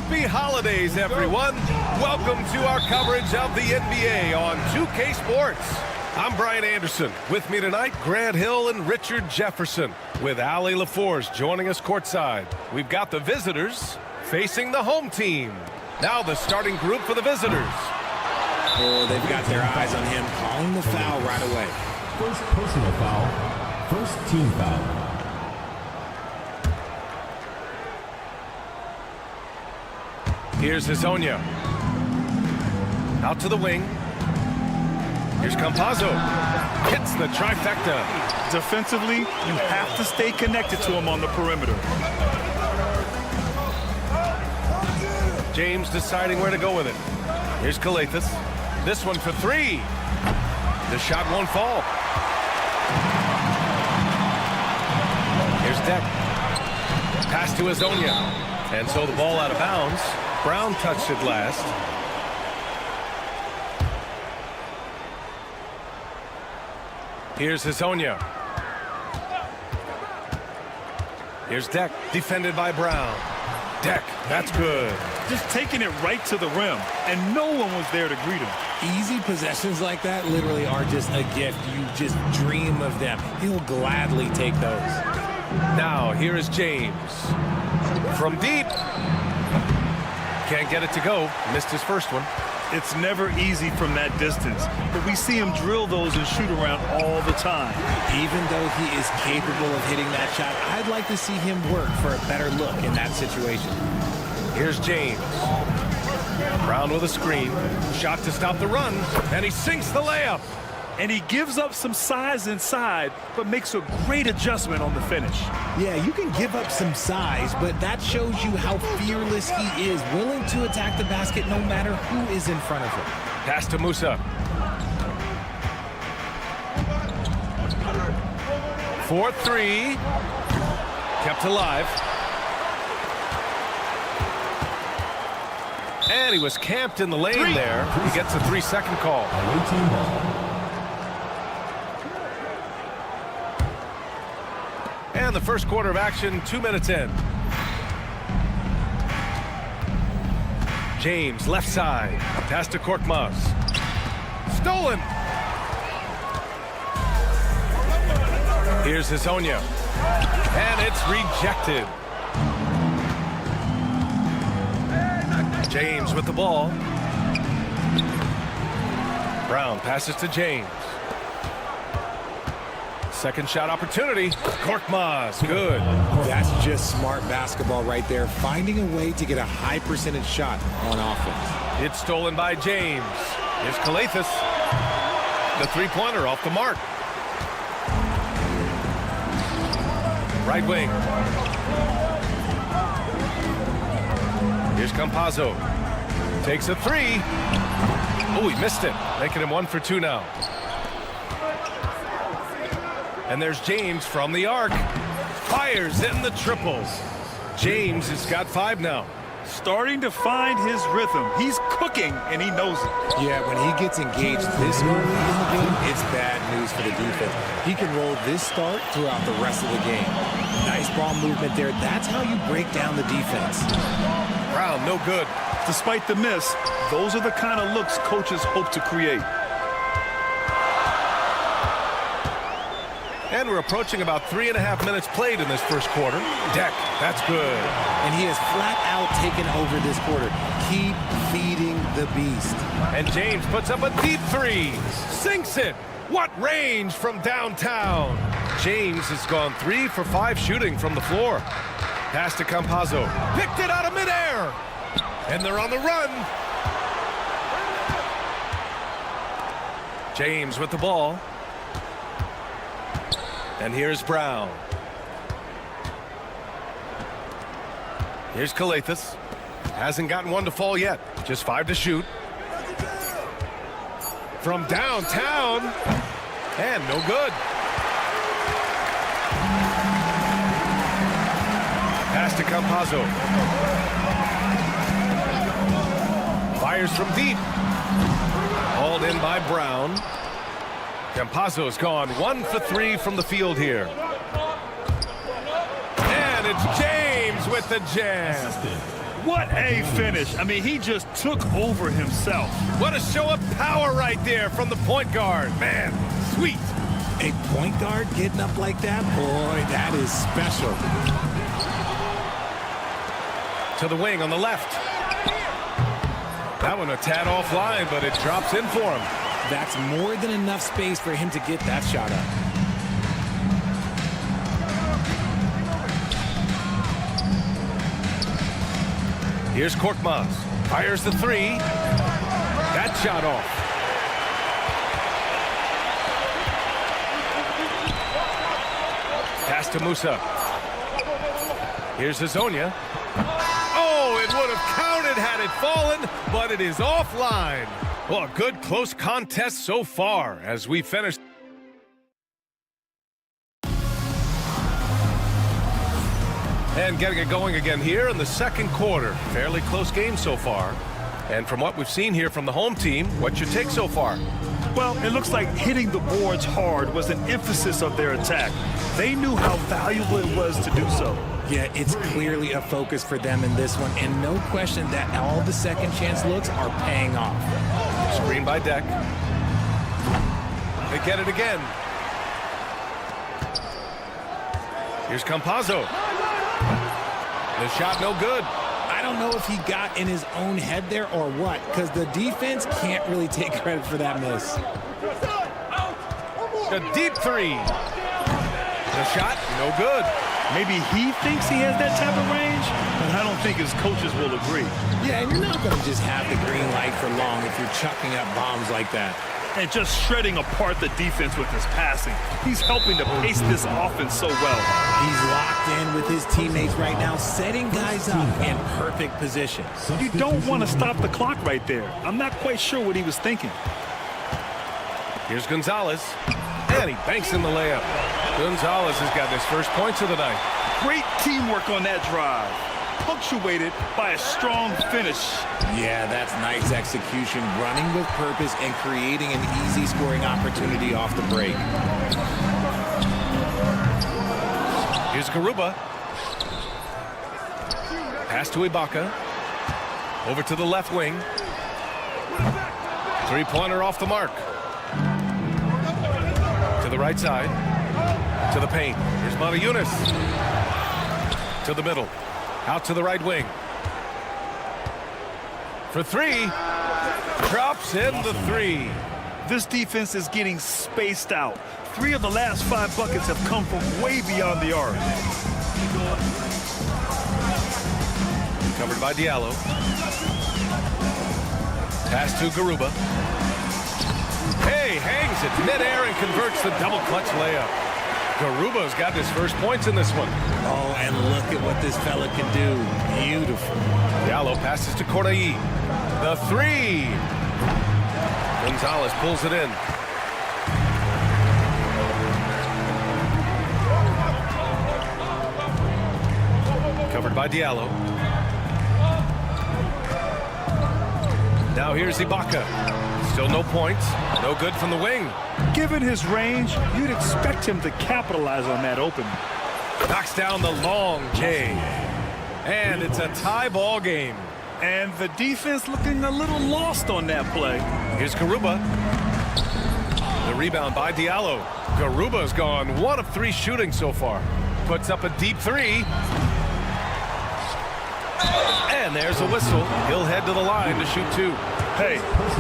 Happy holidays, everyone. Welcome to our coverage of the NBA on 2K Sports. I'm Brian Anderson. With me tonight, Grant Hill and Richard Jefferson, with Ali LaForce joining us courtside. We've got the visitors facing the home team. Now the starting group for the visitors. Oh, they've got their eyes on him, calling the foul right away. First personal foul, first team foul. Here's Hezonja. Out to the wing. Here's Campazzo. Hits the trifecta. Defensively, you have to stay connected to him on the perimeter. James deciding where to go with it. Here's Calathes. This one for three. The shot won't fall. Here's Deck. Pass to Hezonja. And so the ball out of bounds. Brown touched it last. Here's Hezonja. Here's Deck, defended by Brown. Deck, that's good. Just taking it right to the rim, and no one was there to greet him. Easy possessions like that literally are just a gift. You just dream of them. He'll gladly take those. Now, here is James. From deep. Can't get it to go. Missed his first one. It's never easy from that distance, but we see him drill those and shoot around all the time. Even though he is capable of hitting that shot, I'd like to see him work for a better look in that situation. Here's James. Brown with a screen. Shot to stop the run, and he sinks the layup. And he gives up some size inside, but makes a great adjustment on the finish. Yeah, you can give up some size, but that shows you how fearless he is, willing to attack the basket no matter who is in front of him. Pass to Musa. 4-3. Kept alive. And he was camped in the lane there. He gets a 3-second call. And the first quarter of action, 2 minutes in. James, left side. Pass to Korkmaz. Stolen. Here's Hezonja. And it's rejected. James with the ball. Brown passes to James. Second shot opportunity. Korkmaz, good. That's just smart basketball right there, finding a way to get a high percentage shot on offense. It's stolen by James. Here's Calathes. The three-pointer off the mark. Right wing. Here's Campazzo. Takes a three. Oh, he missed it. Making him 1 for 2 now. And there's James from the arc. Fires in the triple. James has got 5 now. Starting to find his rhythm. He's cooking, and he knows it. Yeah, when he gets engaged this early in the game, it's bad news for the defense. He can roll this start throughout the rest of the game. Nice ball movement there. That's how you break down the defense. Brown, no good. Despite the miss, those are the kind of looks coaches hope to create. And we're approaching about 3.5 minutes played in this first quarter. Deck, that's good. And he has flat out taken over this quarter. Keep feeding the beast. And James puts up a deep three. Sinks it. What range from downtown. James has gone 3 for 5 shooting from the floor. Pass to Campazzo. Picked it out of midair. And they're on the run. James with the ball. And here's Brown. Here's Calathes. Hasn't gotten one to fall yet. Just 5 to shoot. From downtown. And no good. Pass to Campazzo. Fires from deep. Hauled in by Brown. Campazzo's gone 1 for 3 from the field here. And it's James with the jam. What a finish. I mean, he just took over himself. What a show of power right there from the point guard. Man, sweet. A point guard getting up like that? Boy, that is special. To the wing on the left. That one a tad offline, but it drops in for him. That's more than enough space for him to get that shot up. Here's Korkmaz. Fires the three. That shot off. Pass to Musa. Here's Hazonia. Oh, it would have counted had it fallen, but it is offline. Well, a good close contest so far as we finish. And getting it going again here in the second quarter. Fairly close game so far. And from what we've seen here from the home team, what's your take so far? Well, it looks like hitting the boards hard was an emphasis of their attack. They knew how valuable it was to do so. Yeah, it's clearly a focus for them in this one, and no question that all the second chance looks are paying off. Screen by Deck. They get it again. Here's Campazzo. The shot no good. I don't know if he got in his own head there or what, because the defense can't really take credit for that miss. A deep three. The shot no good. Maybe he thinks he has that type of range, but I don't think his coaches will agree. Yeah, and you're not going to just have the green light for long if you're chucking up bombs like that. And just shredding apart the defense with his passing. He's helping to pace this offense so well. He's locked in with his teammates right now, setting guys up in perfect position. You don't want to stop the clock right there. I'm not quite sure what he was thinking. Here's Gonzalez. And he banks in the layup. Gonzalez has got his first points of the night. Great teamwork on that drive. Punctuated by a strong finish. Yeah, that's nice execution, running with purpose and creating an easy scoring opportunity off the break. Here's Garuba. Pass to Ibaka. Over to the left wing. Three-pointer off the mark. To the right side. To the paint. Here's Matajunas. To the middle. Out to the right wing. For three. Drops in the three. This defense is getting spaced out. 3 of the last 5 buckets have come from way beyond the arc. Covered by Diallo. Pass to Garuba. Hey, hangs it midair and converts the double clutch layup. Garuba's got his first points in this one. Oh, and look at what this fella can do. Beautiful. Diallo passes to Corday. The three. Gonzalez pulls it in. Covered by Diallo. Now here's Ibaka. Still no points. No good from the wing. Given his range, you'd expect him to capitalize on that opening. Knocks down the long J. And it's a tie ball game. And the defense looking a little lost on that play. Here's Garuba. The rebound by Diallo. Garuba's gone 1 of 3 shooting so far. Puts up a deep three. And there's a whistle. He'll head to the line to shoot 2. Hey,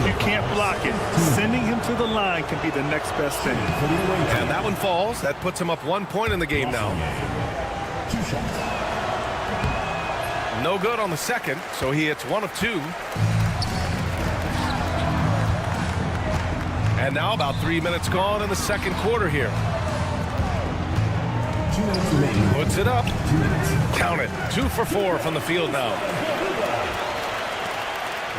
you can't block it. Sending him to the line can be the next best thing. And that one falls. That puts him up 1 point in the game now. No good on the second, so he hits 1 of 2. And now about 3 minutes gone in the second quarter here. Puts it up. Count it. 2 for 4 from the field now.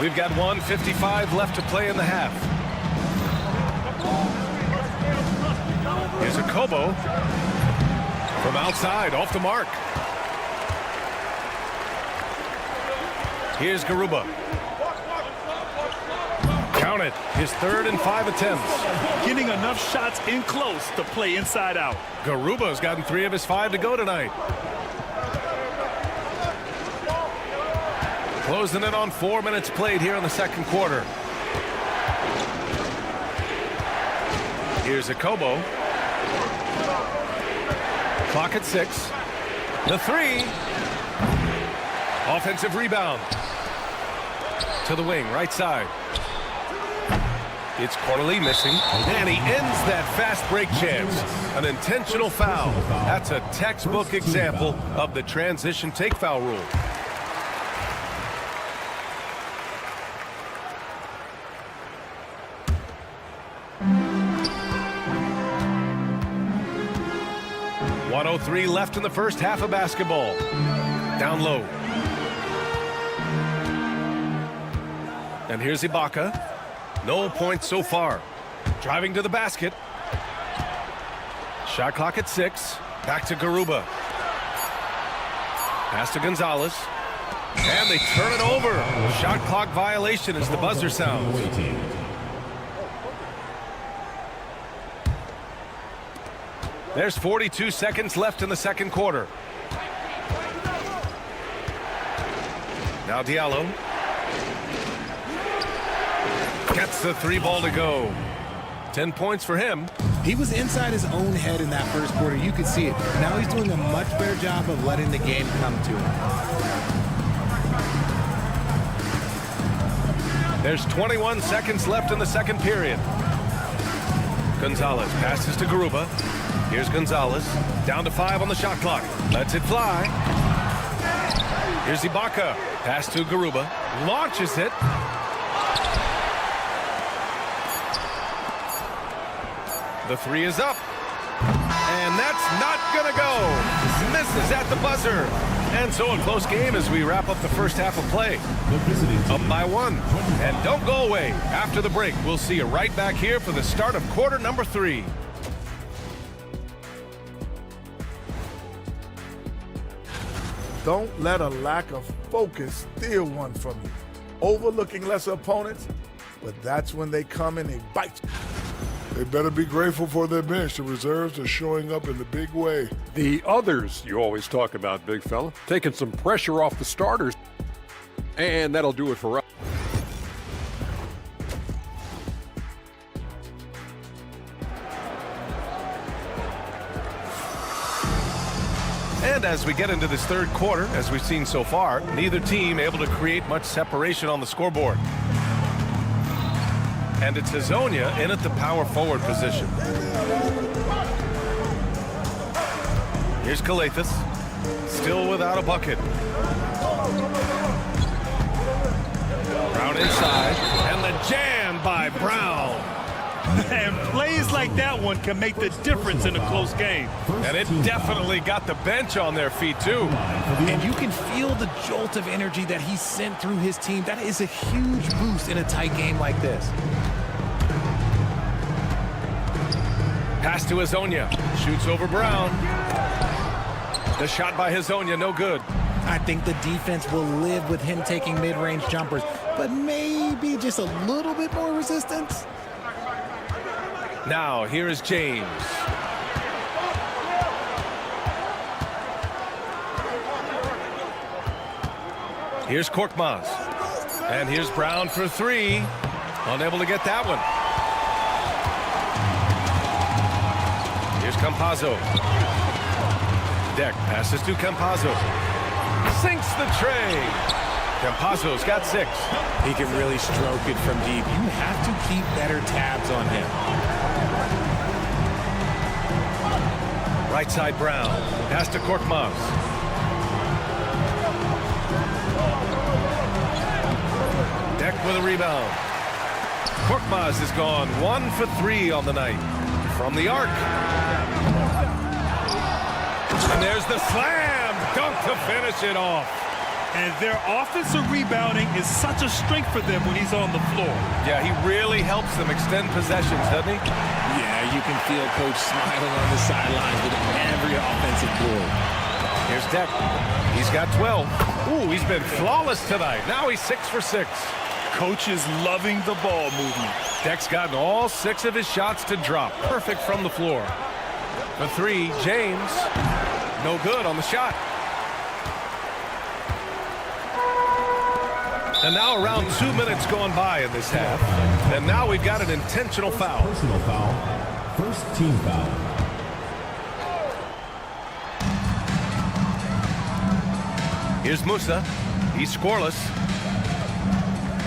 We've got 1:55 left to play in the half. Here's a Kobo from outside, off the mark. Here's Garuba. Count it. His 3rd and 5 attempts. Getting enough shots in close to play inside out. Garuba's gotten 3 of his 5 to go tonight. Closing in on 4 minutes played here in the second quarter. Here's Akobo. Clock at 6. The three. Offensive rebound. To the wing, right side. It's Corley missing, and he ends that fast break chance. An intentional foul. That's a textbook example of the transition take foul rule. .103 left in the first half of basketball. Down low. And here's Ibaka. No points so far. Driving to the basket. Shot clock at 6. Back to Garuba. Pass to Gonzalez. And they turn it over. Shot clock violation as the buzzer sounds. There's 42 seconds left in the second quarter. Now Diallo. Gets the three ball to go. 10 points for him. He was inside his own head in that first quarter. You could see it. Now he's doing a much better job of letting the game come to him. There's 21 seconds left in the second period. Gonzalez passes to Garuba. Here's Gonzalez. Down to 5 on the shot clock. Lets it fly. Here's Ibaka. Pass to Garuba. Launches it. The three is up. And that's not going to go. Misses at the buzzer. And so a close game as we wrap up the first half of play. Up by 1. And don't go away. After the break, we'll see you right back here for the start of quarter number 3. Don't let a lack of focus steal one from you. Overlooking lesser opponents, but that's when they come and they bite you. They better be grateful for their bench. The reserves are showing up in the big way. The others you always talk about, big fella. Taking some pressure off the starters. And that'll do it for us. And as we get into this third quarter, as we've seen so far, neither team able to create much separation on the scoreboard. And it's Hazonia in at the power forward position. Here's Kalathis, still without a bucket. Brown inside, and the jam by Brown. And plays like that one can make the difference in a close game. And it definitely got the bench on their feet, too. And you can feel the jolt of energy that he sent through his team. That is a huge boost in a tight game like this. Pass to Hazonia. Shoots over Brown. The shot by Hazonia, no good. I think the defense will live with him taking mid-range jumpers, but maybe just a little bit more resistance. Now, here is James. Here's Korkmaz. And here's Brown for 3. Unable to get that one. Here's Campazzo. Deck passes to Campazzo. Sinks the tray. Campazzo's got 6. He can really stroke it from deep. You have to keep better tabs on him. Right side Brown. Pass to Korkmaz. Deck with a rebound. Korkmaz has gone 1 for 3 on the night. From the arc. And there's the slam dunk to finish it off. And their offensive rebounding is such a strength for them when he's on the floor. Yeah, he really helps them extend possessions, doesn't he? Yeah, you can feel Coach smiling on the sidelines with every offensive board. Here's Deck. He's got 12. Ooh, he's been flawless tonight. Now he's 6 for 6. Coach is loving the ball movement. Deck's gotten all 6 of his shots to drop. Perfect from the floor. The 3, James. No good on the shot. And now around 2 minutes gone by in this half. And now we've got an intentional foul. Personal foul. First team foul. Here's Musa. He's scoreless.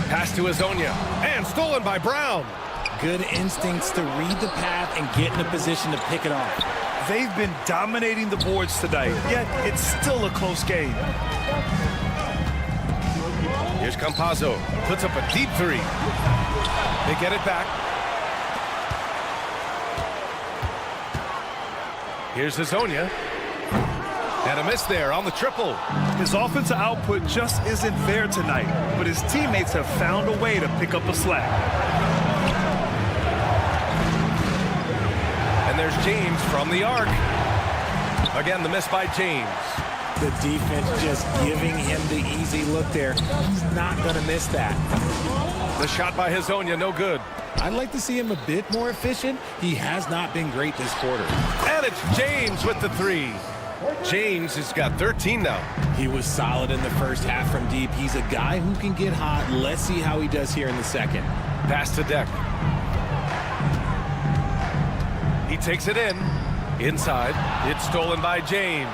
Pass to Azonia. And stolen by Brown. Good instincts to read the path and get in a position to pick it off. They've been dominating the boards tonight, yet it's still a close game. Here's Campazzo. Puts up a deep three. They get it back. Here's Azonia. And a miss there on the triple. His offensive output just isn't there tonight, but his teammates have found a way to pick up the slack. And there's James from the arc. Again, the miss by James. The defense just giving him the easy look there. He's not going to miss that. The shot by Azonia, no good. I'd like to see him a bit more efficient. He has not been great this quarter. And it's James with the three. James has got 13 now. He was solid in the first half from deep. He's a guy who can get hot. Let's see how he does here in the second. Pass to Deck. He takes it in. Inside. It's stolen by James.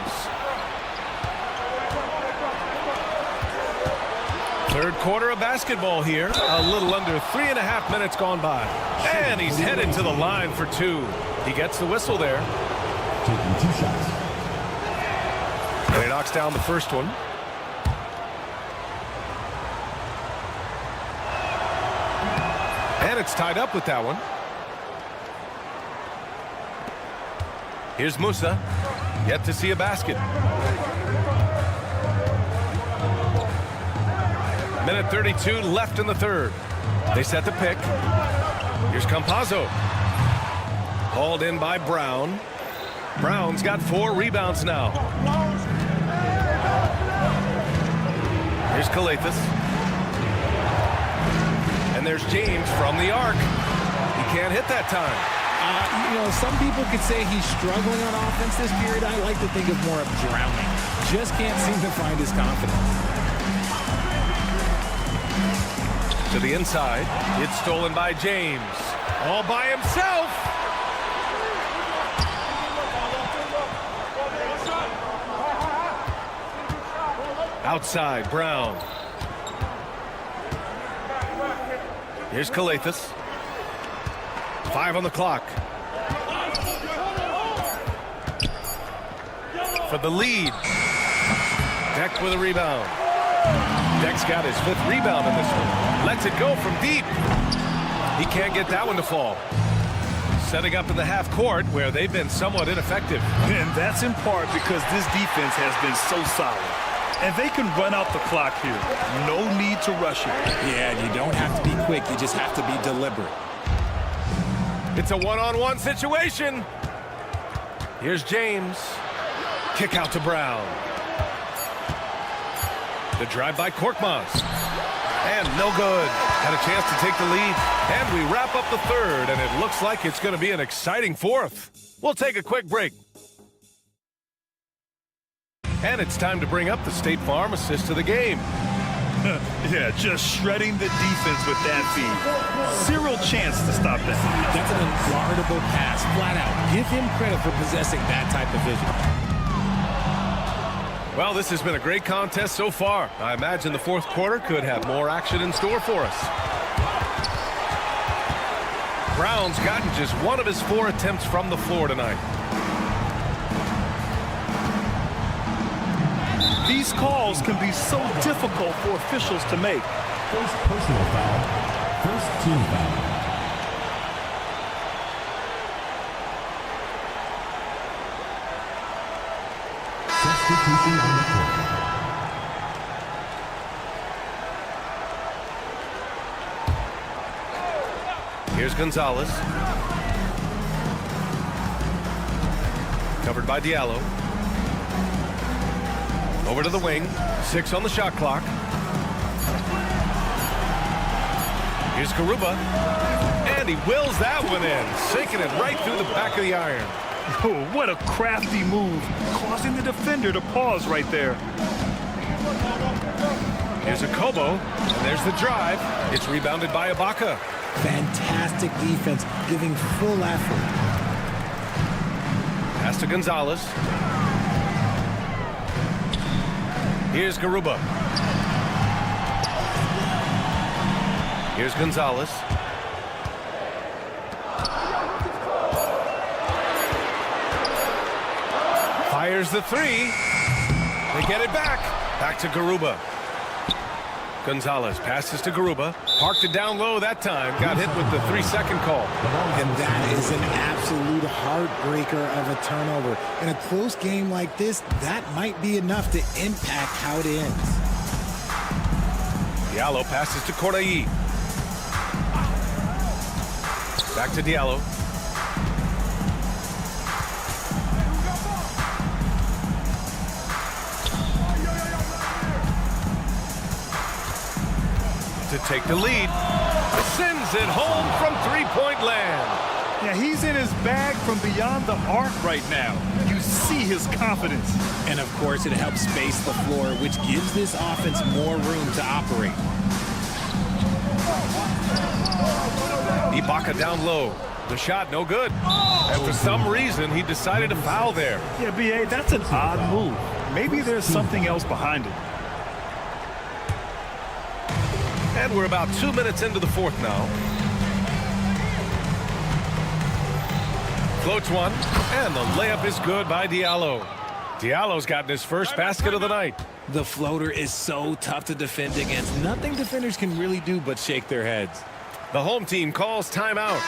Third quarter of basketball here. A little under 3.5 minutes gone by. And he's headed to the line for two. He gets the whistle there. Taking 2 shots. And he knocks down the first one. And it's tied up with that one. Here's Musa. Yet to see a basket. Minute 32 left in the third. They set the pick. Here's Campazzo. Hauled in by Brown. Brown's got 4 rebounds now. Here's Calathis. And there's James from the arc. He can't hit that time. Some people could say he's struggling on offense this period. I like to think of more of drowning. Just can't seem to find his confidence. To the inside. It's stolen by James. All by himself. Outside, Brown. Here's Calathis. 5 on the clock. For the lead. Deck with a rebound. Deck's got his 5th rebound in this one. Lets it go from deep. He can't get that one to fall. Setting up in the half court where they've been somewhat ineffective. And that's in part because this defense has been so solid. And they can run out the clock here. No need to rush it. Yeah, you don't have to be quick. You just have to be deliberate. It's a one-on-one situation. Here's James. Kick out to Brown. The drive by Korkmaz. And no good. Had a chance to take the lead. And we wrap up the third, and it looks like it's going to be an exciting fourth. We'll take a quick break. And it's time to bring up the State Farm assist of the game. Yeah, just shredding the defense with that feed. Zero chance to stop that. That's an unguardable pass, flat out. Give him credit for possessing that type of vision. Well, this has been a great contest so far. I imagine the fourth quarter could have more action in store for us. Brown's gotten just 1 of his 4 attempts from the floor tonight. These calls can be so difficult for officials to make. First personal foul. First team foul. Substitution on the court. Here's Gonzalez. Covered by Diallo. Over to the wing. 6 on the shot clock. Here's Garuba. And he wills that one in. Sinking it right through the back of the iron. Oh, what a crafty move, causing the defender to pause right there. Here's a Kobo, and there's the drive. It's rebounded by Ibaka. Fantastic defense, giving full effort. Pass to Gonzalez. Here's Garuba. Here's Gonzalez. Fires the three. They get it back. Back to Garuba. Gonzalez passes to Garuba. Parked it down low that time. Got hit with the 3-second call. And that is an absolute heartbreaker of a turnover. In a close game like this, that might be enough to impact how it ends. Diallo passes to Corday. Back to Diallo. To take the lead. Sends it home from three-point land. Yeah, he's in his bag from beyond the arc right now. You see his confidence. And of course, it helps space the floor, which gives this offense more room to operate. Ibaka down low. The shot no good. And for some reason, he decided to foul there. Yeah, B.A., that's an odd move. Maybe there's something else behind it. And we're about 2 minutes into the fourth now. Floats one, and the layup is good by Diallo. Diallo's gotten his first basket of the night. The floater is so tough to defend against. Nothing defenders can really do but shake their heads. The home team calls timeout.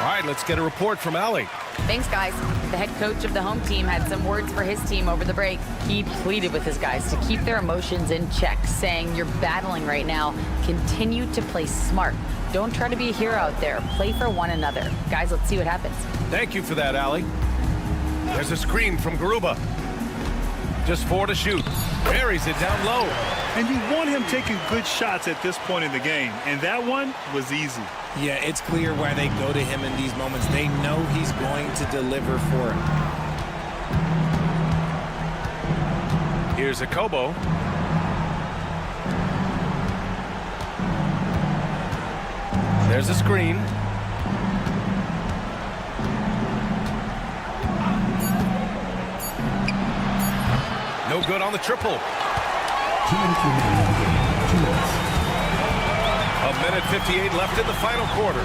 All right, let's get a report from Allie. Thanks, guys. The head coach of the home team had some words for his team over the break. He pleaded with his guys to keep their emotions in check, saying, "You're battling right now. Continue to play smart. Don't try to be a hero out there. Play for one another." Guys, let's see what happens. Thank you for that, Allie. There's a screen from Garuba. Just 4 to shoot. Buries it down low. And you want him taking good shots at this point in the game. And that one was easy. Yeah, it's clear why they go to him in these moments. They know he's going to deliver for them. Here's a Kobo. There's a screen. No good on the triple. 2 minutes remaining in the game. 2 minutes. A minute 58 left in the final quarter.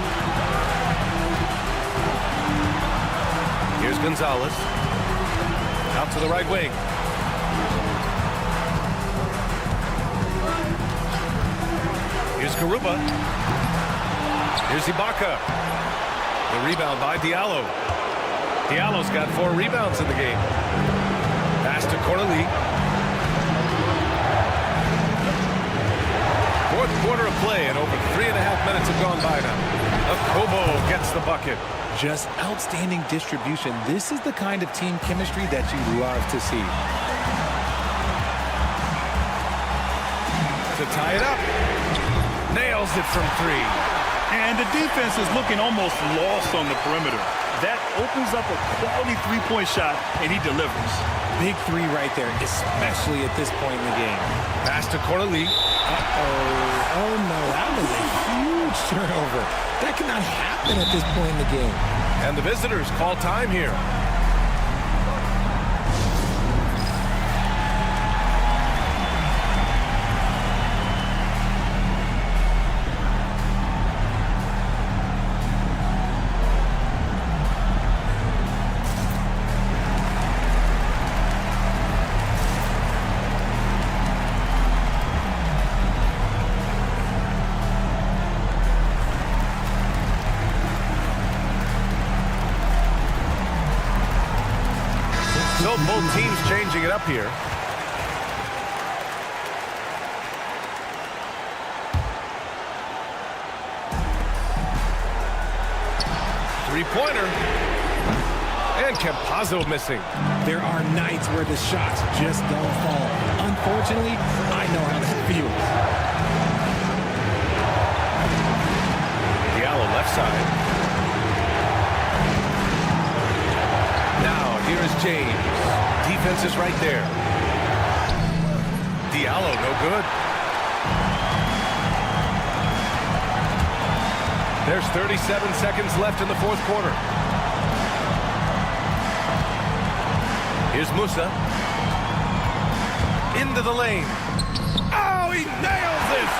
Here's Gonzalez. Out to the right wing. Here's Garuba. Here's Ibaka. The rebound by Diallo. Diallo's got 4 rebounds in the game. Pass to Corley. Fourth quarter of play, and over 3.5 minutes have gone by now. Kobo gets the bucket. Just outstanding distribution. This is the kind of team chemistry that you love to see. To tie it up. Nails it from 3. And the defense is looking almost lost on the perimeter. That opens up a quality three-point shot, and he delivers. Big 3 right there, especially at this point in the game. Pass to Corley. Oh no, that was a huge turnover. That cannot happen at this point in the game. And the visitors call time here. So both teams changing it up here. Three-pointer. And Campazzo missing. There are nights where the shots just don't fall. Unfortunately, I know how that feels. Diallo left side. Now, here is James. Defense is right there. Diallo, no good. There's 37 seconds left in the fourth quarter. Here's Musa. Into the lane. Oh, he nails it!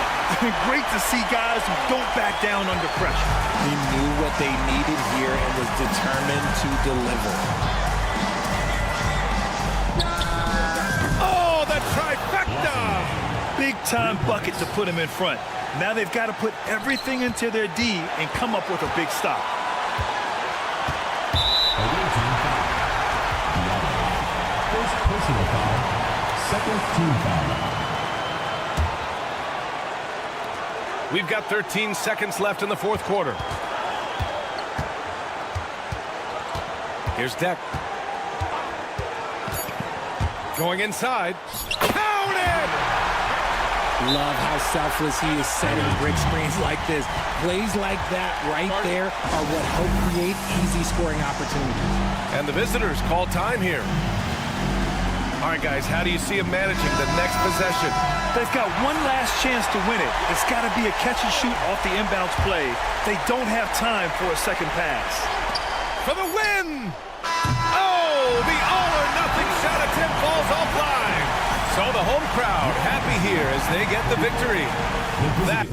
Great to see guys who don't back down under pressure. He knew what they needed here and was determined to deliver. Oh, the trifecta! Big-time bucket to put him in front. Now they've got to put everything into their D and come up with a big stop. First personal foul, second team foul. We've got 13 seconds left in the fourth quarter. Here's Deck. Going inside. Counted! Love how selfless he is setting brick screens like this. Plays like that right there are what help create easy scoring opportunities. And the visitors call time here. All right, guys, how do you see him managing the next possession? They've got one last chance to win it. It's got to be a catch and shoot off the inbounds play. They don't have time for a second pass. For the win! Oh, the all-or-nothing shot attempt falls offline. So the home crowd happy here as they get the victory. That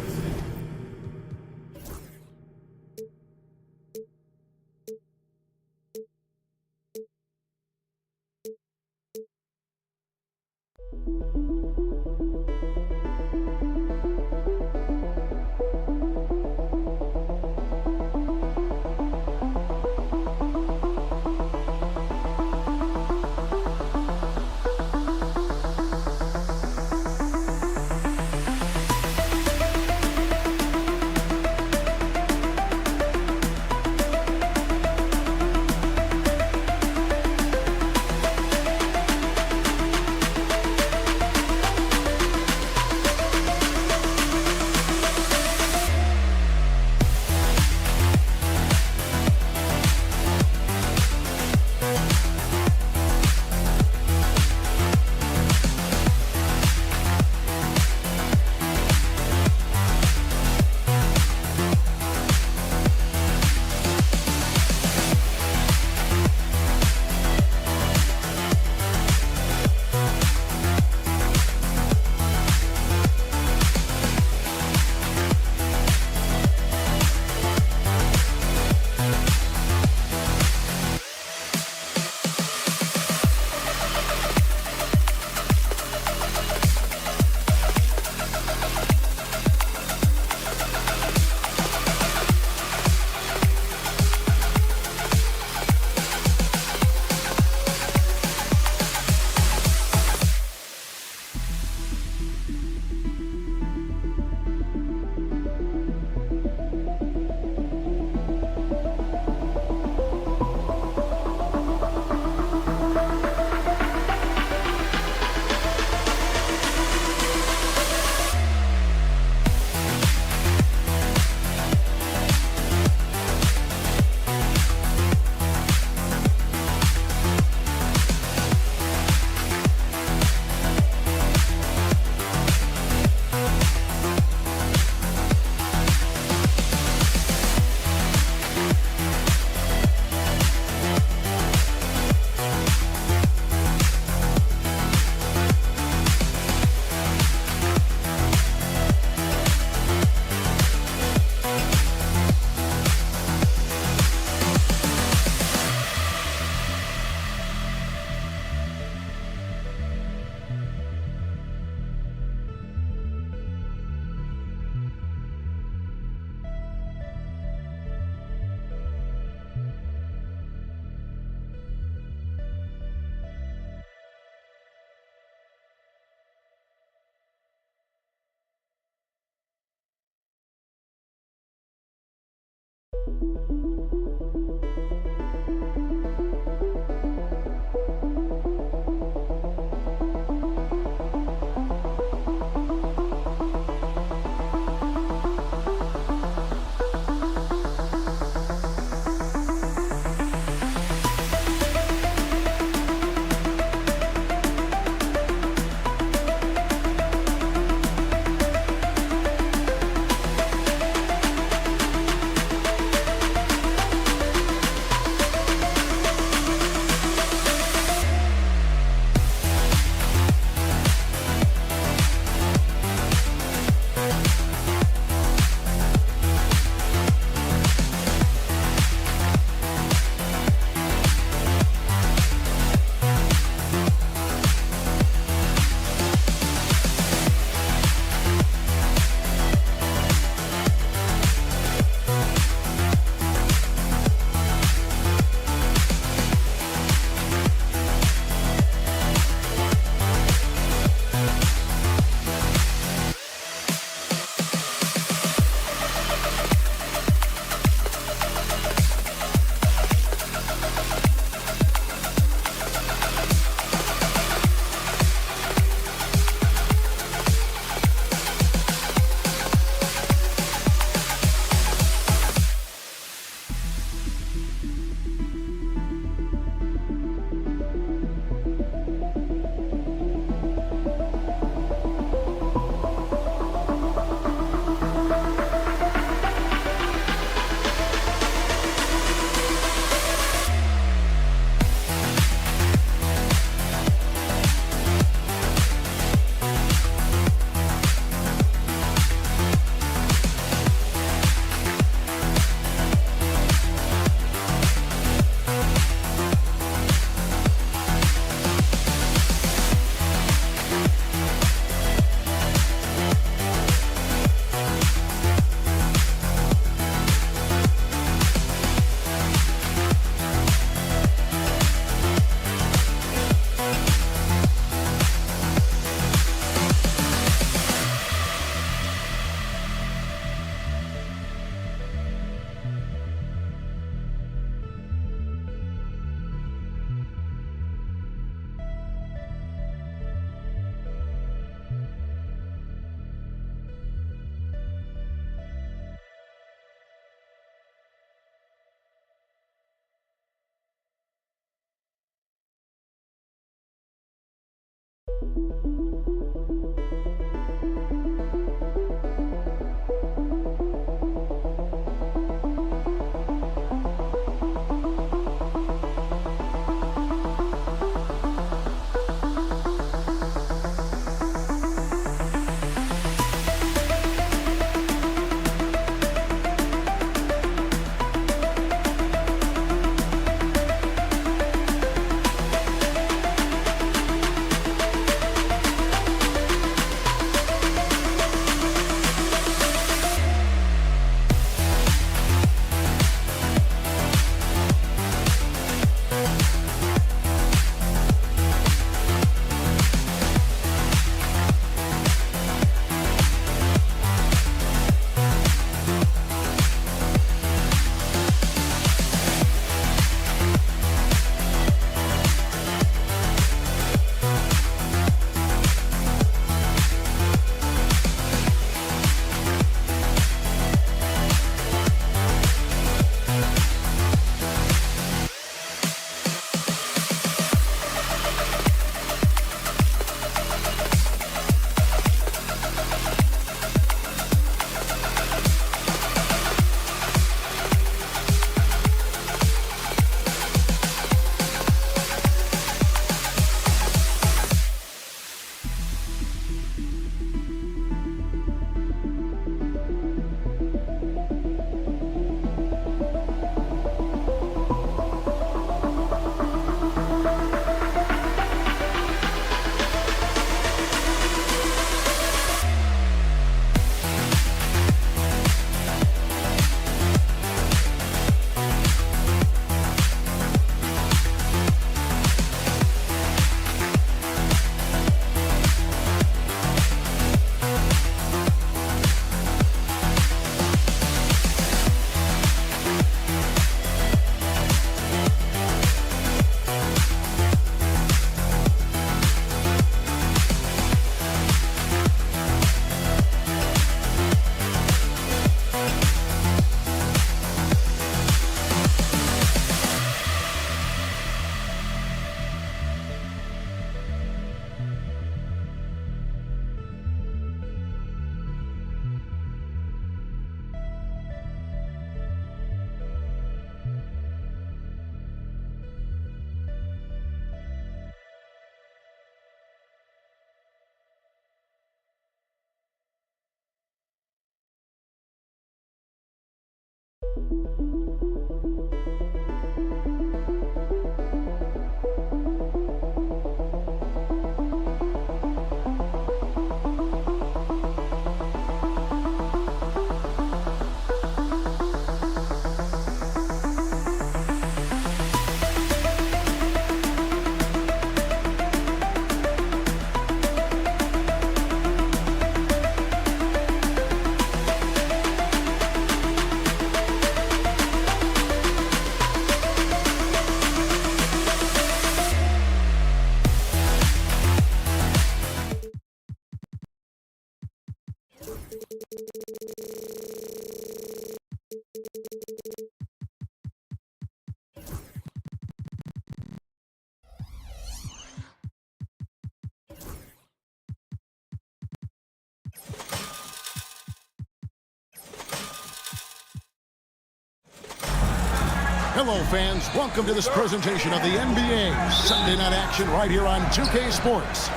Hello, fans. Welcome to this presentation of the NBA Sunday Night Action right here on 2K Sports.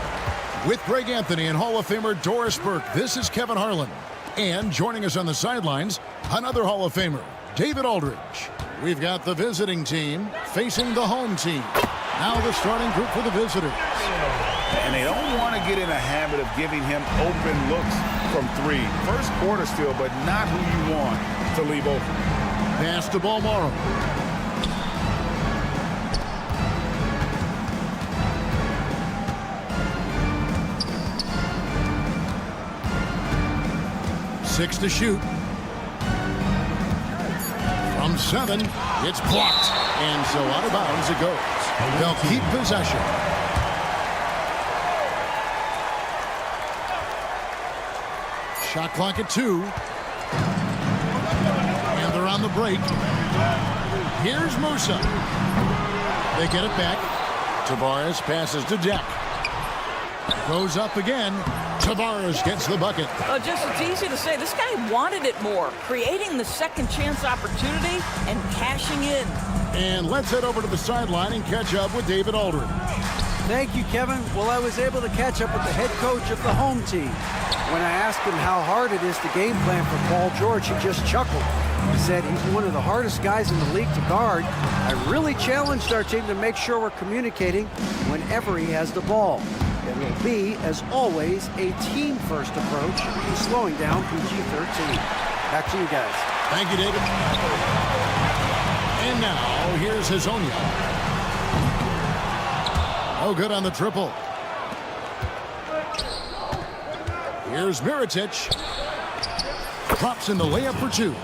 With Greg Anthony and Hall of Famer Doris Burke, this is Kevin Harlan. And joining us on the sidelines, another Hall of Famer, David Aldridge. We've got the visiting team facing the home team. Now the starting group for the visitors. And they don't want to get in a habit of giving him open looks from three. First quarter still, but not who you want to leave open. Pass to Balmaro. Six to shoot. From 7, it's blocked. And so out of bounds it goes. They'll keep possession. Shot clock at 2. And they're on the break. Here's Musa. They get it back. Tavares passes to Deck. Goes up again. Tavares gets the bucket. Just it's easy to say. This guy wanted it more, creating the second chance opportunity and cashing in. And let's head over to the sideline and catch up with David Aldridge. Thank you, Kevin. Well, I was able to catch up with the head coach of the home team. When I asked him how hard it is to game plan for Paul George, he just chuckled. He said he's one of the hardest guys in the league to guard. I really challenged our team to make sure we're communicating whenever he has the ball. It will be, as always, a team-first approach in slowing down PG-13. Back to you guys. Thank you, David. And now, here's Hazonia. Oh, good on the triple. Here's Mirotic. Drops in the layup for two.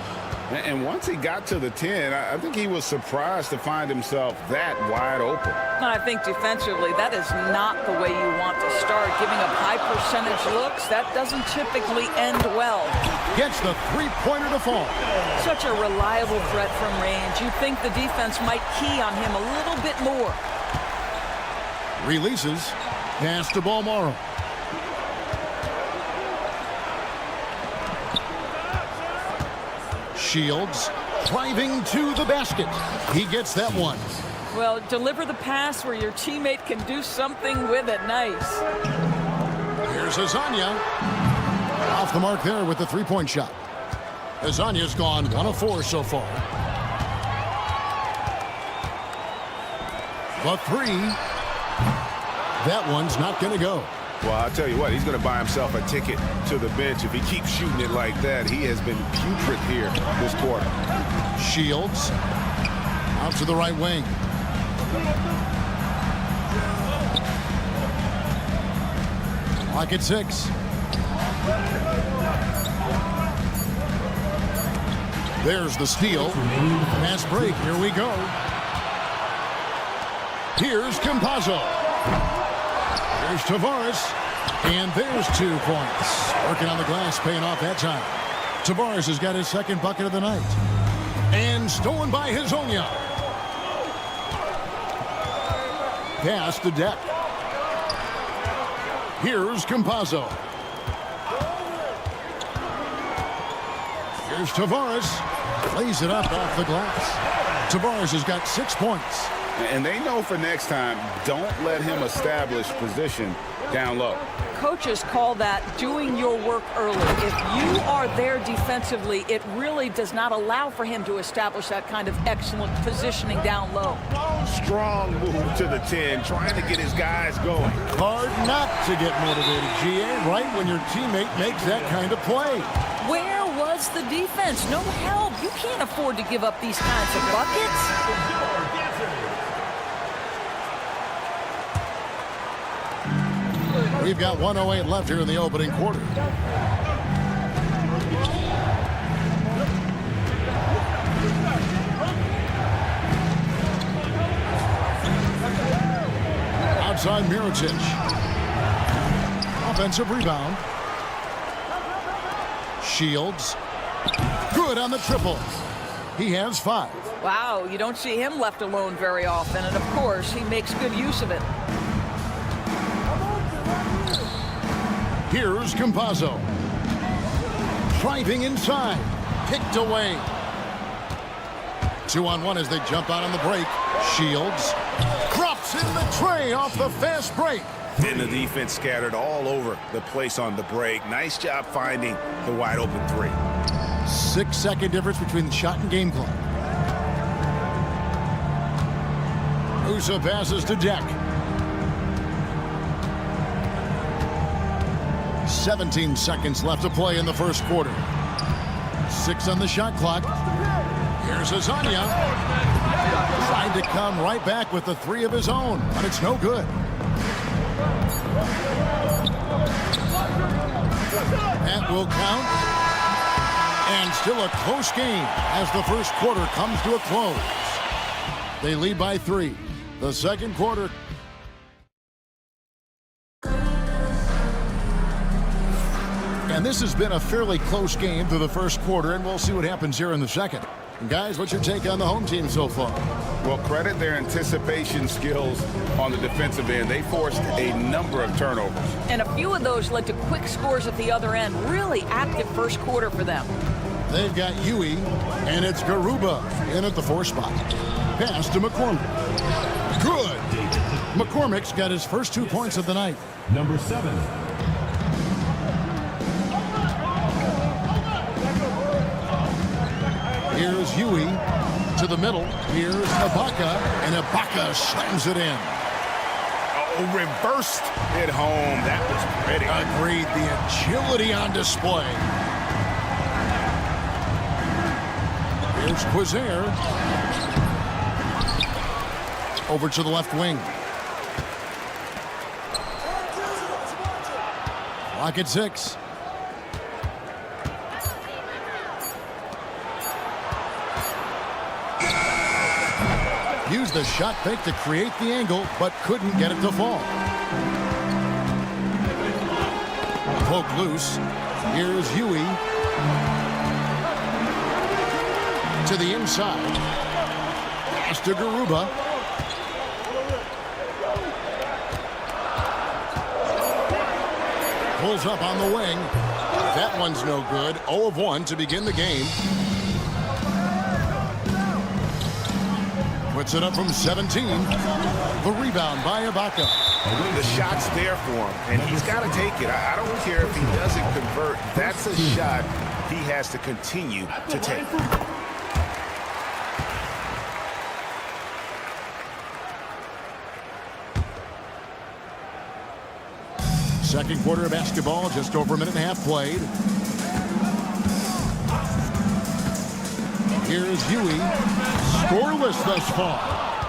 And once he got to the 10, I think he was surprised to find himself that wide open. I think defensively, that is not the way you want to start. Giving up high percentage looks, that doesn't typically end well. Gets the three-pointer to fall. Such a reliable threat from range. You'd think the defense might key on him a little bit more. Releases. Pass to Balmaro. Shields driving to the basket. He gets that one. Well, deliver the pass where your teammate can do something with it. Nice. Here's Hazonia. Off the mark there with the three-point shot. Hazonia's gone 1 of 4 so far. The three. That one's not going to go. Well, I'll tell you what, he's going to buy himself a ticket to the bench if he keeps shooting it like that. He has been putrid here this quarter. Shields out to the right wing. Lock at 6. There's the steal. Pass break. Here we go. Here's Campazzo. Here's Tavares. And there's 2 points. Working on the glass, paying off that time. Tavares has got his second bucket of the night. And stolen by Hazonia. Pass the deck. Here's Campazzo. Here's Tavares. Lays it up off the glass. Tavares has got 6 points. And they know for next time, don't let him establish position down low. Coaches call that doing your work early. If you are there defensively, it really does not allow for him to establish that kind of excellent positioning down low. Strong move to the 10, trying to get his guys going. Hard not to get motivated, GA, right when your teammate makes that kind of play. Where was the defense? No help. You can't afford to give up these kinds of buckets. We've got 1:08 left here in the opening quarter. Outside Mirotic. Offensive rebound. Shields. Good on the triple. He has 5. Wow, you don't see him left alone very often, and of course, he makes good use of it. Here's Campazzo. Driving inside. Picked away. 2-on-1 as they jump out on the break. Shields. Drops in the tray off the fast break. And the defense scattered all over the place on the break. Nice job finding the wide open 3. 6-second difference between the shot and game clock. Usa passes to Deck. 17 seconds left to play in the first quarter. 6 on the shot clock. Here's Hazonia. Trying to come right back with the 3 of his own, but it's no good. That will count. And still a close game as the first quarter comes to a close. They lead by 3. The second quarter. And this has been a fairly close game through the first quarter, and we'll see what happens here in the second. Guys, what's your take on the home team so far? Well, credit their anticipation skills on the defensive end. They forced a number of turnovers. And a few of those led to quick scores at the other end. Really active first quarter for them. They've got Huey, and it's Garuba in at the 4 spot. Pass to McCormick. Good. McCormick's got his first 2 points of the night. Number 7. Here's Huey to the middle. Here's Ibaka, and Ibaka slams it in. Oh, reversed it home. That was pretty. Agreed. The agility on display. Here's Quizair. Over to the left wing. Clock at 6. Used the shot fake to create the angle, but couldn't get it to fall. Poke loose. Here's Huey. To the inside. Pass to Garuba. Pulls up on the wing. That one's no good. 0 of 1 to begin the game. Puts it up from 17. The rebound by Ibaka. The shot's there for him, and he's got to take it. I don't care if he doesn't convert. That's a shot he has to continue to take. Second quarter of basketball, just over a minute and a half played. Here's Huey. Scoreless thus far.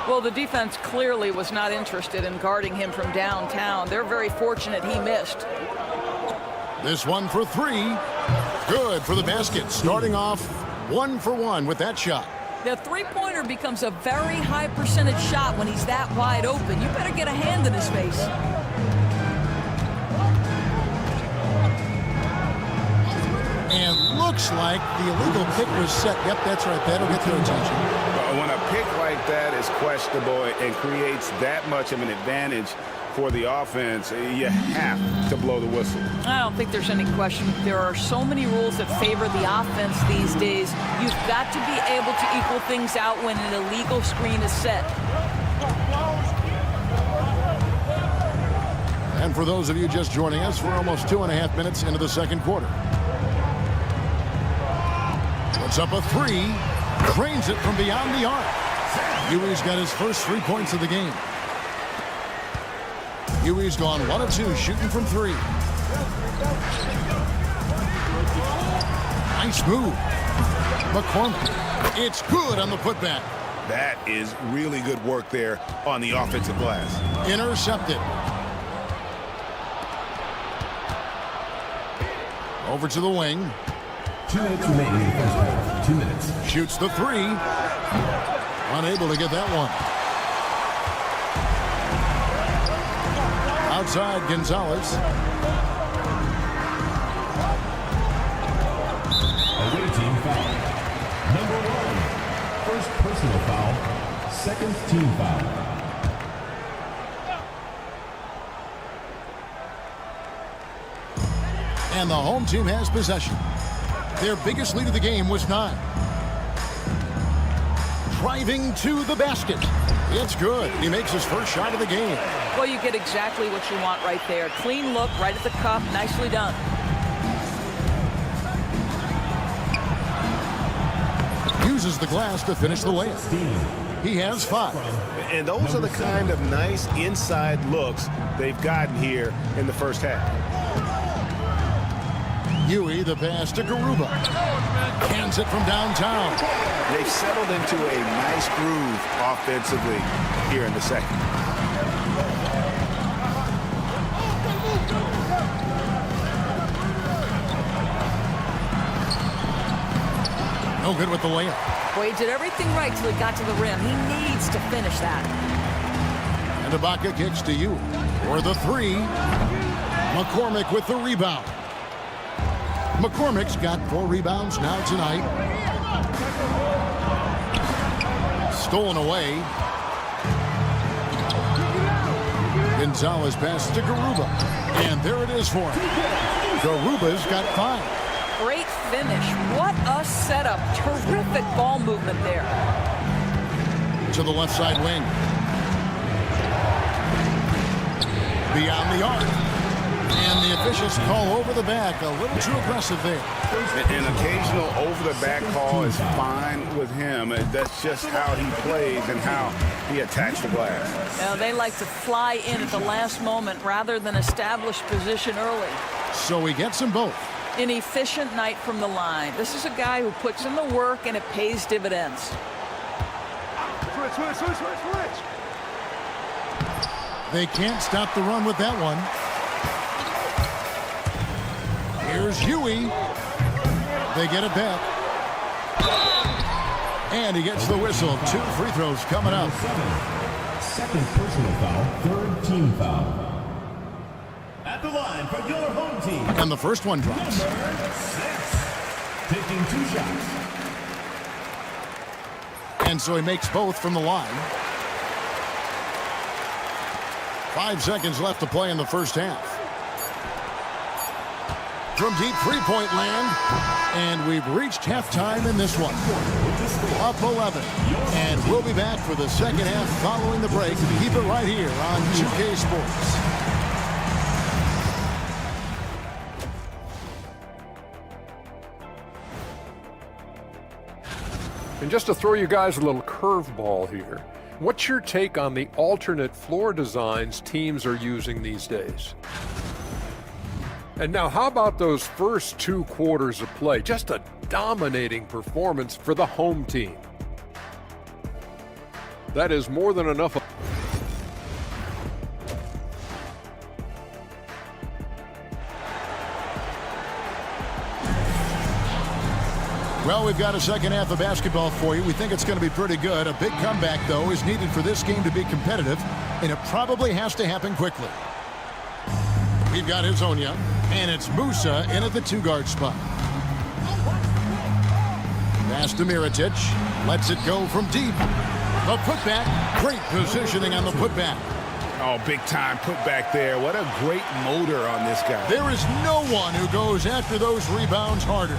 Well, the defense clearly was not interested in guarding him from downtown. They're very fortunate he missed. This one for 3. Good for the basket. Starting off 1 for 1 with that shot. The three-pointer becomes a very high percentage shot when he's that wide open. You better get a hand in his face. And looks like the illegal pick was set. Yep, that's right. That'll get their attention. When a pick like that is questionable and creates that much of an advantage for the offense, you have to blow the whistle. I don't think there's any question. There are so many rules that favor the offense these days. You've got to be able to equal things out when an illegal screen is set. And for those of you just joining us, we're almost 2.5 minutes into the second quarter. Puts up a 3. Drains it from beyond the arc. Huey's got his first 3 points of the game. Huey's gone 1 of 2 shooting from 3. Nice move. McCormick. It's good on the putback. That is really good work there on the offensive glass. Intercepted. Over to the wing. 2 minutes remaining in the first half. 2 minutes. Shoots the 3. Unable to get that one. Outside Gonzalez. Away team foul. Number 1. First personal foul. Second team foul. And the home team has possession. Their biggest lead of the game was 9. Driving to the basket. It's good. He makes his first shot of the game. Well, you get exactly what you want right there. Clean look, right at the cup. Nicely done. Uses the glass to finish the layup. He has 5. And those are the kind of nice inside looks they've gotten here in the first half. Huey, the pass to Garuba. Hands it from downtown. They've settled into a nice groove offensively here in the second. No good with the layup. Well, he did everything right till he got to the rim. He needs to finish that. And Ibaka kicks to you for the 3. McCormick with the rebound. McCormick's got 4 rebounds now tonight. Stolen away. Gonzalez pass to Garuba. And there it is for him. Garuba's got 5. Great finish. What a setup. Terrific ball movement there. To the left side wing. Beyond the arc. And the officials call over the back. A little too aggressive there. An occasional over-the-back call is fine with him. That's just how he plays and how he attacks the glass. Now, they like to fly in at the last moment rather than establish position early. So he gets them both. An efficient night from the line. This is a guy who puts in the work and it pays dividends. Switch. They can't stop the run with that one. Here's Huey. They get it back. And he gets the whistle. 2 free throws coming up. Second personal foul, 3rd team foul. At the line for your home team. And the first one drops. Number 6, taking 2 shots. And so he makes both from the line. 5 seconds left to play in the first half. From deep three-point land, and we've reached halftime in this one. Up 11, and we'll be back for the second half following the break. Keep it right here on 2K Sports. And just to throw you guys a little curveball here, what's your take on the alternate floor designs teams are using these days? And now, how about those first 2 quarters of play? Just a dominating performance for the home team. That is more than enough. Well, we've got a second half of basketball for you. We think it's going to be pretty good. A big comeback, though, is needed for this game to be competitive, and it probably has to happen quickly. We've got Hezonja, and it's Musa in at the 2-guard spot. Pass to Mirotic. Lets it go from deep. The putback. Great positioning on the putback. Oh, big time putback there. What a great motor on this guy. There is no one who goes after those rebounds harder.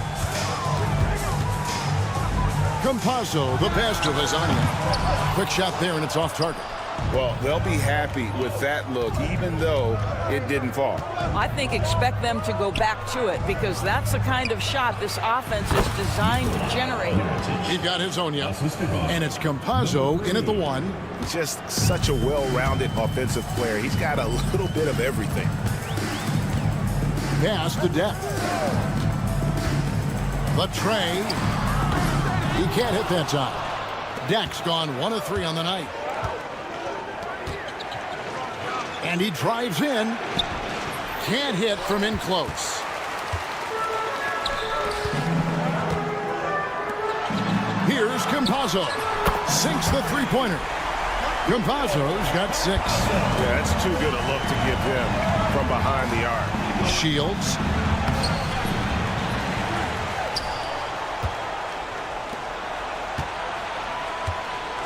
Campazzo, the pass to Hezonja. Quick shot there, and it's off target. Well, they'll be happy with that look, even though it didn't fall. I think expect them to go back to it because that's the kind of shot this offense is designed to generate. He's got Hezonja, and it's Campazzo in at the 1. Just such a well-rounded offensive player. He's got a little bit of everything. Pass to depth. The tray. He can't hit that time. Dak's gone 1 of 3 on the night. And he drives in. Can't hit from in close. Here's Campazzo. Sinks the three-pointer. Campazzo's got 6. Yeah, that's too good a look to give him from behind the arc. Shields.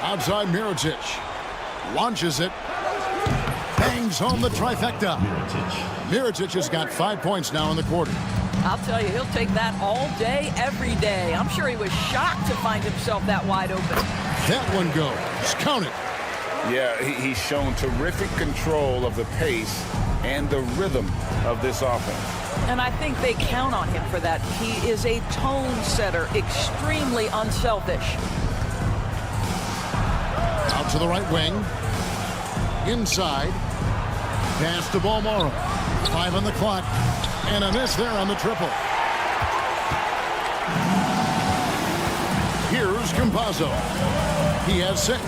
Outside Mirotic. Launches it. Bangs home the trifecta. Mirotic has got 5 points now in the quarter. I'll tell you, he'll take that all day, every day. I'm sure he was shocked to find himself that wide open. That one goes. Count it. Yeah, he's shown terrific control of the pace and the rhythm of this offense. And I think they count on him for that. He is a tone setter, extremely unselfish. Out to the right wing. Inside. Pass to Balmoro. 5 on the clock. And a miss there on the triple. Here's Campazzo. He has 6.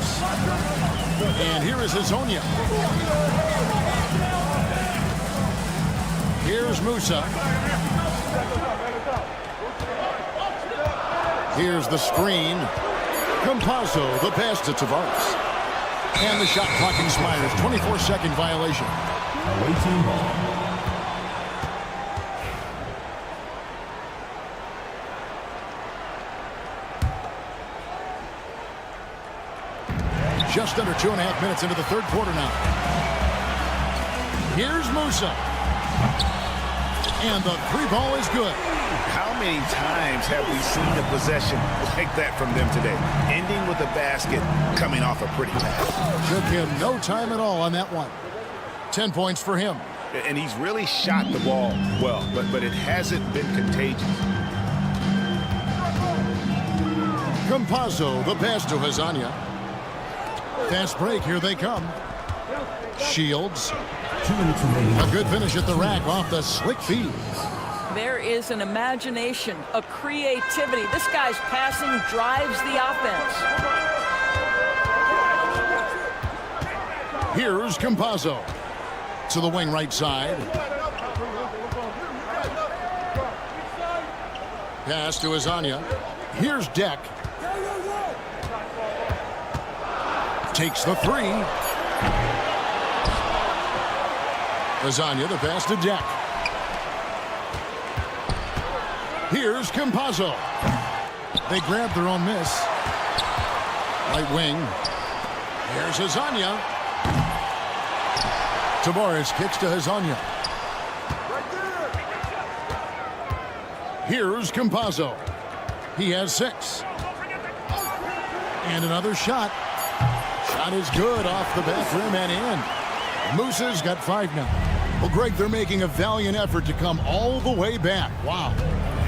And here is Hezonja. Here's Musa. Here's the screen. Campazzo, the pass to Tavares. And the shot clock expires. 24-second violation. Away team ball. Just under 2.5 minutes into the third quarter now. Here's Musa. And the three ball is good. How many times have we seen a possession like that from them today? Ending with a basket, coming off a pretty pass. Took him no time at all on that one. 10 points for him. And he's really shot the ball well, but it hasn't been contagious. Campazzo, the pass to Hazania. Fast break, here they come. Shields. 2 minutes remaining. A good finish at the rack off the slick feed. There is an imagination, a creativity. This guy's passing drives the offense. Here's Campazzo. To the wing right side. Pass to Hazania. Here's Deck. Takes the three. Hazania, the pass to Deck. Here's Campazzo. They grab their own miss. Right wing. Here's Hazania. Tavares kicks to Hazania. Here's Campazzo. He has 6. And another shot. Shot is good off the back rim and in. Musa's got 5 now. Well, Greg, they're making a valiant effort to come all the way back. Wow.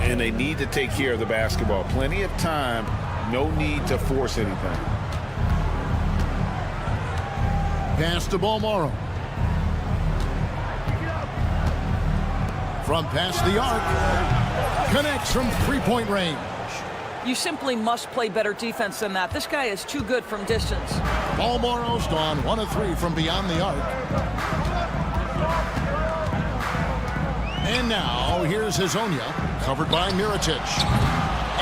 And they need to take care of the basketball. Plenty of time. No need to force anything. Pass to Balmoro. From past the arc. Connects from three-point range. You simply must play better defense than that. This guy is too good from distance. Balmoro's gone 1 of 3 from beyond the arc. And now here's Hazania, covered by Mirotic.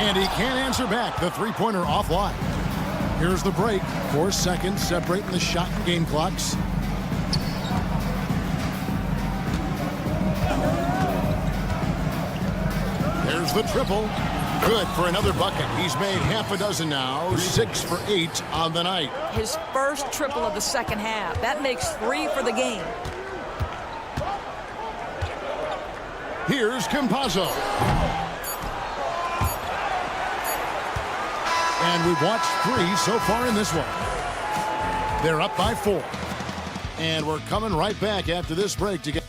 And he can't answer back. The three-pointer offline. Here's the break. 4 seconds separating the shot and game clocks. There's the triple. Good for another bucket. He's made half a dozen now. 6 for 8 on the night. His first triple of the second half. That makes 3 for the game. Here's Campazzo. And we've watched 3 so far in this one. They're up by 4. And we're coming right back after this break to get.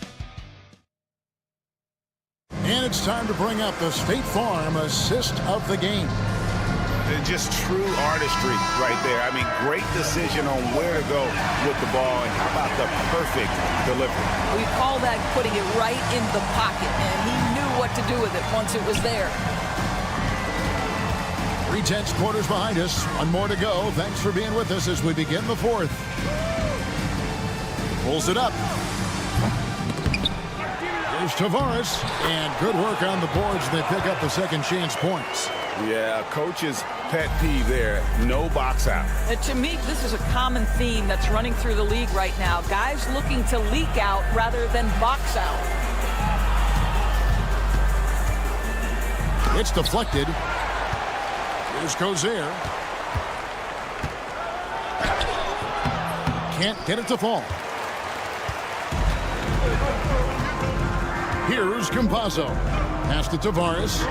And it's time to bring up the State Farm assist of the game. Just true artistry right there. I mean, great decision on where to go with the ball, and how about the perfect delivery? We call that putting it right in the pocket, and he knew what to do with it once it was there. 3/10 quarters behind us. 1 more to go. Thanks for being with us as we begin the 4th. Pulls it up. Here's Tavares, and good work on the boards. They pick up the second chance points. Yeah, coach's pet peeve there. No box out. To me, this is a common theme that's running through the league right now. Guys looking to leak out rather than box out. It's deflected. Here's Cozier. Can't get it to fall. Here's Campazzo. Pass to Tavares.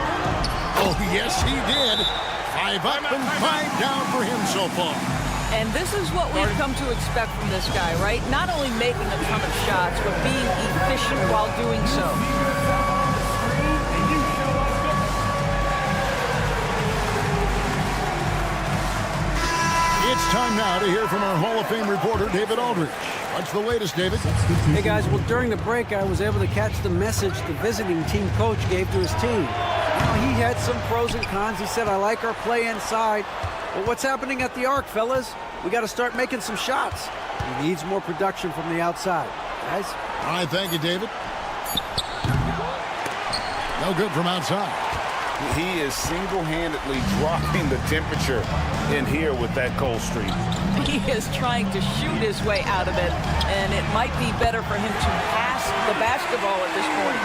Oh, yes, he did. 5 up and 5 down for him so far. And this is what we've come to expect from this guy, right? Not only making a ton of shots, but being efficient while doing so. It's time now to hear from our Hall of Fame reporter, David Aldridge. What's the latest, David? Hey, guys. Well, during the break, I was able to catch the message the visiting team coach gave to his team. You know, he had some pros and cons. He said, I like our play inside. But what's happening at the arc, fellas? We got to start making some shots. He needs more production from the outside. Guys? All right, thank you, David. No good from outside. He is single-handedly dropping the temperature in here with that cold streak. He is trying to shoot his way out of it, and it might be better for him to pass the basketball at this point.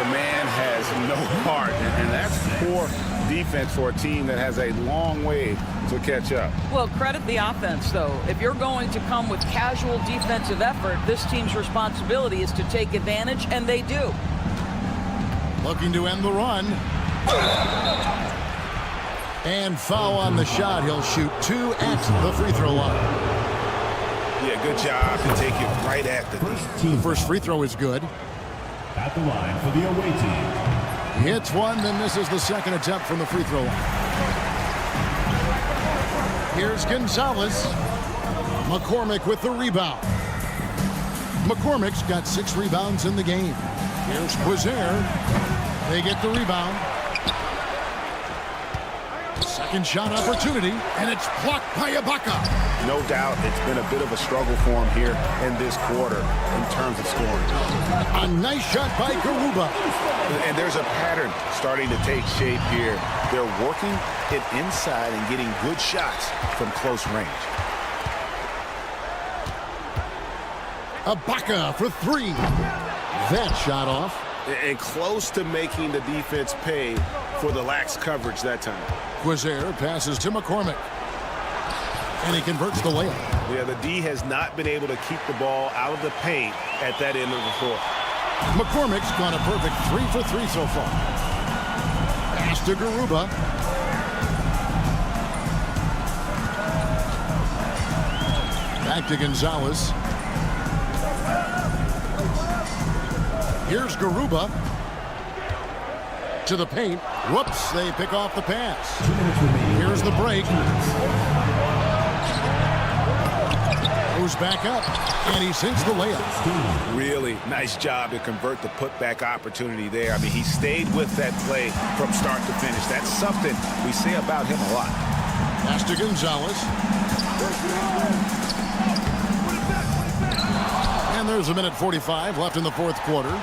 The man has no heart, and that's poor defense for a team that has a long way to catch up. Well, credit the offense, though. If you're going to come with casual defensive effort, this team's responsibility is to take advantage, and they do. Looking to end the run. And foul on the shot. He'll shoot 2 at the free throw line. Yeah, good job to take it right at the The first free throw is good. At the line for the away team. Hits one, then misses the second attempt from the free throw line. Here's Gonzalez. McCormick with the rebound. McCormick's got 6 rebounds in the game. Here's Quizer. They get the rebound. Second shot opportunity, and it's blocked by Ibaka. No doubt it's been a bit of a struggle for him here in this quarter in terms of scoring. A nice shot by Garuba. And there's a pattern starting to take shape here. They're working it inside and getting good shots from close range. Ibaka for 3. That shot off. And close to making the defense pay for the lax coverage that time. Quizer passes to McCormick. And he converts the layup. Yeah, the D has not been able to keep the ball out of the paint at that end of the floor. McCormick's gone a perfect 3 for 3 so far. Pass to Garuba. Back to Gonzalez. Here's Garuba. To the paint. Whoops, they pick off the pass. Here's the break. Goes back up, and he sinks the layup. Really nice job to convert the putback opportunity there. I mean, he stayed with that play from start to finish. That's something we say about him a lot. Pass to Gonzalez. And there's 1:45 left in the fourth quarter.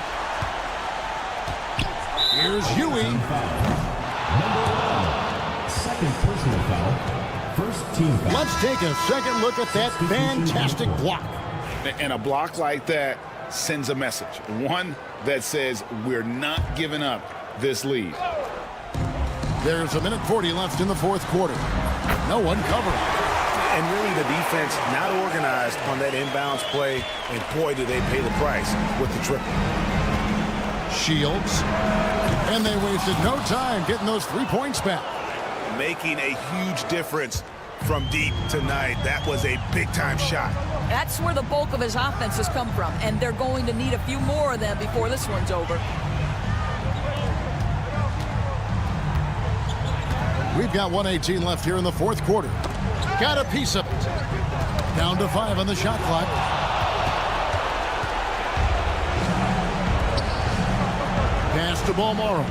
Here's Huey. Number 1. Second personal foul. First team foul. Let's take a second look at that fantastic block. And a block like that sends a message. One that says we're not giving up this lead. There's 1:40 left in the fourth quarter. No one covering. And really the defense not organized on that inbounds play. And boy, do they pay the price with the triple. Shields. And they wasted no time getting those 3 points back. Making a huge difference from deep tonight. That was a big-time shot. That's where the bulk of his offense has come from, and they're going to need a few more of them before this one's over. We've got 1:18 left here in the fourth quarter. Got a piece of it. Down to 5 on the shot clock. Pass to Balmoro.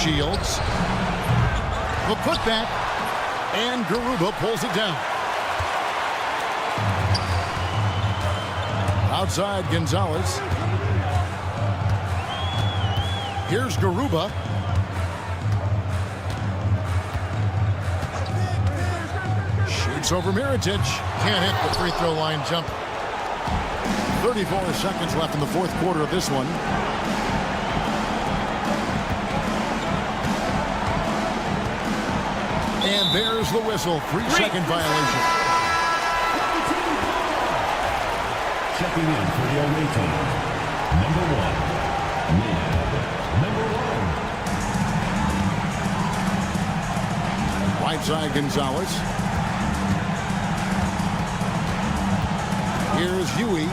Shields. The putback. And Garuba pulls it down. Outside Gonzalez. Here's Garuba. Shoots over Mirotic. Can't hit the free throw line jump. 34 seconds left in the fourth quarter of this one. And there's the whistle. 3-second violation. Checking in for the away team. Number 1. Milan. Number 1. Whiteside Gonzalez. Here's Huey.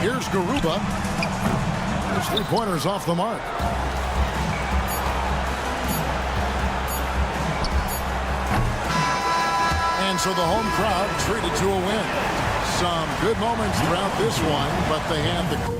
Here's Garuba. There's 3-pointers off the mark. And so the home crowd treated to a win. Some good moments throughout this one, but they had the...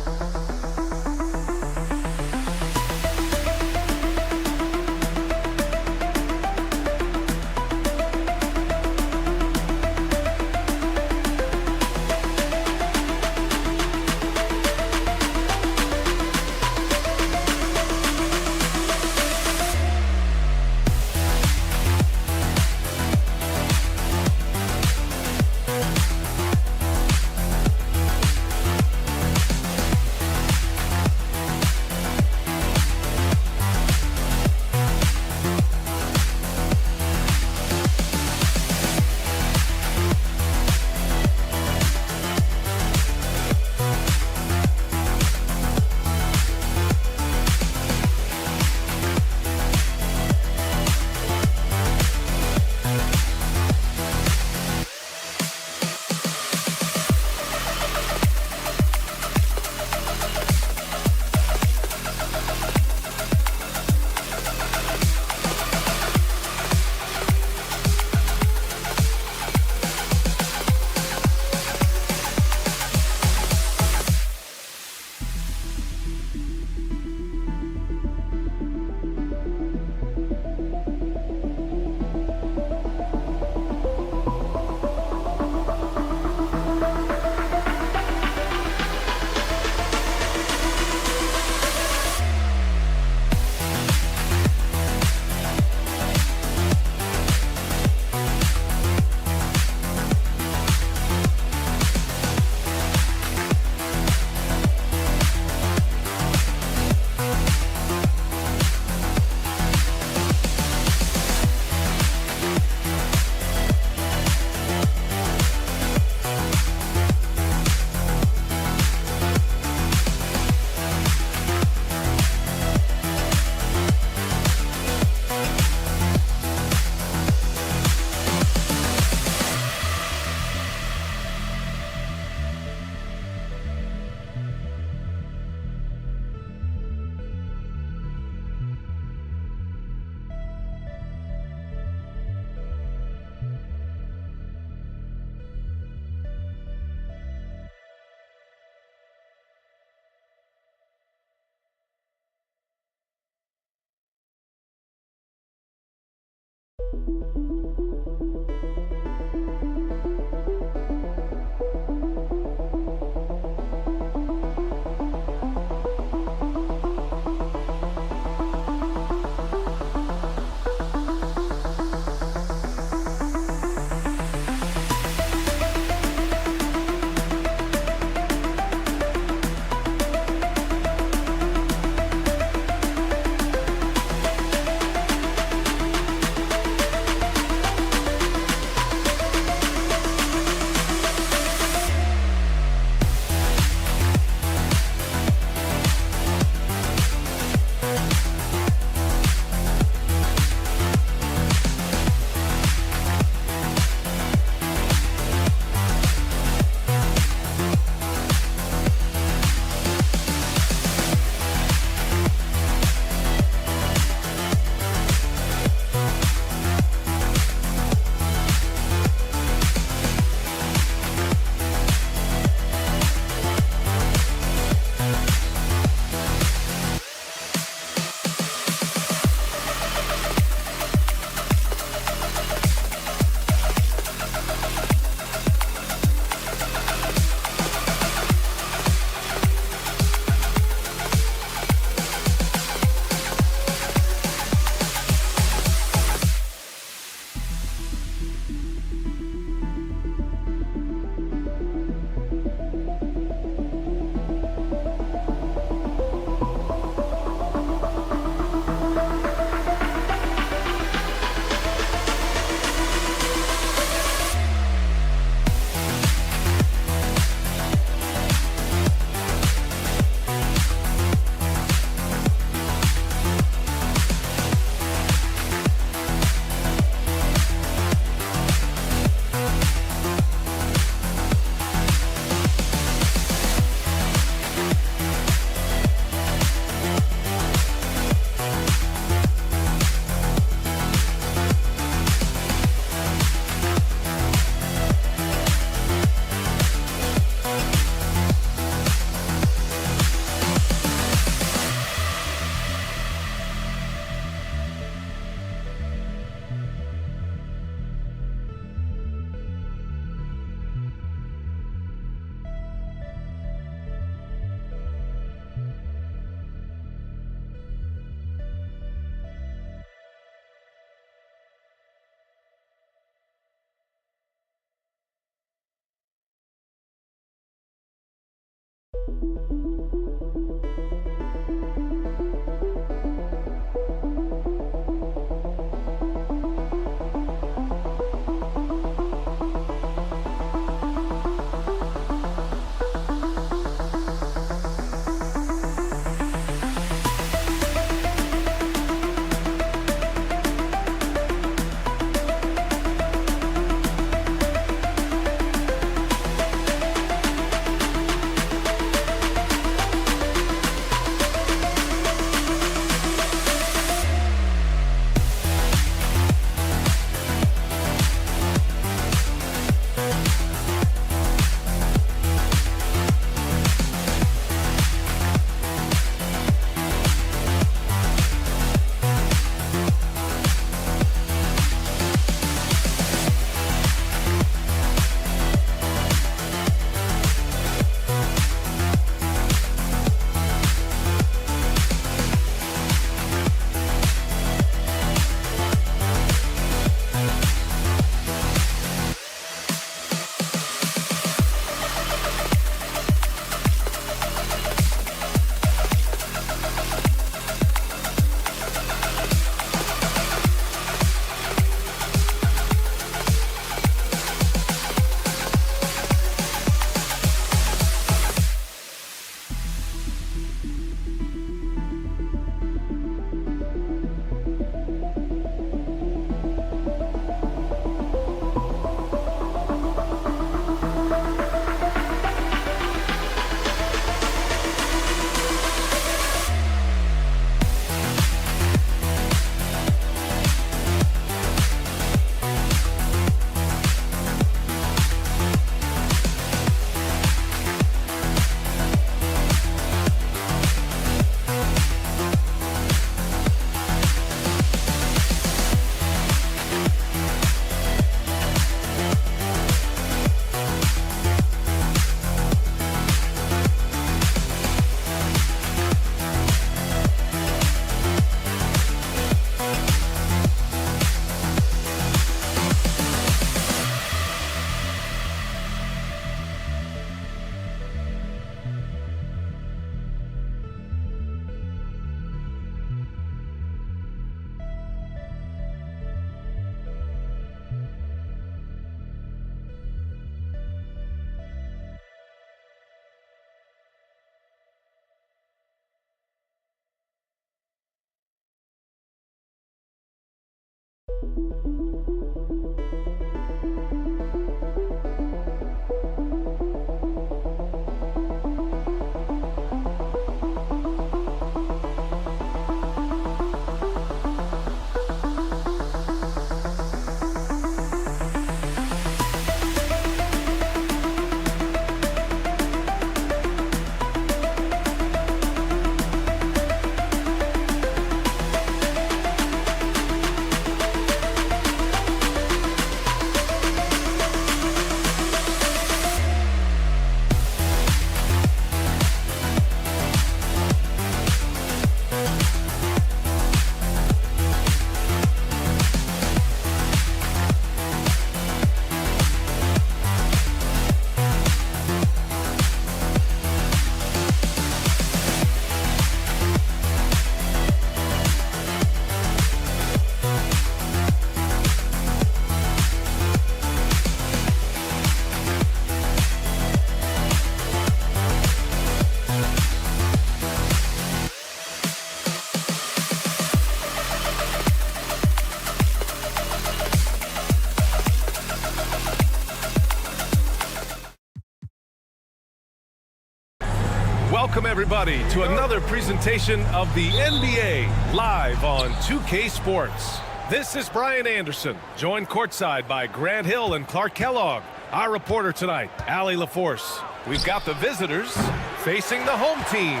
Welcome, everybody, to another presentation of the NBA live on 2K Sports. This is Brian Anderson, joined courtside by Grant Hill and Clark Kellogg. Our reporter tonight, Allie LaForce. We've got the visitors facing the home team.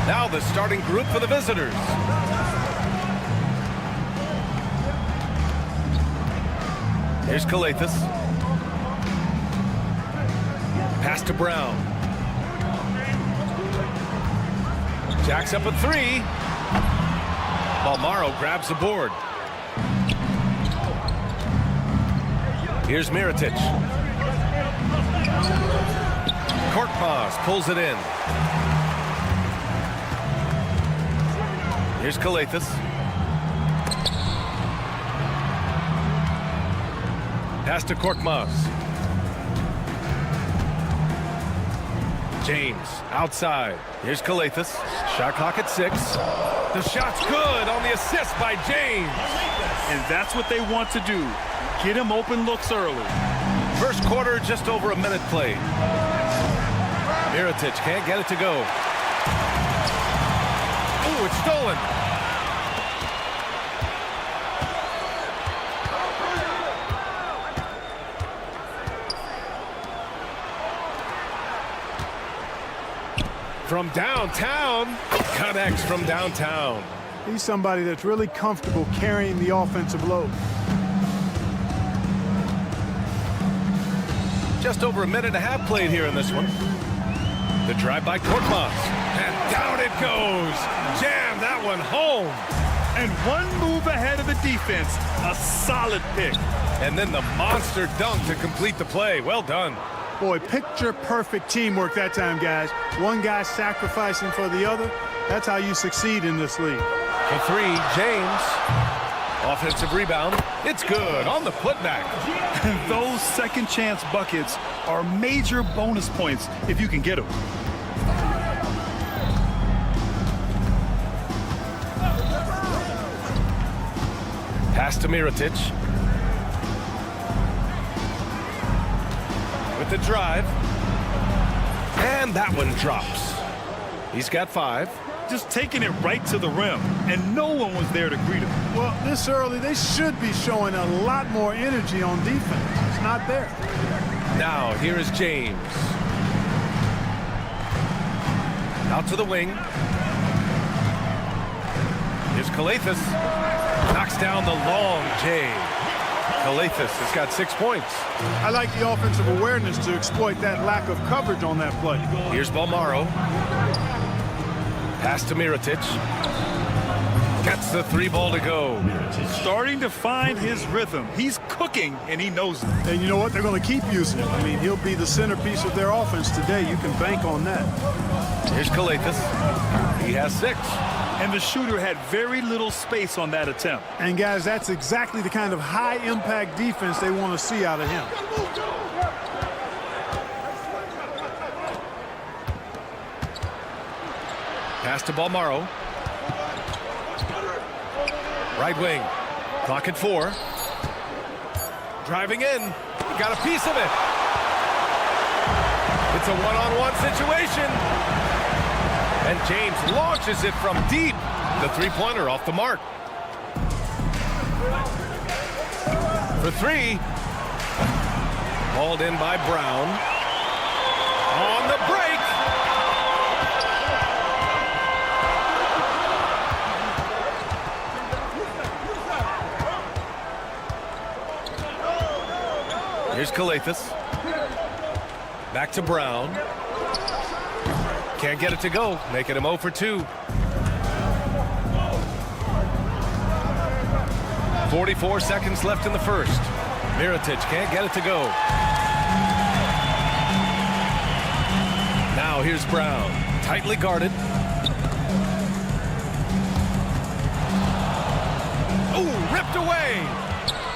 Now the starting group for the visitors. Here's Calathis. Pass to Brown. Jacks up a three. Balmaro grabs the board. Here's Mirotic. Korkmaz pulls it in. Here's Calathis. Pass to Korkmaz. James outside. Here's Calathis. Shot clock at 6. The shot's good on the assist by James. And that's what they want to do. Get him open looks early. First quarter, just over a minute played. Mirotic can't get it to go. Ooh, it's stolen. From downtown, connects from downtown. He's somebody that's really comfortable carrying the offensive load. Just over a minute and a half played here in this one. The drive by Korkmaz. And down it goes. Jam that one home. And one move ahead of the defense. A solid pick. And then the monster dunk to complete the play. Well done. Boy, picture-perfect teamwork that time, guys. One guy sacrificing for the other. That's how you succeed in this league. For three, James. Offensive rebound. It's good on the putback. Those second chance buckets are major bonus points if you can get them. Pass to Mirotic. With the drive. And that one drops. He's got 5. Just taking it right to the rim, and no one was there to greet him. Well, this early, they should be showing a lot more energy on defense. It's not there. Now, here is James. Out to the wing. Here's Calathis. Knocks down the long J. Calathis has got 6 points. I like the offensive awareness to exploit that lack of coverage on that play. Here's Balmaro. Pass to Mirotic. Gets the 3 ball to go. Starting to find his rhythm. He's cooking, and he knows it. And you know what? They're going to keep using him. I mean, he'll be the centerpiece of their offense today. You can bank on that. Here's Calathis. He has 6. And the shooter had very little space on that attempt. And, guys, that's exactly the kind of high-impact defense they want to see out of him. Pass to Balmaro. Right wing. Clock at 4. Driving in. Got a piece of it. It's a one-on-one situation. And James launches it from deep. The three-pointer off the mark. For 3. Hauled in by Brown. On the break. Here's Calathis. Back to Brown. Can't get it to go, making him 0 for 2. 44 seconds left in the first. Mirotic can't get it to go. Now here's Brown, tightly guarded. Ooh, ripped away.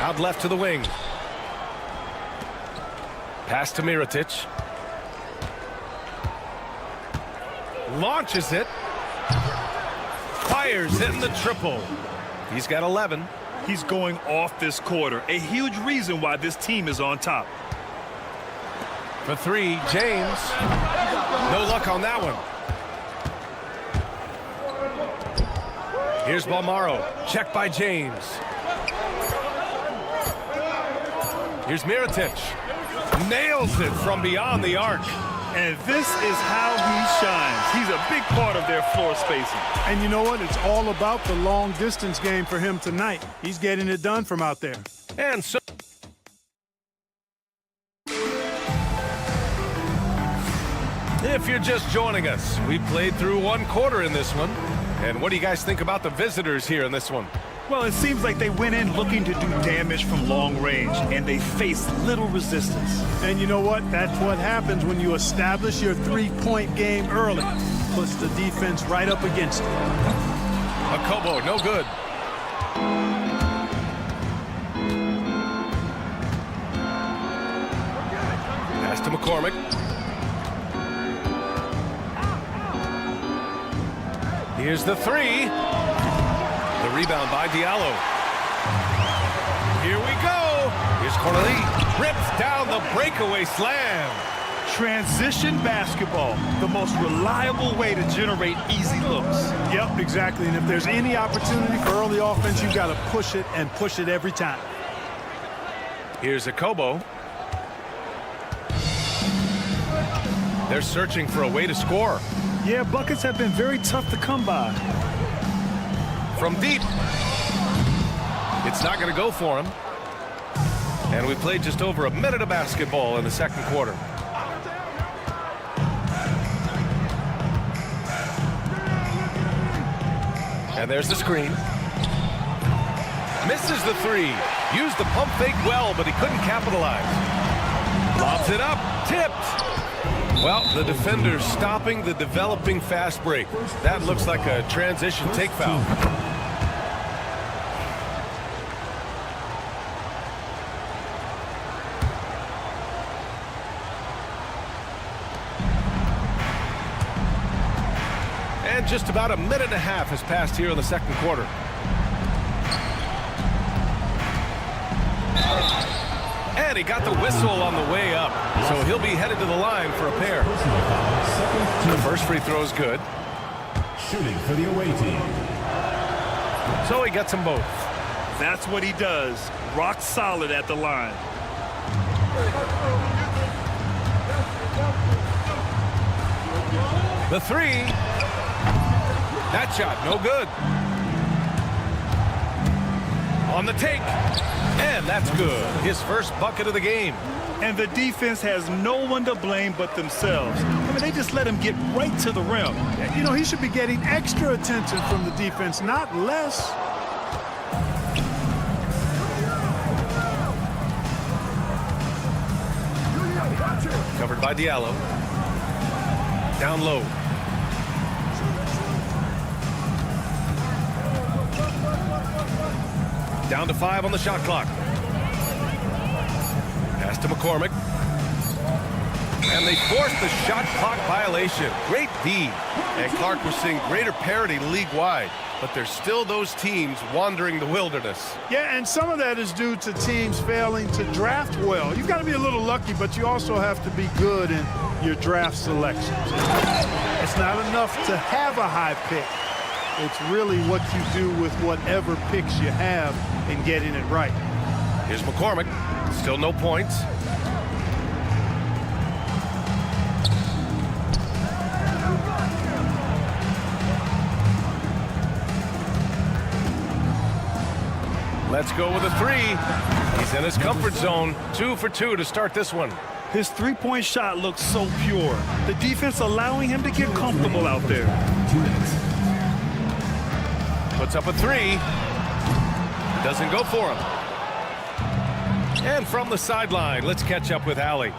Out left to the wing. Pass to Mirotic. Launches it. Fires in the triple. He's got 11. He's going off this quarter. A huge reason why this team is on top. For 3, James. No luck on that one. Here's Balmaro. Check by James. Here's Mirotic. Nails it from beyond the arc. And this is how he shines. He's a big part of their floor spacing. And you know what? It's all about the long distance game for him tonight. He's getting it done from out there. And so if you're just joining us, we played through one quarter in this one. And what do you guys think about the visitors here in this one? Well, it seems like they went in looking to do damage from long range, and they faced little resistance. And you know what? That's what happens when you establish your three-point game early. Puts the defense right up against it. Akobo, no good. Pass to McCormick. Here's the three. The rebound by Diallo. Here we go. Here's Corneli. Rips down the breakaway slam. Transition basketball, the most reliable way to generate easy looks. Yep, exactly. And if there's any opportunity for early offense, you've got to push it and push it every time. Here's Akobo. They're searching for a way to score. Yeah, buckets have been very tough to come by. From deep. It's not going to go for him. And we played just over a minute of basketball in the second quarter. And there's the screen. Misses the three. Used the pump fake well, but he couldn't capitalize. Lobs it up. Tipped. Well, the defender stopping the developing fast break. That looks like a transition take foul. And just about a minute and a half has passed here in the second quarter. And he got the whistle on the way up, so he'll be headed to the line for a pair. The first free throw is good. Shooting for the away team. So he gets them both. That's what he does. Rock solid at the line. The three. That shot, no good. On the take. And that's good. His first bucket of the game. And the defense has no one to blame but themselves. I mean, they just let him get right to the rim. You know, he should be getting extra attention from the defense, not less. Covered by Diallo. Down low. Down to 5 on the shot clock. Pass to McCormick. And they forced the shot clock violation. Great D. And Clark, we're seeing greater parity league-wide, but there's still those teams wandering the wilderness. Yeah, and some of that is due to teams failing to draft well. You've got to be a little lucky, but you also have to be good in your draft selections. It's not enough to have a high pick. It's really what you do with whatever picks you have and getting it right. Here's McCormick. Still no points. Let's go with a three. He's in his comfort zone. 2 for 2 to start this one. His three-point shot looks so pure. The defense allowing him to get comfortable out there. Puts up a three. Doesn't go for him. And from the sideline, let's catch up with Allie.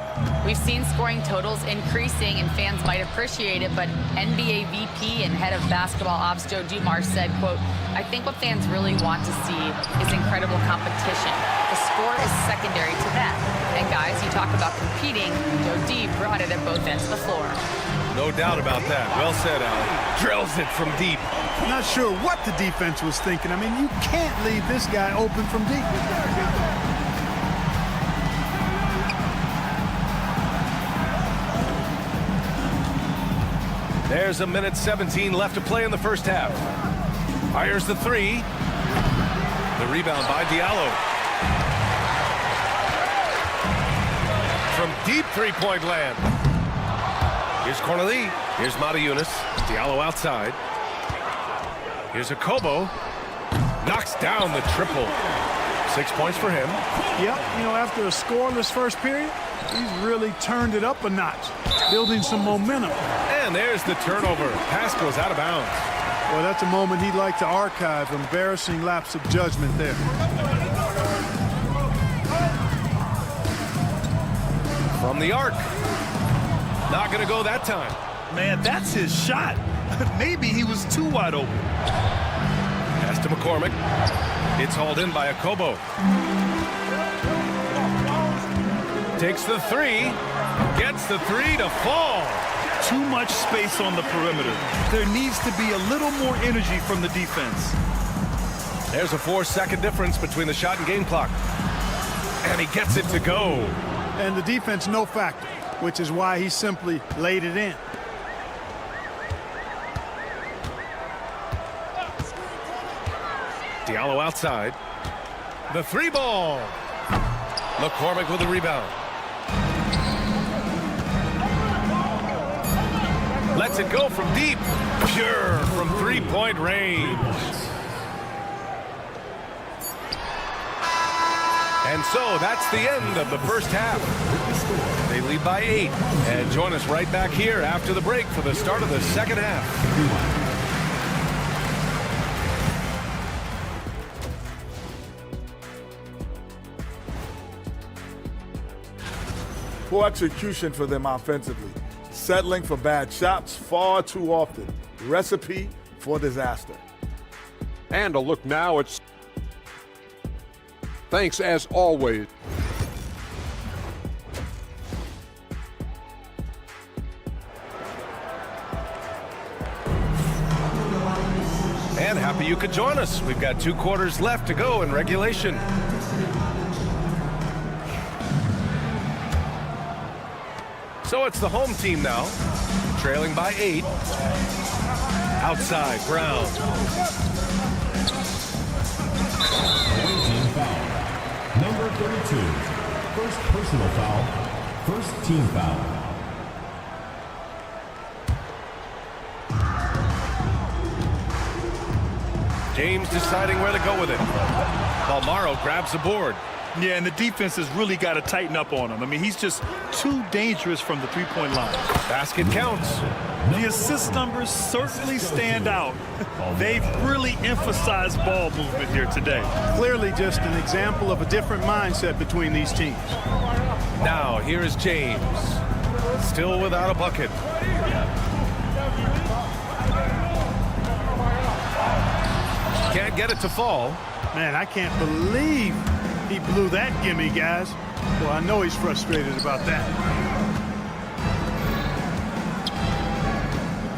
We've seen scoring totals increasing, and fans might appreciate it, but NBA VP and head of basketball ops Joe Dumars said, quote, "I think what fans really want to see is incredible competition. The score is secondary to that. And guys, you talk about competing, Joe D brought it at both ends of the floor." No doubt about that. Well said, Allie. Drills it from deep. I'm not sure what the defense was thinking. I mean, you can't leave this guy open from deep. There's a minute 17 left to play in the first half. Fires the three. The rebound by Diallo. From deep three-point land. Here's Corneli. Here's Mata-Yunus. Diallo outside. Here's Okobo. Knocks down the triple. 6 points for him. Yep, you know, after a scoreless first period, he's really turned it up a notch, building some momentum. And there's the turnover. Pass goes out of bounds. Well, that's a moment he'd like to archive. Embarrassing lapse of judgment there. From the arc. Not going to go that time. Man, that's his shot. Maybe he was too wide open. Pass to McCormick. It's hauled in by Okobo. Takes the three. Gets the three to fall. Too much space on the perimeter. There needs to be a little more energy from the defense. There's a 4-second difference between the shot and game clock. And he gets it to go. And the defense no factor, which is why he simply laid it in. Diallo outside. The three ball. McCormick with the rebound. Lets it go from deep. Pure from three-point range. And so that's the end of the first half. They lead by 8. And join us right back here after the break for the start of the second half. Poor execution for them offensively. Settling for bad shots far too often. Recipe for disaster. And a look now at... Thanks as always. And happy you could join us. We've got 2 quarters left to go in regulation. So it's the home team now, trailing by 8. Outside, Brown. Team foul. Number 32. First personal foul. First team foul. James deciding where to go with it. Palmaro grabs the board. Yeah, and the defense has really got to tighten up on him. I mean, he's just too dangerous from the three-point line. Basket counts. The assist numbers certainly stand out. They've really emphasized ball movement here today. Clearly just an example of a different mindset between these teams. Now, here is James. Still without a bucket. Can't get it to fall. Man, I can't believe he blew that gimme, guys. Well, I know he's frustrated about that.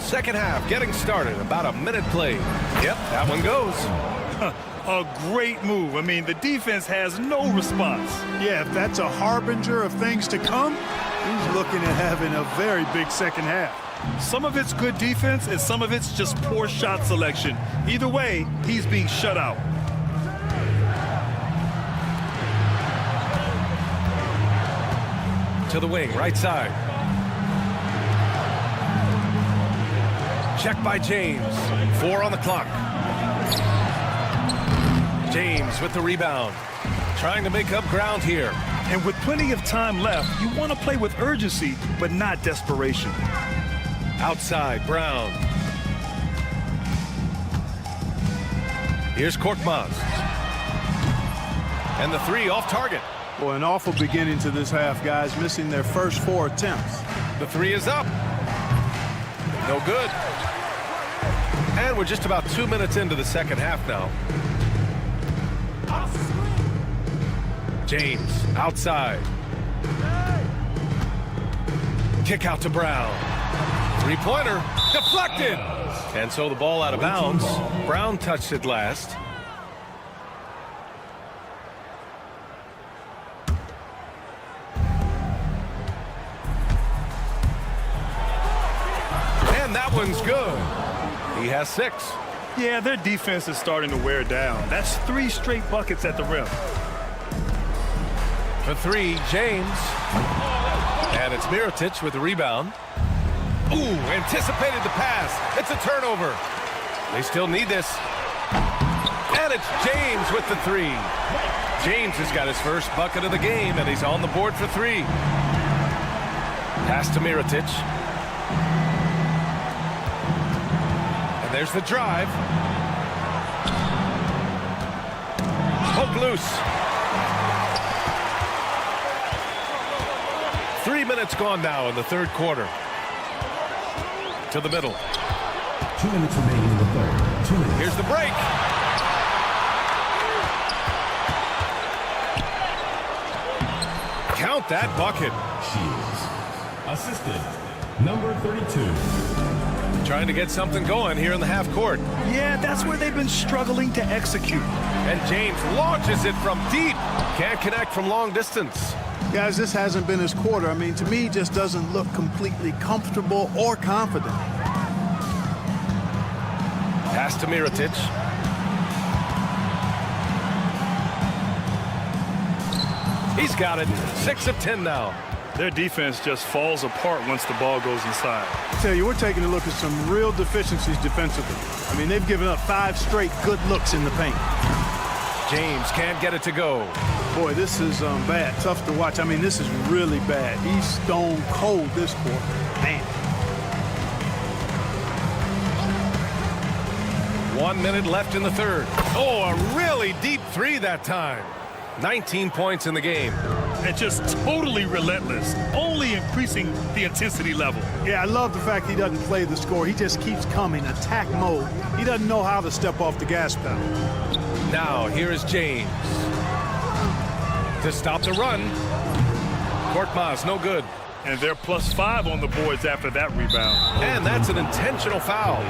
Second half getting started. About a minute played. Yep, that one goes. A great move. I mean, the defense has no response. Yeah, if that's a harbinger of things to come, he's looking at having a very big second half. Some of it's good defense, and some of it's just poor shot selection. Either way, he's being shut out. To the wing, right side. Check by James. 4 on the clock. James with the rebound. Trying to make up ground here. And with plenty of time left, you want to play with urgency, but not desperation. Outside, Brown. Here's Korkmaz. And the 3 off target. Boy, an awful beginning to this half, guys, missing their first 4 attempts. The 3 is up. No good. And we're just about 2 minutes into the second half now. James, outside. Kick out to Brown. Three-pointer, deflected. And so the ball out of bounds. Brown touched it last. And that one's good. He has 6. Yeah, their defense is starting to wear down. That's 3 straight buckets at the rim. For 3, James. And it's Mirotic with the rebound. Ooh, anticipated the pass. It's a turnover. They still need this. And it's James with the 3. James has got his first bucket of the game, and he's on the board for 3. Pass to Mirotic. And there's the drive. Hook loose. 3 minutes gone now in the third quarter. To the middle. 2 minutes remaining in the third. 2 minutes. Here's the break. Count that bucket. Shields. Assistant, number 32. Trying to get something going here in the half court. Yeah, that's where they've been struggling to execute. And James launches it from deep. Can't connect from long distance. Guys, this hasn't been his quarter. I mean, to me, he just doesn't look completely comfortable or confident. Pass to Mirotic. He's got it. 6 of 10 now. Their defense just falls apart once the ball goes inside. I tell you, we're taking a look at some real deficiencies defensively. I mean, they've given up 5 straight good looks in the paint. James can't get it to go. Boy, this is bad. Tough to watch. I mean, this is really bad. He's stone cold this quarter. Man. 1 minute left in the third. Oh, a really deep 3 that time. 19 points in the game. And just totally relentless, only increasing the intensity level. Yeah, I love the fact he doesn't play the score. He just keeps coming, attack mode. He doesn't know how to step off the gas pedal. Now, here is James. To stop the run. Korkmaz, no good. And they're +5 on the boards after that rebound. And that's an intentional foul.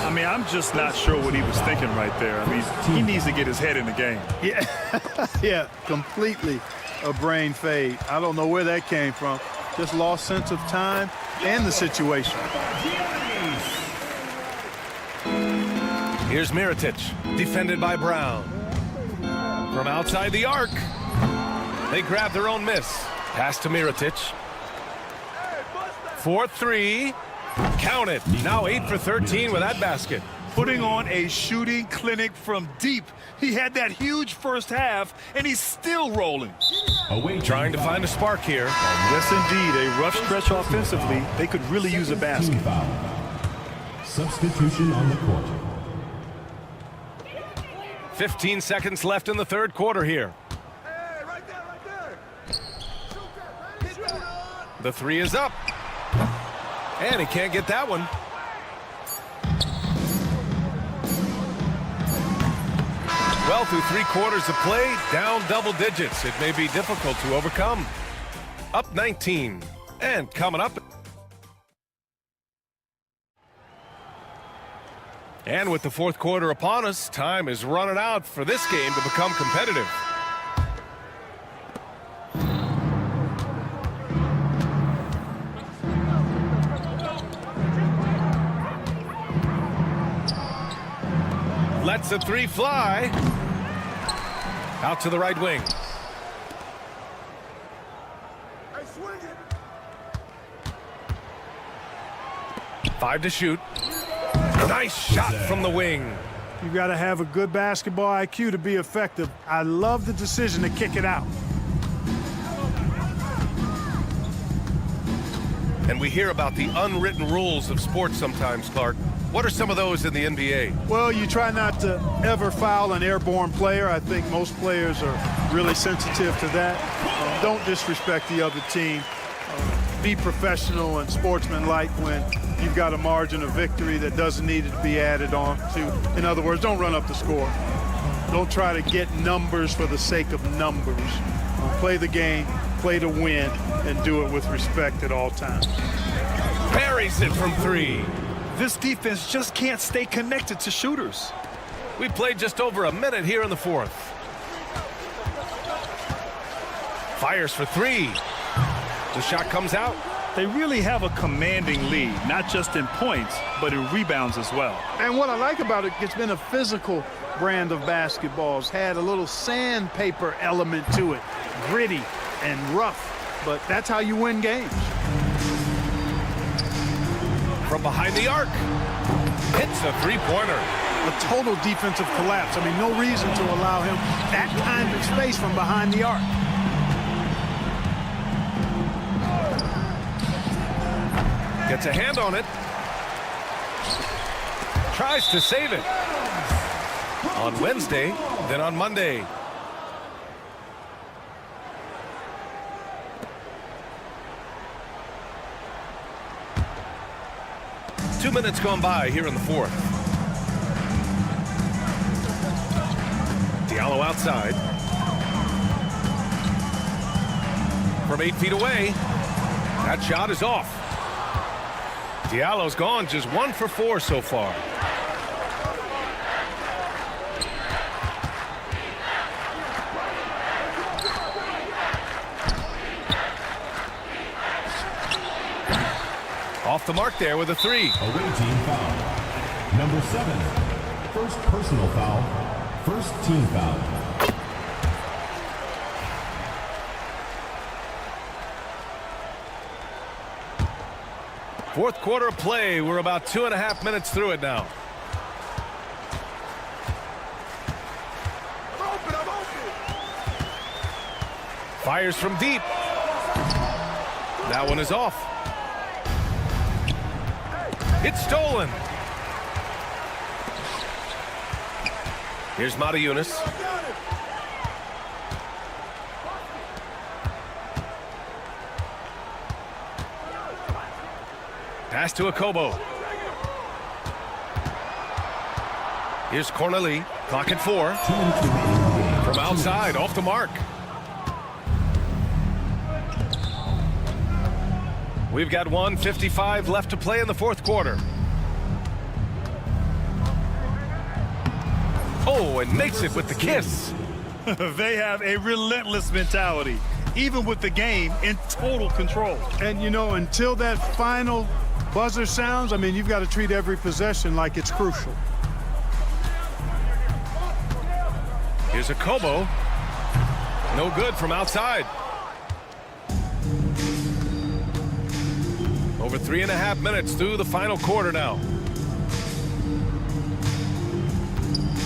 I mean, I'm just not sure what he was thinking right there. I mean, he needs to get his head in the game. Yeah, yeah, completely a brain fade. I don't know where that came from. Just lost sense of time and the situation. Here's Mirotic, defended by Brown. From outside the arc. They grab their own miss. Pass to Mirotic. 4-3. Count it. Now 8 for 13 with that basket. Putting on a shooting clinic from deep. He had that huge first half, and he's still rolling. Trying to find a spark here. Yes, indeed. A rough stretch offensively. They could really use a basket. Substitution on the court. 15 seconds left in the third quarter here. The 3 is up. And he can't get that one. Well, through 3 quarters of play, down double digits. It may be difficult to overcome. Up 19. And coming up. And with the fourth quarter upon us, time is running out for this game to become competitive. Lets the 3 fly. Out to the right wing. Five to shoot. Nice shot from the wing. You've got to have a good basketball IQ to be effective. I love the decision to kick it out. And we hear about the unwritten rules of sports sometimes, Clark. What are some of those in the NBA? Well, you try not to ever foul an airborne player. I think most players are really sensitive to that. Don't disrespect the other team. Be professional and sportsmanlike when you've got a margin of victory that doesn't need to be added on to. In other words, don't run up the score. Don't try to get numbers for the sake of numbers. Play the game, play to win, and do it with respect at all times. Buries it from 3. This defense just can't stay connected to shooters. We played just over a minute here in the fourth. Fires for 3. The shot comes out. They really have a commanding lead, not just in points, but in rebounds as well. And what I like about it, it's been a physical brand of basketball. It's had a little sandpaper element to it, gritty and rough, but that's how you win games. From behind the arc, hits a three-pointer. A total defensive collapse. I mean, no reason to allow him that kind of space from behind the arc. Gets a hand on it. Tries to save it. On Wednesday, then on Monday. Two minutes gone by here in the fourth. Diallo outside. From 8 feet away. That shot is off. Diallo's gone just 1 for 4 so far. Off the mark there with a 3. Away team foul. Number 7. First personal foul. First team foul. Fourth quarter of play. We're about 2.5 minutes through it now. Fires from deep. That one is off. It's stolen. Here's Yunus. Pass to Akobo. Here's Corneli. Clock at 4. From outside, off the mark. We've got 1:55 left to play in the fourth quarter. Oh, and makes it with the kiss. They have a relentless mentality, even with the game in total control. And, you know, until that final buzzer sounds, I mean, you've got to treat every possession like it's crucial. Here's Akobo. No good from outside. Over 3.5 minutes through the final quarter now.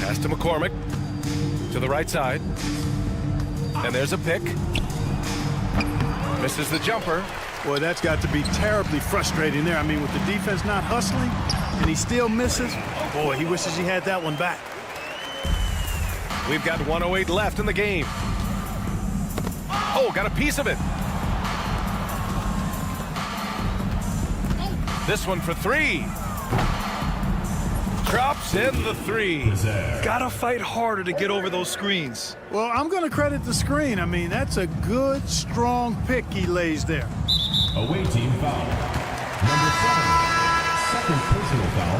Pass to McCormick. To the right side. And there's a pick. Misses the jumper. Boy, that's got to be terribly frustrating there. I mean, with the defense not hustling and he still misses, boy, he wishes he had that one back. We've got 1:08 left in the game. Oh, got a piece of it. This one for 3. Drops in the 3. Gotta fight harder to get over those screens. Well, I'm going to credit the screen. I mean, that's a good, strong pick he lays there. Away team foul. Number 7. Second personal foul.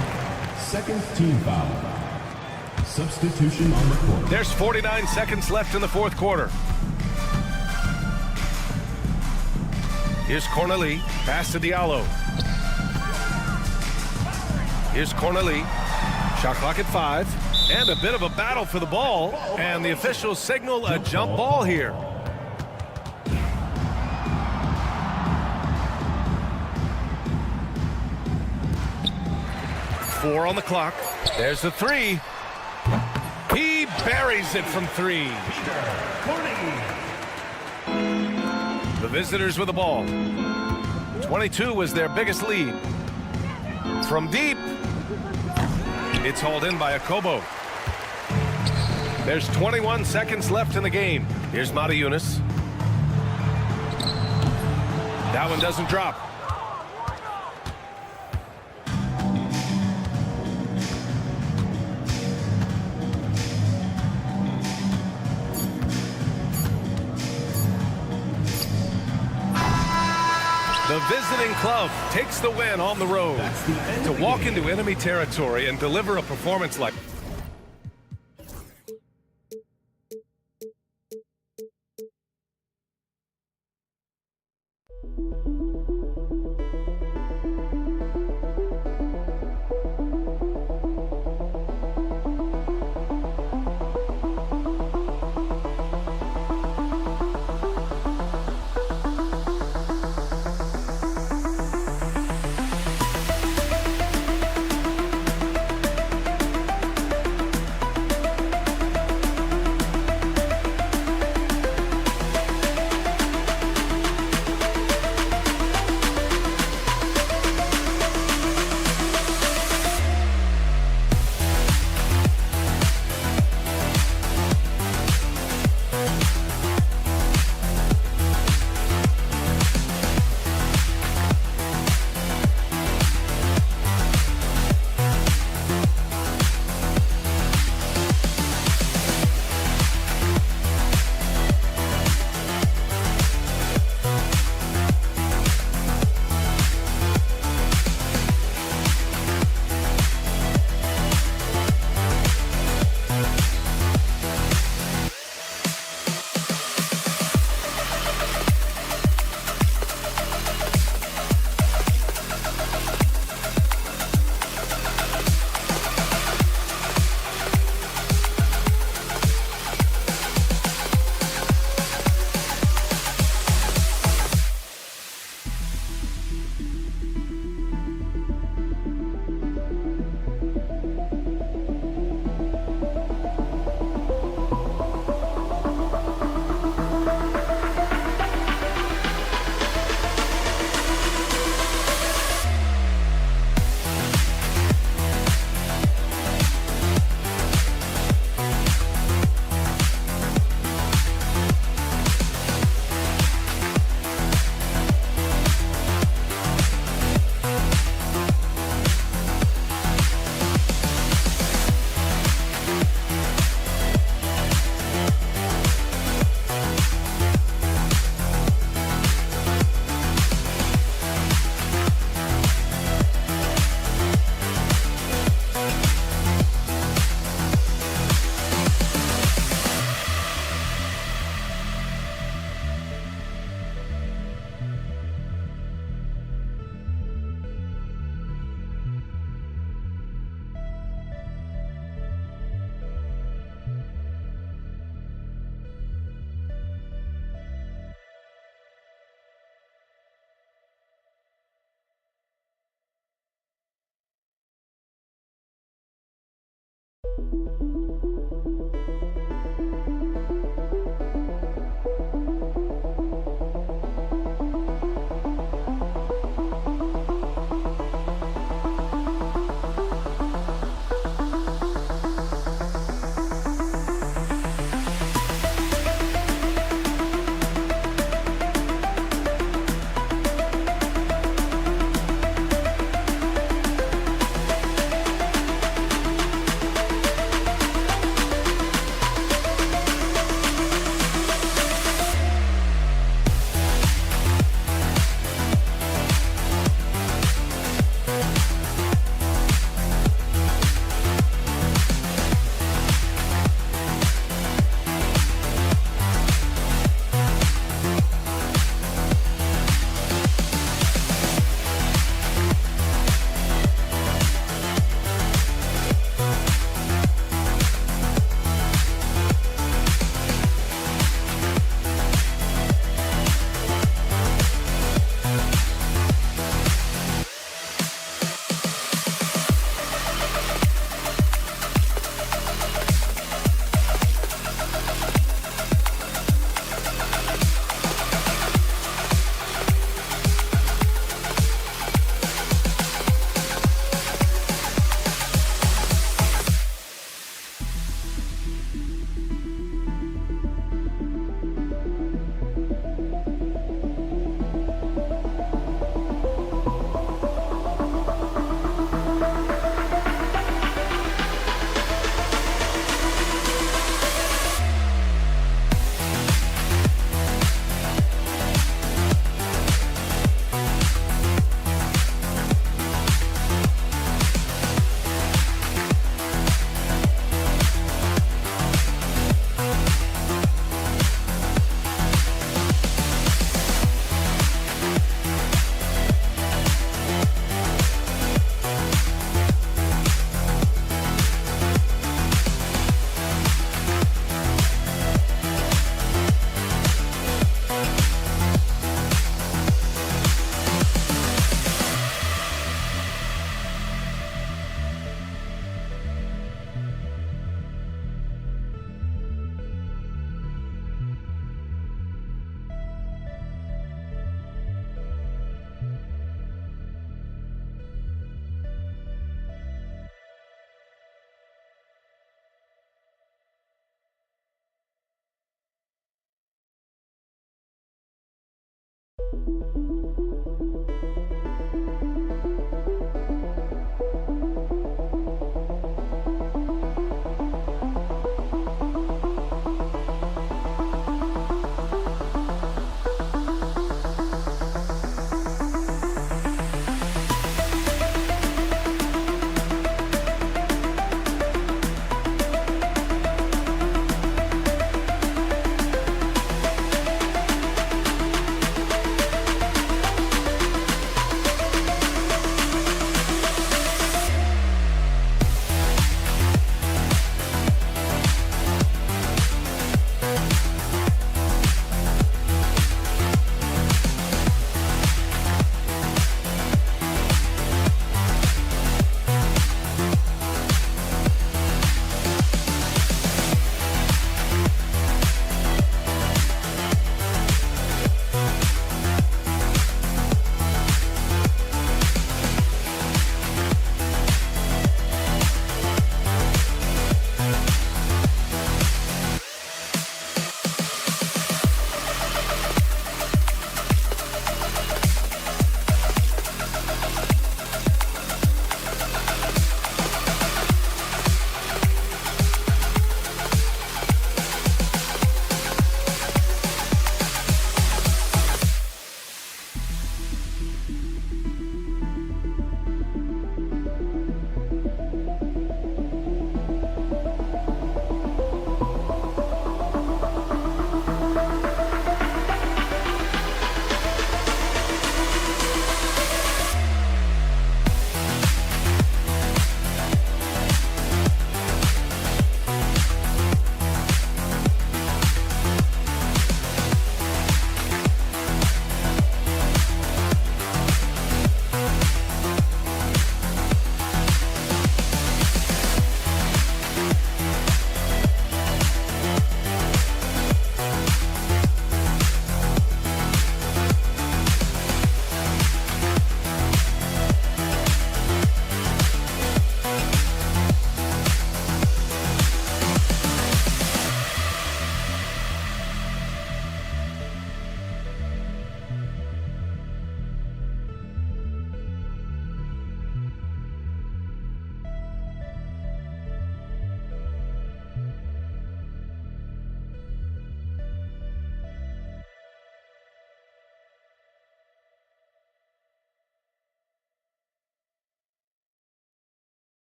Second team foul. Substitution on the court. There's 49 seconds left in the fourth quarter. Here's Corneli. Pass to Diallo. Here's Corneli. Shot clock at 5. And a bit of a battle for the ball. And the officials signal a jump ball here. Four on the clock. There's the 3. He buries it from 3. The visitors with the ball. 22 was their biggest lead. From deep. It's hauled in by Akobo. There's 21 seconds left in the game. Here's Yunus. That one doesn't drop. The visiting club takes the win on the road to walk into enemy territory and deliver a performance like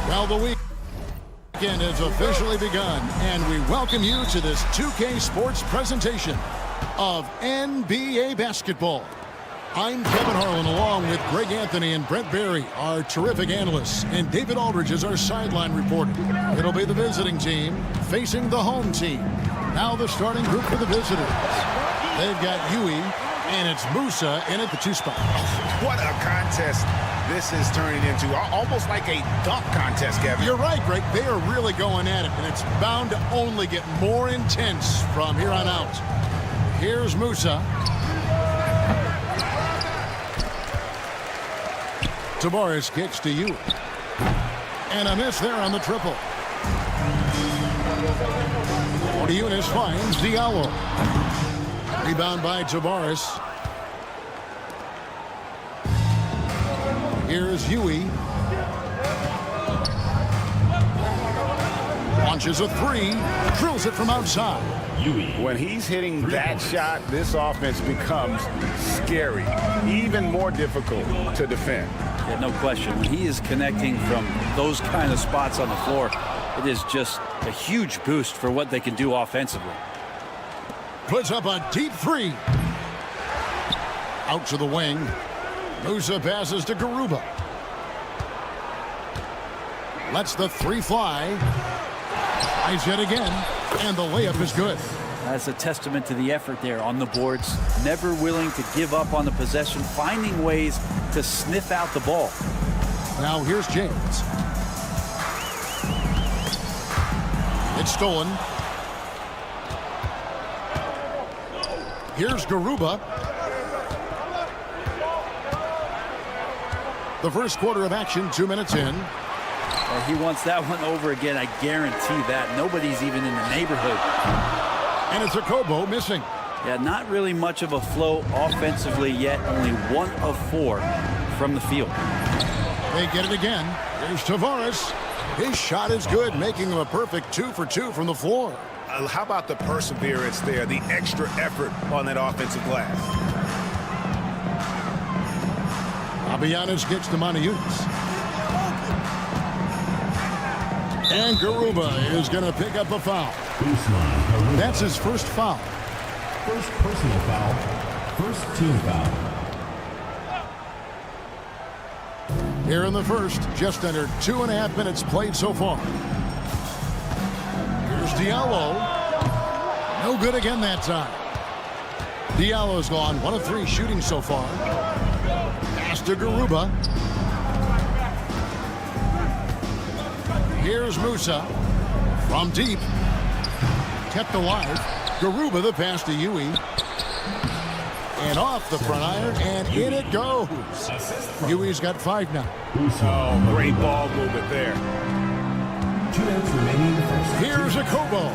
Well, the weekend has officially begun, and we welcome you to this 2K Sports presentation of NBA basketball. I'm Kevin Harlan, along with Greg Anthony and Brent Barry, our terrific analysts, and David Aldridge is our sideline reporter. It'll be the visiting team facing the home team. Now the starting group for the visitors. They've got Huey, and it's Musa in at the 2 spot. What a contest this is turning into. Almost like a dunk contest, Kevin. You're right, Greg. They are really going at it, and it's bound to only get more intense from here on out. Here's Musa. Tavares kicks to you. And a miss there on the triple. Eunice finds Diallo. Rebound by Tavares. Here's Huey. Launches a 3. Drills it from outside. When he's hitting that shot, this offense becomes scary, even more difficult to defend. Yeah, no question. When he is connecting from those kind of spots on the floor, it is just a huge boost for what they can do offensively. Puts up a deep 3. Out to the wing. Musa passes to Garuba. Lets the 3 fly. Tries yet again, and the layup is good. That's a testament to the effort there on the boards. Never willing to give up on the possession, finding ways to sniff out the ball. Now here's James. It's stolen. Here's Garuba. The first quarter of action, 2 minutes in. Well, he wants that one over again, I guarantee that. Nobody's even in the neighborhood. And it's a Kobo missing. Yeah, not really much of a flow offensively yet. Only 1 of 4 from the field. They get it again. Here's Tavares. His shot is good, making him a perfect 2 for 2 from the floor. How about the perseverance there, the extra effort on that offensive glass? Abiyanis gets to Eunice. And Garuba is going to pick up a foul. That's his first foul. First personal foul. First team foul. Here in the first, just under 2.5 minutes played so far. Here's Diallo. No good again that time. Diallo's gone 1 of 3 shooting so far. Pass to Garuba. Here's Musa from deep. Kept alive. Garuba the pass to Huey. And off the front iron, and in it goes. Huey's got 5 now. Oh, great ball movement there. 2 minutes remaining in the first. Here's a Kobo.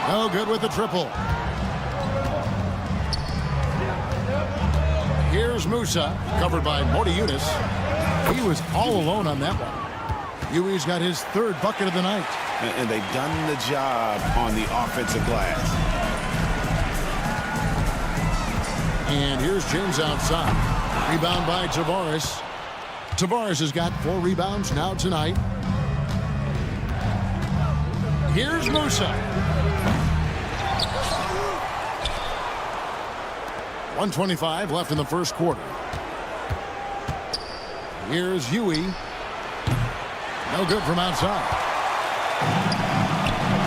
No good with the triple. Here's Musa, covered by Eunice. He was all alone on that one. Huey's got his 3rd bucket of the night. And they've done the job on the offensive glass. And here's James outside. Rebound by Tavares. Tavares has got 4 rebounds now tonight. Here's Musa. 1:25 left in the first quarter. Here's Huey. No good from outside.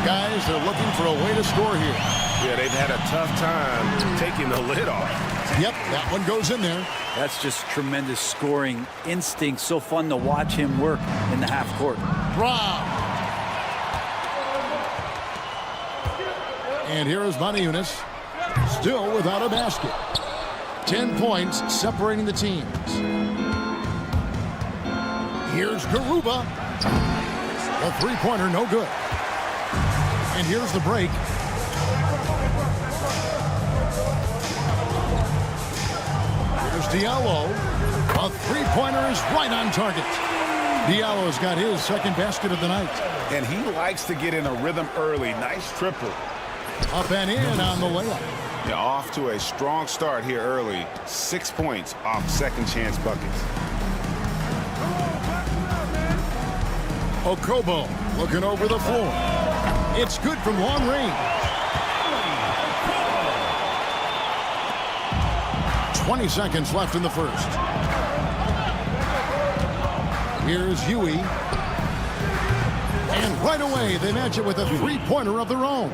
Guys are looking for a way to score here. Yeah, they've had a tough time taking the lid off. Yep, that one goes in there. That's just tremendous scoring instinct. So fun to watch him work in the half court. Brown. And here is Yunus, still without a basket. 10 points separating the teams. Here's Garuba. The three-pointer, no good. And here's the break. Here's Diallo. A three-pointer is right on target. Diallo's got his second basket of the night. And he likes to get in a rhythm early. Nice triple. Up and in on the layup. Yeah, off to a strong start here early. 6 points off second chance buckets. Okobo looking over the floor. It's good from long range. 20 seconds left in the first. Here's Huey. And right away, they match it with a three-pointer of their own.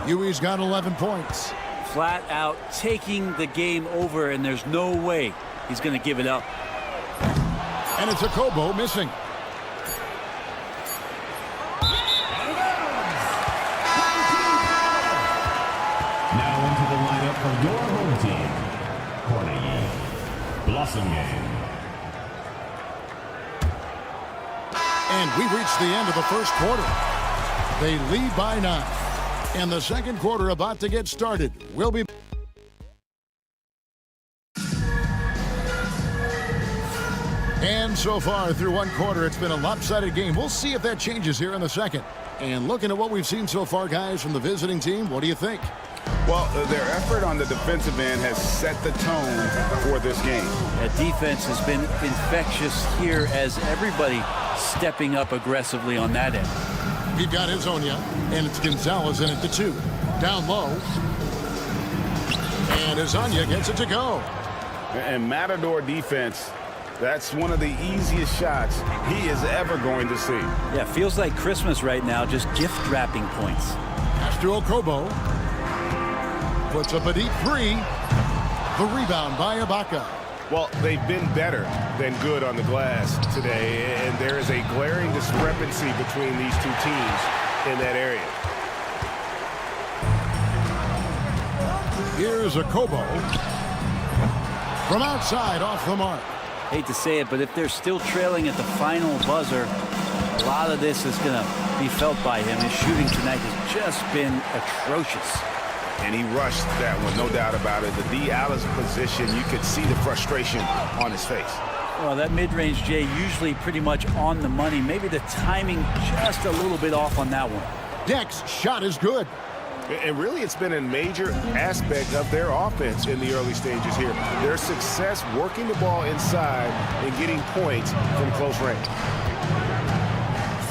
Huey's got 11 points. Flat out taking the game over, and there's no way he's going to give it up. And it's Okobo missing. Now into the lineup for your home team. Carnegie Blossom Game. And we've reached the end of the first quarter. They lead by 9. And the second quarter about to get started. We'll be... And so far through one quarter, it's been a lopsided game. We'll see if that changes here in the second. And looking at what we've seen so far, guys, from the visiting team, what do you think? Well, their effort on the defensive end has set the tone for this game. That defense has been infectious here as everybody stepping up aggressively on that end. We've got Hezonja, and it's Gonzalez in at the 2. Down low. And Hezonja gets it to go. And Matador defense, that's one of the easiest shots he is ever going to see. Yeah, feels like Christmas right now, just gift wrapping points. Pass to Okobo. Puts up a deep three. The rebound by Ibaka. Well, they've been better than good on the glass today, and there is a glaring discrepancy between these two teams in that area. Here's Okobo. From outside, off the mark. Hate to say it, but if they're still trailing at the final buzzer, a lot of this is going to be felt by him. His shooting tonight has just been atrocious. And he rushed that one, no doubt about it. The D. Alice position, you could see the frustration on his face. Well, that mid-range, Jay, usually pretty much on the money. Maybe the timing just a little bit off on that one. Deck's shot is good. And really, it's been a major aspect of their offense in the early stages here. Their success working the ball inside and getting points from close range.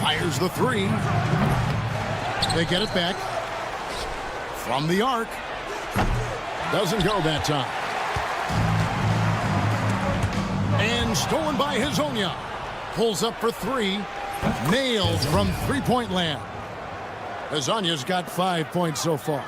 Fires the three. They get it back. From the arc. Doesn't go that time. And stolen by Hezonja. Pulls up for three. Nailed from three-point land. Hezonja's got 5 points so far.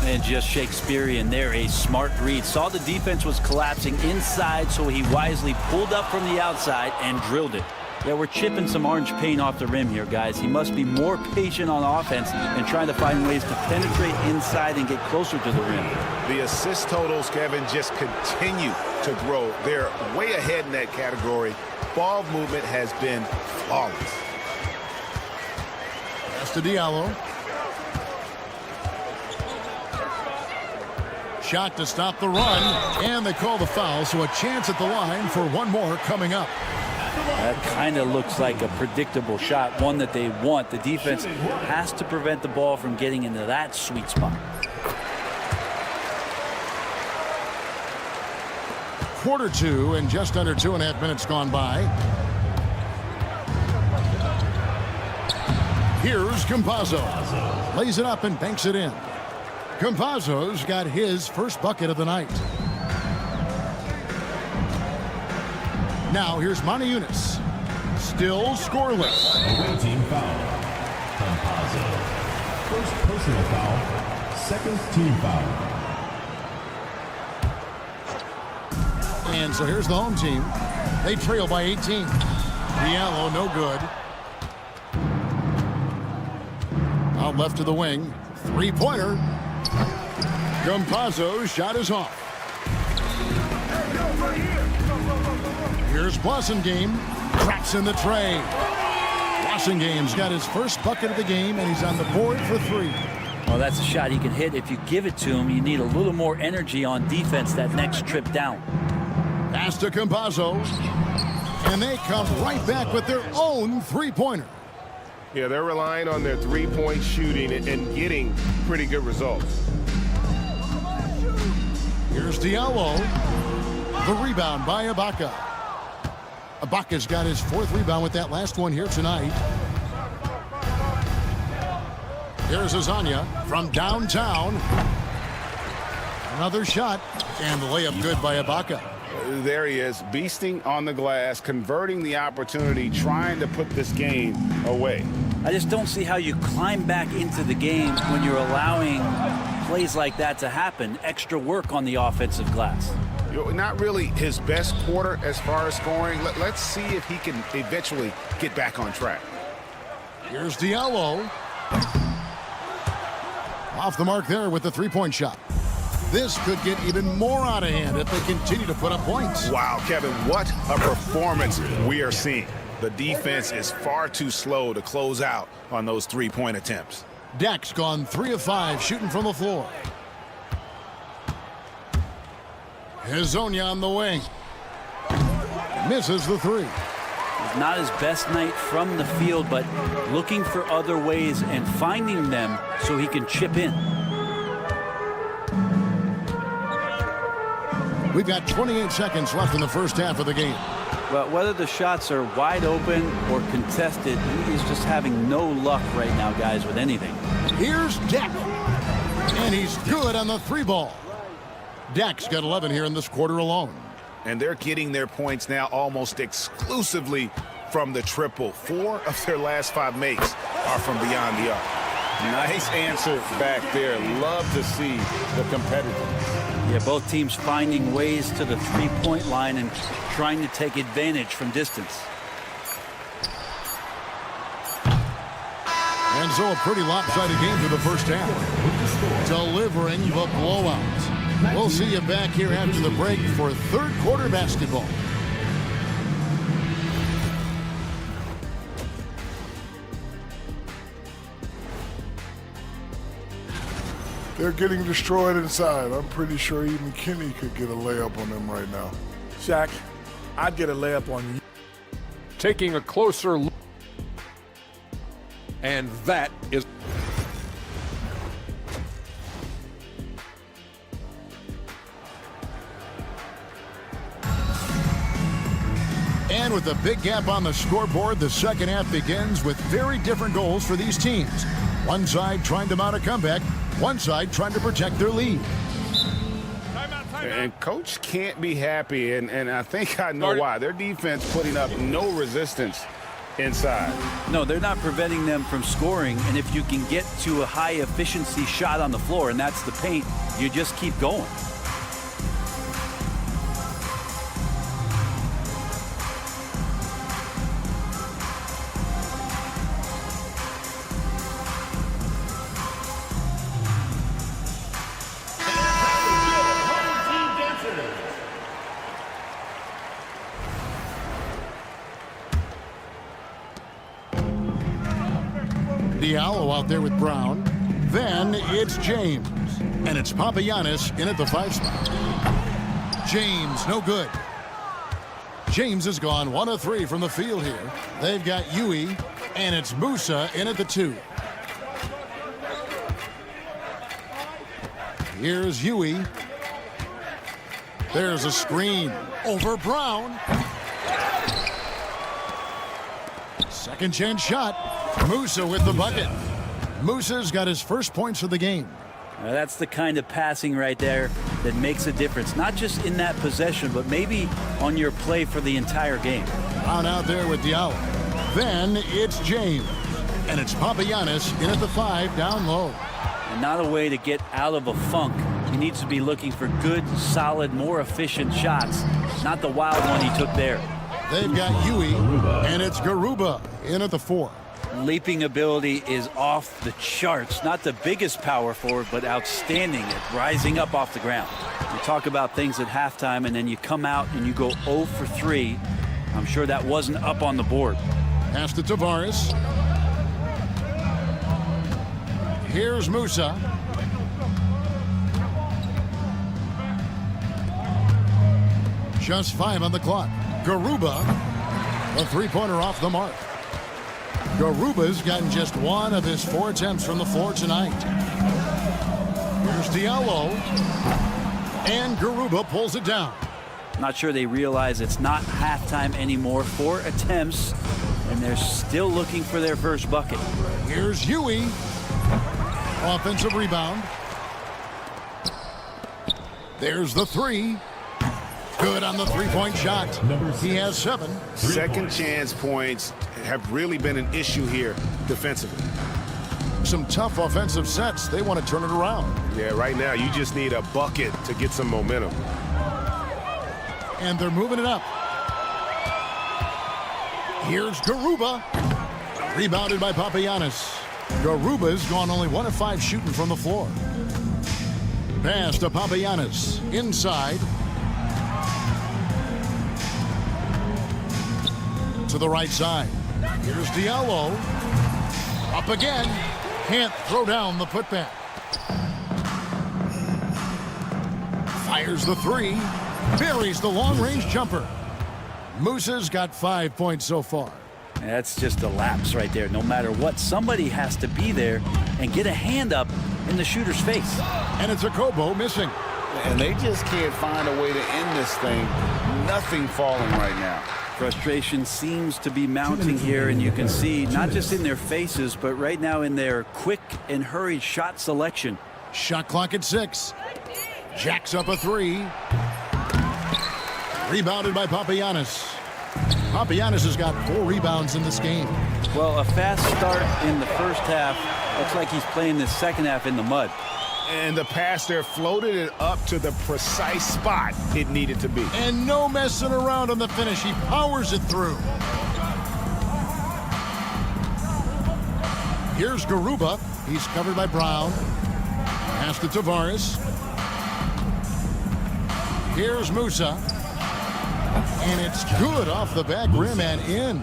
And just Shakespearean there, a smart read. Saw the defense was collapsing inside, so he wisely pulled up from the outside and drilled it. Yeah, we're chipping some orange paint off the rim here, guys. He must be more patient on offense and trying to find ways to penetrate inside and get closer to the rim. The assist totals, Kevin, just continue to grow. They're way ahead in that category. Ball movement has been flawless. Pass to Diallo. Shot to stop the run, and they call the foul, so a chance at the line for one more coming up. That kind of looks like a predictable shot, one that they want. The defense has to prevent the ball from getting into that sweet spot. Quarter two, and just under 2.5 minutes gone by. Here's Campazzo. Lays it up and banks it in. Campazzo's got his first bucket of the night. Now here's Yunus. Still scoreless. Away team foul. Campazzo. First personal foul. Second team foul. And so here's the home team. They trail by 18. Diallo, no good. Out left to the wing. Three-pointer. Campazzo's shot is off. Here's Blossomgame. Traps in the tray. Blossomegame's got his first bucket of the game, and he's on the board for three. Well, that's a shot he can hit. If you give it to him, you need a little more energy on defense that next trip down. Pass to Campazzo. And they come right back with their own three-pointer. Yeah, they're relying on their three-point shooting and getting pretty good results. Here's Diallo. The rebound by Ibaka. Ibaka's got his fourth rebound with that last one here tonight. Here's Azania from downtown. Another shot, and the layup good by Ibaka. There he is, beasting on the glass, converting the opportunity, trying to put this game away. I just don't see how you climb back into the game when you're allowing plays like that to happen. Extra work on the offensive glass. Not really his best quarter as far as scoring. Let's see if he can eventually get back on track. Here's Diallo. Off the mark there with the three-point shot. This could get even more out of hand if they continue to put up points. Wow, Kevin, what a performance we are seeing. The defense is far too slow to close out on those three-point attempts. Dak's gone 3 of 5 shooting from the floor. Hezonja on the wing. Misses the three. It's not his best night from the field, but looking for other ways and finding them so he can chip in. We've got 28 seconds left in the first half of the game. But whether the shots are wide open or contested, he's just having no luck right now, guys, with anything. Here's Dak. And he's good on the three ball. Dak's got 11 here in this quarter alone. And they're getting their points now almost exclusively from the triple. 4 of their last 5 makes are from beyond the arc. Nice answer back there. Love to see the competitiveness. Yeah, both teams finding ways to the three-point line and trying to take advantage from distance. And so a pretty lopsided game for the first half. Delivering the blowout. We'll see you back here after the break for third quarter basketball. They're getting destroyed inside. I'm pretty sure even Kenny could get a layup on them right now. Shaq, I'd get a layup on you. Taking a closer look. And that is... And with a big gap on the scoreboard, the second half begins with very different goals for these teams. One side trying to mount a comeback, one side trying to protect their lead. And Coach can't be happy, and I think I know why. Their defense putting up no resistance inside. No, they're not preventing them from scoring, and if you can get to a high-efficiency shot on the floor, and that's the paint, you just keep going. Diallo out there with Brown. Then it's James. And it's Papagiannis in at the 5 spot. James, no good. James has gone 1 of 3 from the field here. They've got Yui, and it's Musa in at the 2. Here's Yui. There's a screen over Brown. Second chance shot. Musa with the bucket. Musa's got his first points of the game. That's the kind of passing right there that makes a difference, not just in that possession, but maybe on your play for the entire game. Brown out there with Diallo. Then it's James. And it's Papagiannis in at the 5 down low. and not a way to get out of a funk. He needs to be looking for good, solid, more efficient shots, not the wild one he took there. They've got Yui, and it's Garuba in at the 4. Leaping ability is off the charts. Not the biggest power forward, but outstanding at rising up off the ground. You talk about things at halftime, and then you come out and you go 0 for 3. I'm sure that wasn't up on the board. Pass to Tavares. Here's Musa. Just 5 on the clock. Garuba, a 3-pointer off the mark. Garuba's gotten just 1 of his 4 attempts from the floor tonight. Here's Diallo, and Garuba pulls it down. Not sure they realize it's not halftime anymore. 4 attempts, and they're still looking for their first bucket. Here's Yui. Offensive rebound. There's the 3. Good on the 3-point shot. He has 7. Second chance points have really been an issue here defensively. Some tough offensive sets. They want to turn it around. Yeah, right now you just need a bucket to get some momentum. And they're moving it up. Here's Garuba. Rebounded by Papagiannis. Garuba's gone only 1 of 5 shooting from the floor. Pass to Papagiannis. Inside. To the right side. Here's Diallo. Up again. Can't throw down the putback. Fires the 3. Buries the long-range jumper. Musa's got 5 points so far. That's just a lapse right there. No matter what, somebody has to be there and get a hand up in the shooter's face. And it's a Kobo missing. And they just can't find a way to end this thing. Nothing falling right now. Frustration seems to be mounting here, and you can see not just in their faces, but right now in their quick and hurried shot selection. Shot clock at 6. Jacks up a 3. Rebounded by Papagiannis. Papagiannis has got 4 rebounds in this game. Well, a fast start in the first half. Looks like he's playing the second half in the mud. And the pass there floated it up to the precise spot it needed to be. And no messing around on the finish. He powers it through. Here's Garuba. He's covered by Brown. Pass to Tavares. Here's Musa. And it's good off the back rim and in.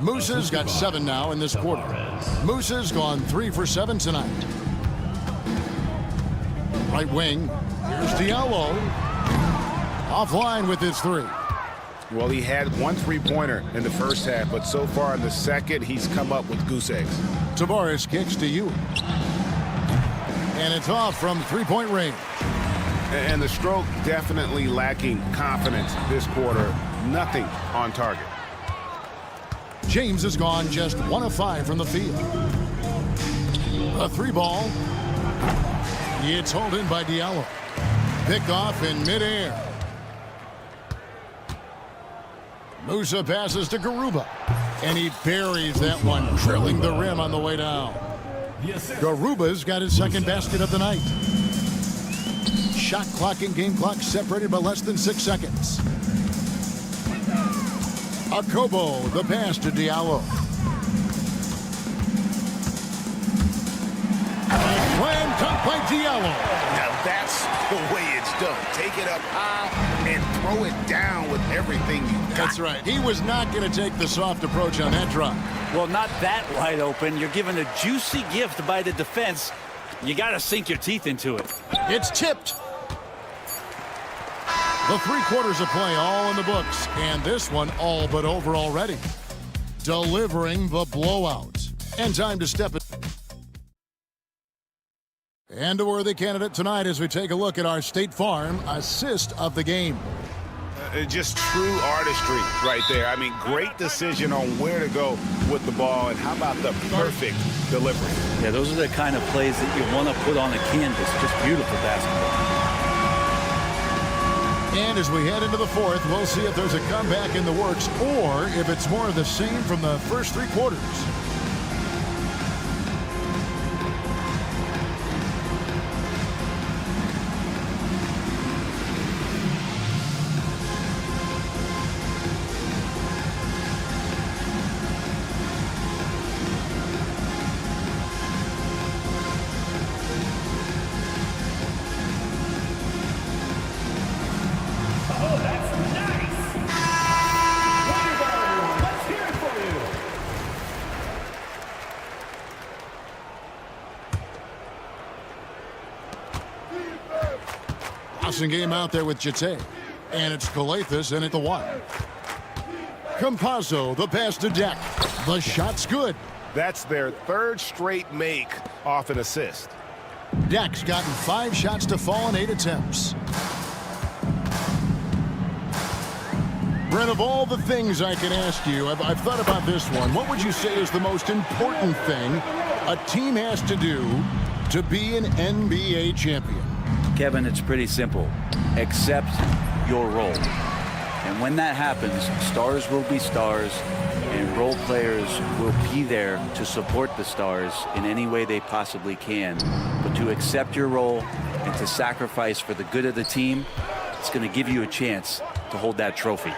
Musa's got 7 now in this quarter. Musa's gone 3 for 7 tonight. Right wing. Here's Diallo. Offline with his 3. Well, he had 1 3-pointer in the first half, but so far in the second, he's come up with goose eggs. Tavares kicks to you. And it's off from 3-point range. And the stroke definitely lacking confidence this quarter. Nothing on target. James has gone just 1 of 5 from the field. A 3 ball. It's hauled in by Diallo. Picked off in midair. Musa passes to Garuba. And he buries that one, drilling the rim on the way down. Garuba's got his second basket of the night. Shot clock and game clock separated by less than 6 seconds. Akobo, the pass to Diallo. Slam dunk by Diallo. Now that's the way it's done. Take it up high and throw it down with everything you got. That's right. He was not going to take the soft approach on that drop. Well, not that wide open. You're given a juicy gift by the defense. You got to sink your teeth into it. It's tipped. The 3 quarters of play all in the books, and this one all but over already. Delivering the blowout. And time to step it. And a worthy candidate tonight as we take a look at our State Farm assist of the game. Just true artistry right there. I mean, great decision on where to go with the ball, and how about the perfect delivery? Yeah, those are the kind of plays that you want to put on the canvas. Just beautiful basketball. And as we head into the 4th, we'll see if there's a comeback in the works or if it's more of the same from the first 3 quarters. Passing game out there with Jete. And it's Calathis in at the 1. Campazzo, the pass to Deck. The shot's good. That's their third straight make off an assist. Deck's gotten 5 shots to fall in 8 attempts. Brent, of all the things I can ask you, I've thought about this one. What would you say is the most important thing a team has to do to be an NBA champion? Kevin, it's pretty simple. Accept your role. And when that happens, stars will be stars, and role players will be there to support the stars in any way they possibly can. But to accept your role and to sacrifice for the good of the team, it's going to give you a chance to hold that trophy.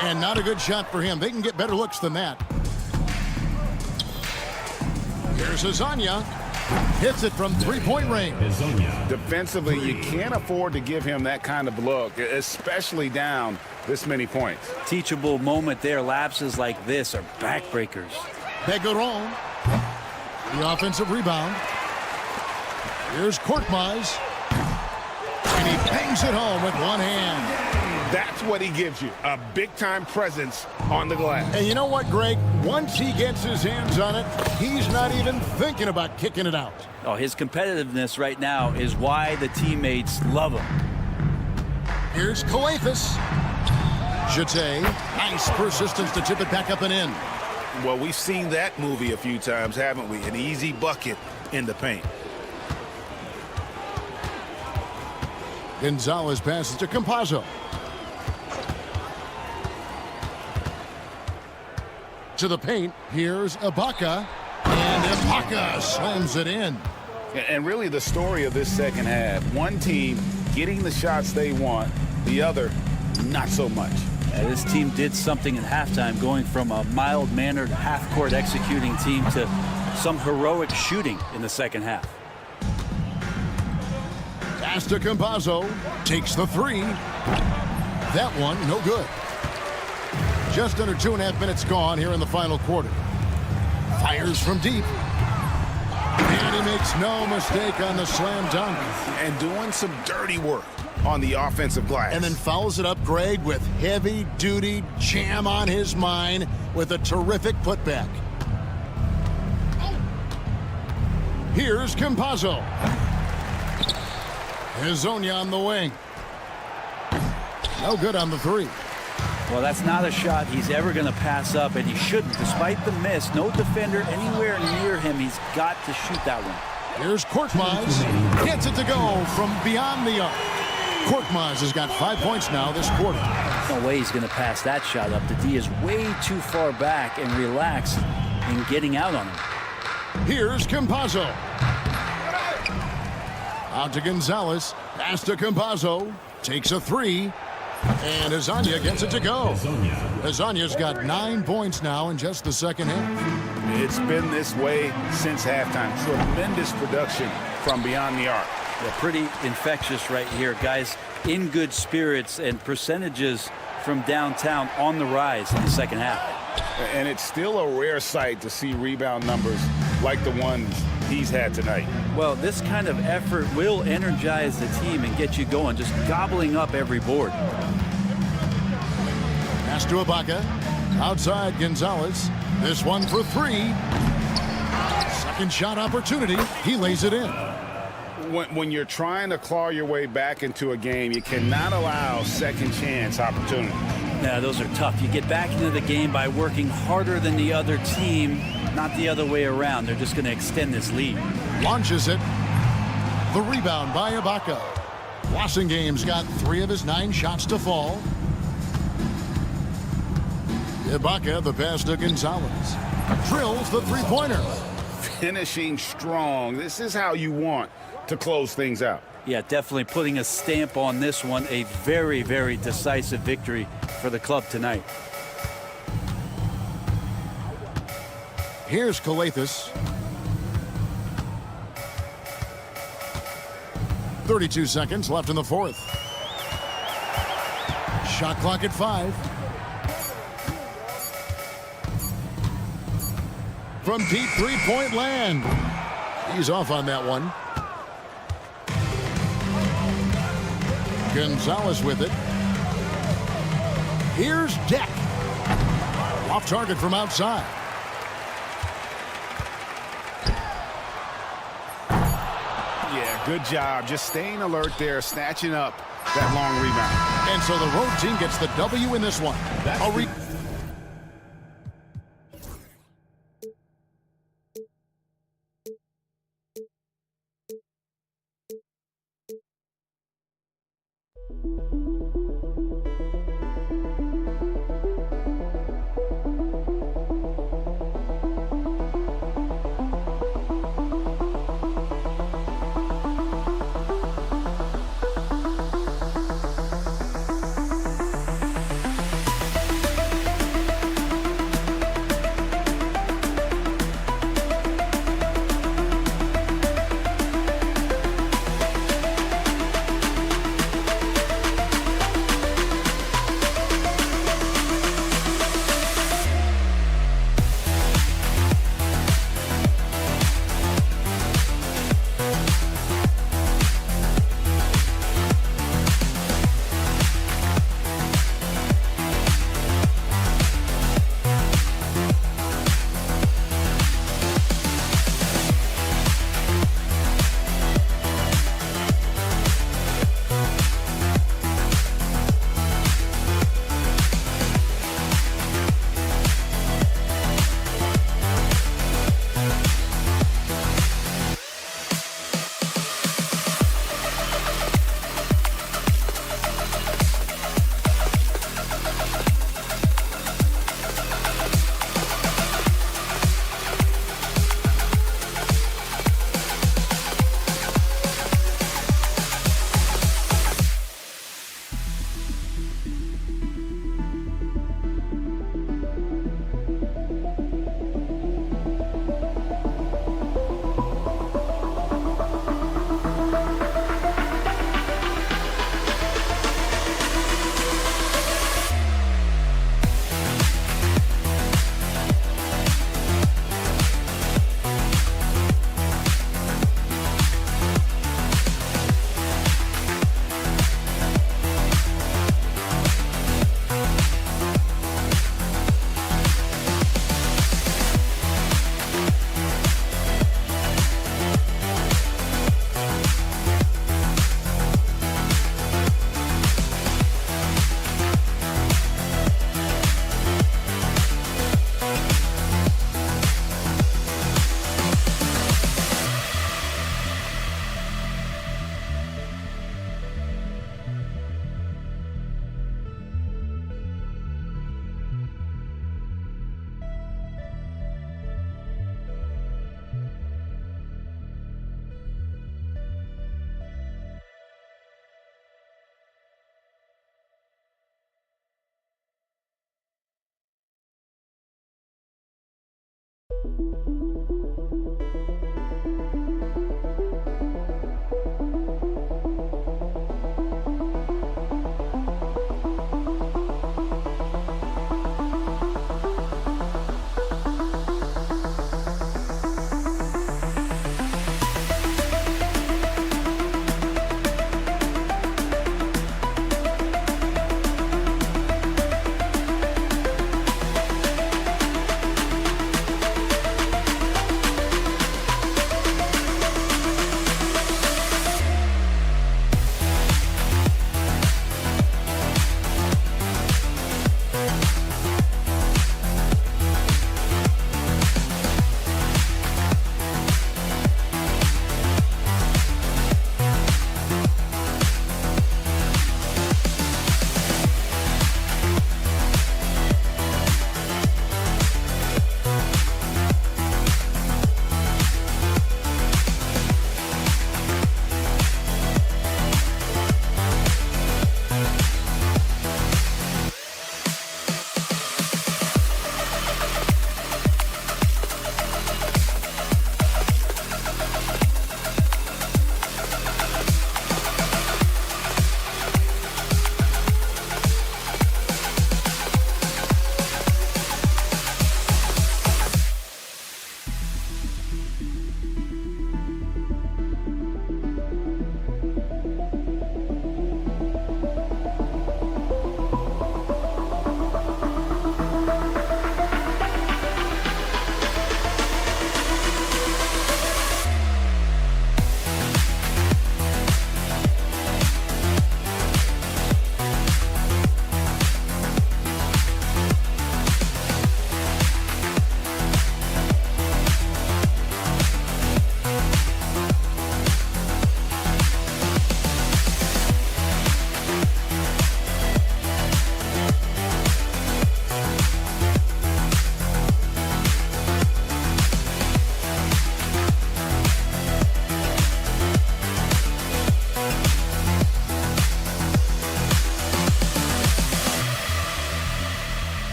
And not a good shot for him. They can get better looks than that. Here's Azania. Hits it from three-point range. Defensively, you can't afford to give him that kind of look, especially down this many points. Teachable moment there. Lapses like this are backbreakers. Begaron. The offensive rebound. Here's Korkmaz. And he bangs it home with one hand. That's what he gives you, a big-time presence on the glass. And you know what, Greg? Once he gets his hands on it, he's not even thinking about kicking it out. Oh, his competitiveness right now is why the teammates love him. Here's Calathis. Jete, nice persistence to tip it back up and in. Well, we've seen that movie a few times, haven't we? An easy bucket in the paint. Gonzalez passes to Campazzo. To the paint, here's Ibaka, and Ibaka slams it in. And really the story of this second half, one team getting the shots they want, the other not so much. This team did something at halftime, going from a mild-mannered half-court executing team to some heroic shooting in the second half. Pass to Campazzo, takes the 3. That one, no good. Just under 2.5 minutes gone here in the final quarter. Fires from deep. And he makes no mistake on the slam dunk. And doing some dirty work on the offensive glass. And then follows it up, Greg, with heavy-duty jam on his mind with a terrific putback. Here's Campazzo. Hezonja on the wing. No good on the 3. Well, that's not a shot he's ever going to pass up, and he shouldn't. Despite the miss, no defender anywhere near him. He's got to shoot that one. Here's Korkmaz. Gets it to go from beyond the arc. Korkmaz has got 5 points now this quarter. No way he's going to pass that shot up. The D is way too far back and relaxed in getting out on him. Here's Campazzo. Out to Gonzalez. Pass to Campazzo. Takes a 3. And Hezonja gets it to go. Hezonja's got 9 points now in just the second half. It's been this way since halftime. Tremendous production from beyond the arc. Yeah, pretty infectious right here. Guys in good spirits, and percentages from downtown on the rise in the second half. And it's still a rare sight to see rebound numbers like the ones he's had tonight. Well, this kind of effort will energize the team and get you going, just gobbling up every board. Pass to Ibaka. Outside Gonzalez. This one for 3. Second shot opportunity. He lays it in. When you're trying to claw your way back into a game, you cannot allow second chance opportunities. Yeah, those are tough. You get back into the game by working harder than the other team, not the other way around. They're just going to extend this lead. Launches it. The rebound by Ibaka. Wassingame's got 3 of his 9 shots to fall. Ibaka, the pass to Gonzalez. Drills the three-pointer. Finishing strong. This is how you want to close things out. Yeah, definitely putting a stamp on this one. A very, very decisive victory for the club tonight. Here's Calathis. 32 seconds left in the fourth. Shot clock at 5. From deep three-point land. He's off on that one. Gonzalez with it. Here's Deck. Off target from outside. Yeah, good job. Just staying alert there, snatching up that long rebound. And so the road team gets the W in this one.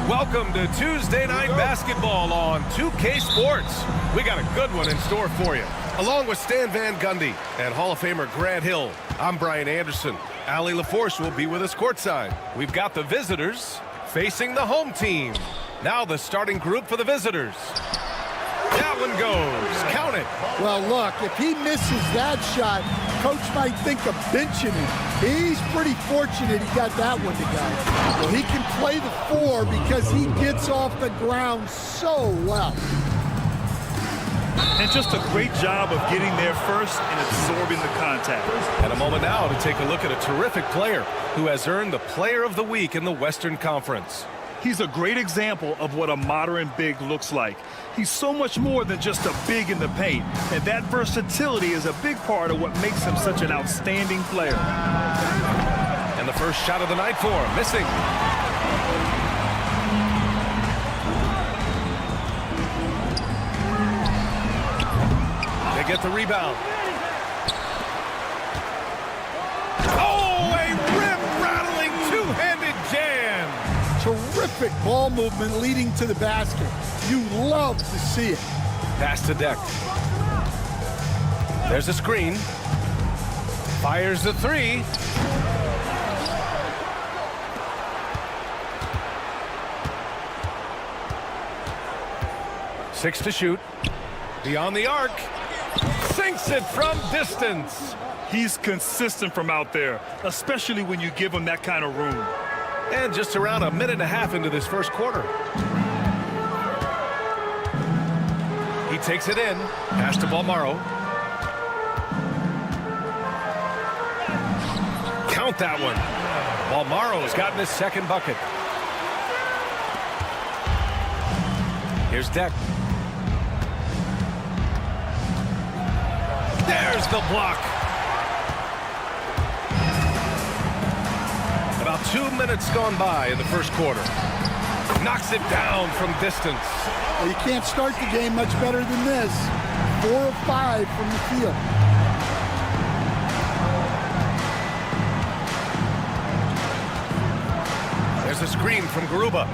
Welcome to Tuesday Night Basketball on 2K Sports. We got a good one in store for you. Along with Stan Van Gundy and Hall of Famer Grant Hill, I'm Brian Anderson. Ali LaForce will be with us courtside. We've got the visitors facing the home team. Now the starting group for the visitors. That one goes. Count it. Well, look, if he misses that shot, coach might think of benching him. He's pretty fortunate he got that one to go. Well, he can play the 4 because he gets off the ground so well. And just a great job of getting there first and absorbing the contact. And a moment now to take a look at a terrific player who has earned the Player of the Week in the Western Conference. He's a great example of what a modern big looks like. He's so much more than just a big in the paint, and that versatility is a big part of what makes him such an outstanding player. And the first shot of the night for him, missing. They get the rebound. Oh, a rim-rattling two-handed jam. Terrific ball movement leading to the basket. You love to see it. Pass to Deck. There's a screen. Fires the 3. Six to shoot. Beyond the arc. Sinks it from distance. He's consistent from out there, especially when you give him that kind of room. And just around a minute and a half into this first quarter. He takes it in. Pass to Balmaro. Count that one. Balmaro's gotten his second bucket. Here's Deck. There's the block. About 2 minutes gone by in the first quarter. Knocks it down from distance. Well, you can't start the game much better than this. 4 of 5 from the field. There's a screen from Garuba.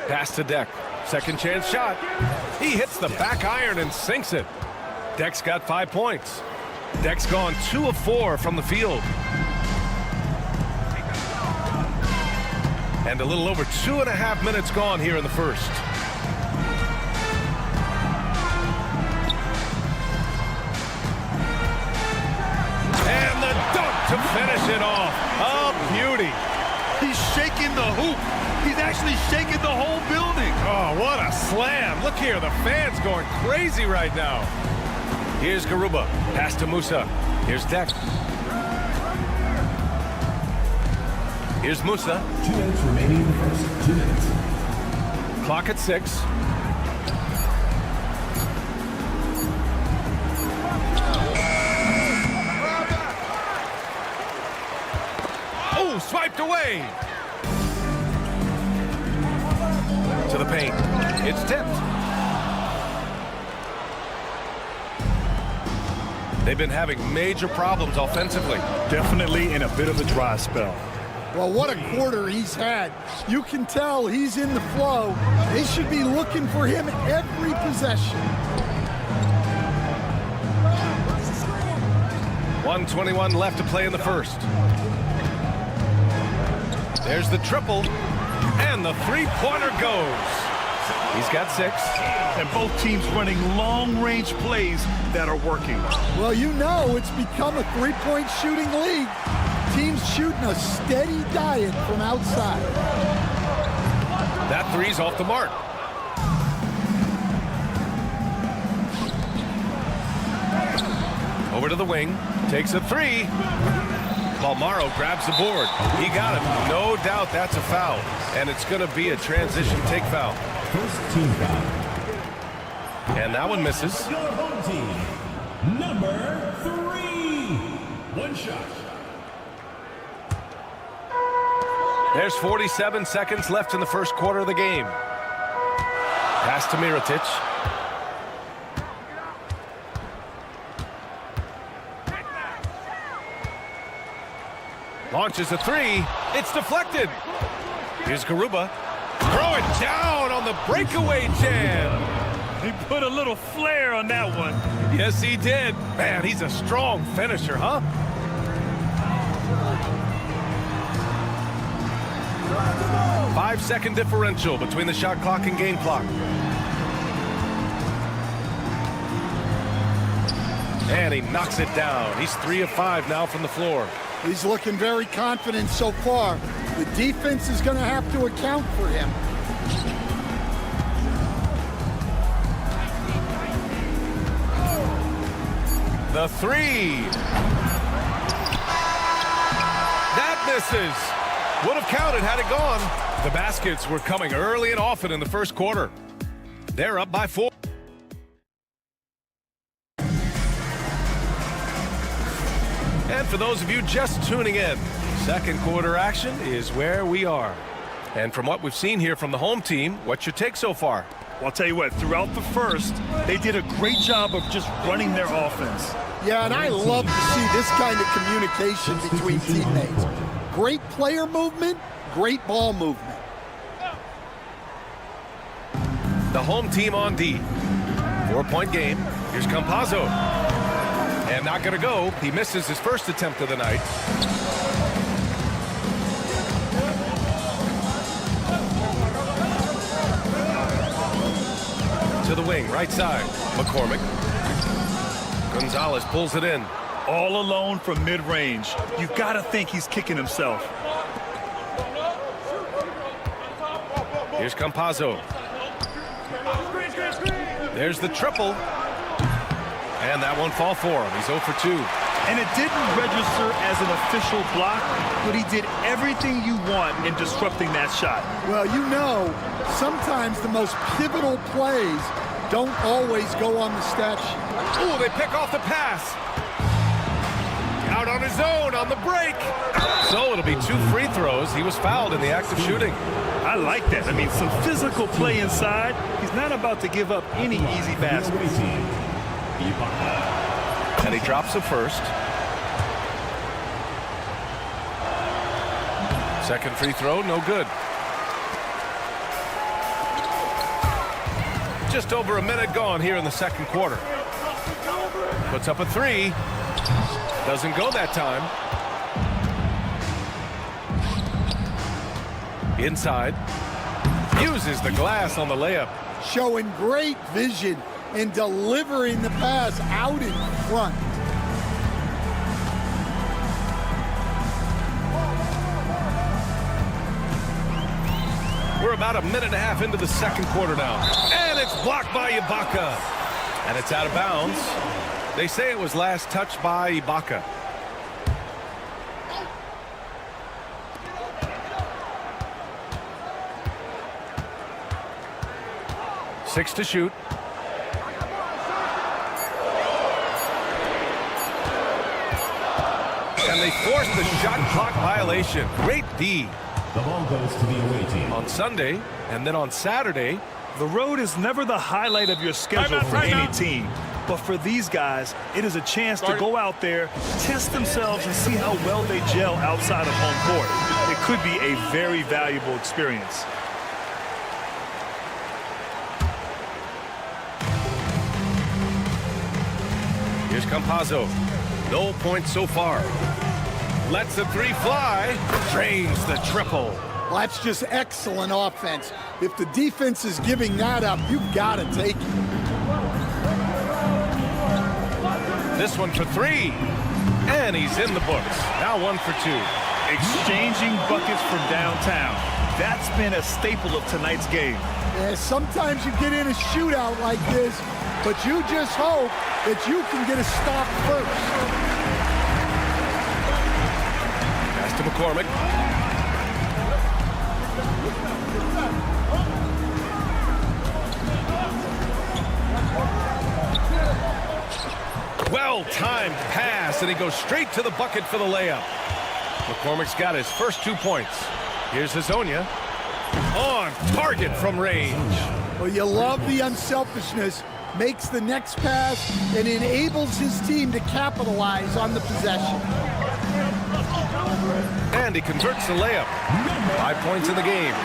Pass to Deck. Second chance shot. He hits the back iron and sinks it. Deck's got 5 points. Deck's gone 2 of 4 from the field. And a little over 2.5 minutes gone here in the first. And the dunk to finish it off. A beauty. He's shaking the hoop. He's actually shaking the whole building. Oh, what a slam. Look here, the fans going crazy right now. Here's Garuba. Pass to Musa. Here's Deck. Here's Musa. 2 minutes remaining in the first. 2 minutes. Clock at 6. Oh, swiped away. To the paint. It's tipped. They've been having major problems offensively. Definitely in a bit of a dry spell. Well, what a quarter he's had. You can tell he's in the flow. They should be looking for him every possession. 1:21 left to play in the first. There's the triple, and the three-pointer goes. He's got 6. And both teams running long-range plays that are working. Well, you know it's become a three-point shooting league. Teams shooting a steady diet from outside. That three's off the mark. Over to the wing. Takes a 3. Balmaro grabs the board. He got it. No doubt that's a foul. And it's going to be a transition take foul. First team foul. And that one misses. Your home team, number 3. One shot. There's 47 seconds left in the first quarter of the game. Pass to Mirotic. Launches a three. It's deflected. Here's Garuba. Throw it down on the breakaway jam. He put a little flair on that one. Yes, he did. Man, he's a strong finisher, huh? Five-second differential between the shot clock and game clock. And he knocks it down. He's 3 of 5 now from the floor. He's looking very confident so far. The defense is going to have to account for him. The three. That misses. Would have counted had it gone. The baskets were coming early and often in the first quarter. They're up by 4. And for those of you just tuning in, second quarter action is where we are. And from what we've seen here from the home team, what's your take so far? Well, I'll tell you what, throughout the first, they did a great job of just running their offense. Yeah, and I love to see this kind of communication between teammates. Great player movement, great ball movement. The home team on D. 4-point game. Here's Campazzo. And not going to go. He misses his first attempt of the night. To the wing, right side. McCormick. Gonzalez pulls it in. All alone from mid-range. You got to think he's kicking himself. Here's Campazzo. There's the triple. And that won't fall for him. He's 0 for 2. And it didn't register as an official block, but he did everything you want in disrupting that shot. Well, you know, sometimes the most pivotal plays don't always go on the stat sheet. Ooh, they pick off the pass. Out on his own on the break. So it'll be 2 free throws. He was fouled in the act of shooting. I like that. I mean, some physical play inside. He's not about to give up any easy baskets. And he drops the first. Second free throw, no good. Just over a minute gone here in the second quarter. Puts up a three. Doesn't go that time. Inside. Uses the glass on the layup. Showing great vision and delivering the pass out in front. We're about a minute and a half into the second quarter now. And it's blocked by Ibaka. And it's out of bounds. They say it was last touched by Ibaka. Six to shoot. And they forced the shot clock violation. Great D. The ball goes to the away team. On Sunday, and then on Saturday. The road is never the highlight of your schedule for any team. But for these guys, it is a chance to go out there, test themselves, and see how well they gel outside of home court. It could be a very valuable experience. Here's Campazzo. No points so far. Lets the three fly. Drains the triple. Well, that's just excellent offense. If the defense is giving that up, you've got to take it. This one for three. And he's in the books. Now 1 for 2. Exchanging buckets from downtown. That's been a staple of tonight's game. Yeah, sometimes you get in a shootout like this, but you just hope that you can get a stop first. Pass to McCormick. Well-timed pass, and he goes straight to the bucket for the layup. McCormick's got his first 2 points. Here's Hazonia. On target from range. Well, you love the unselfishness. Makes the next pass and enables his team to capitalize on the possession. And he converts the layup. 5 points in the game.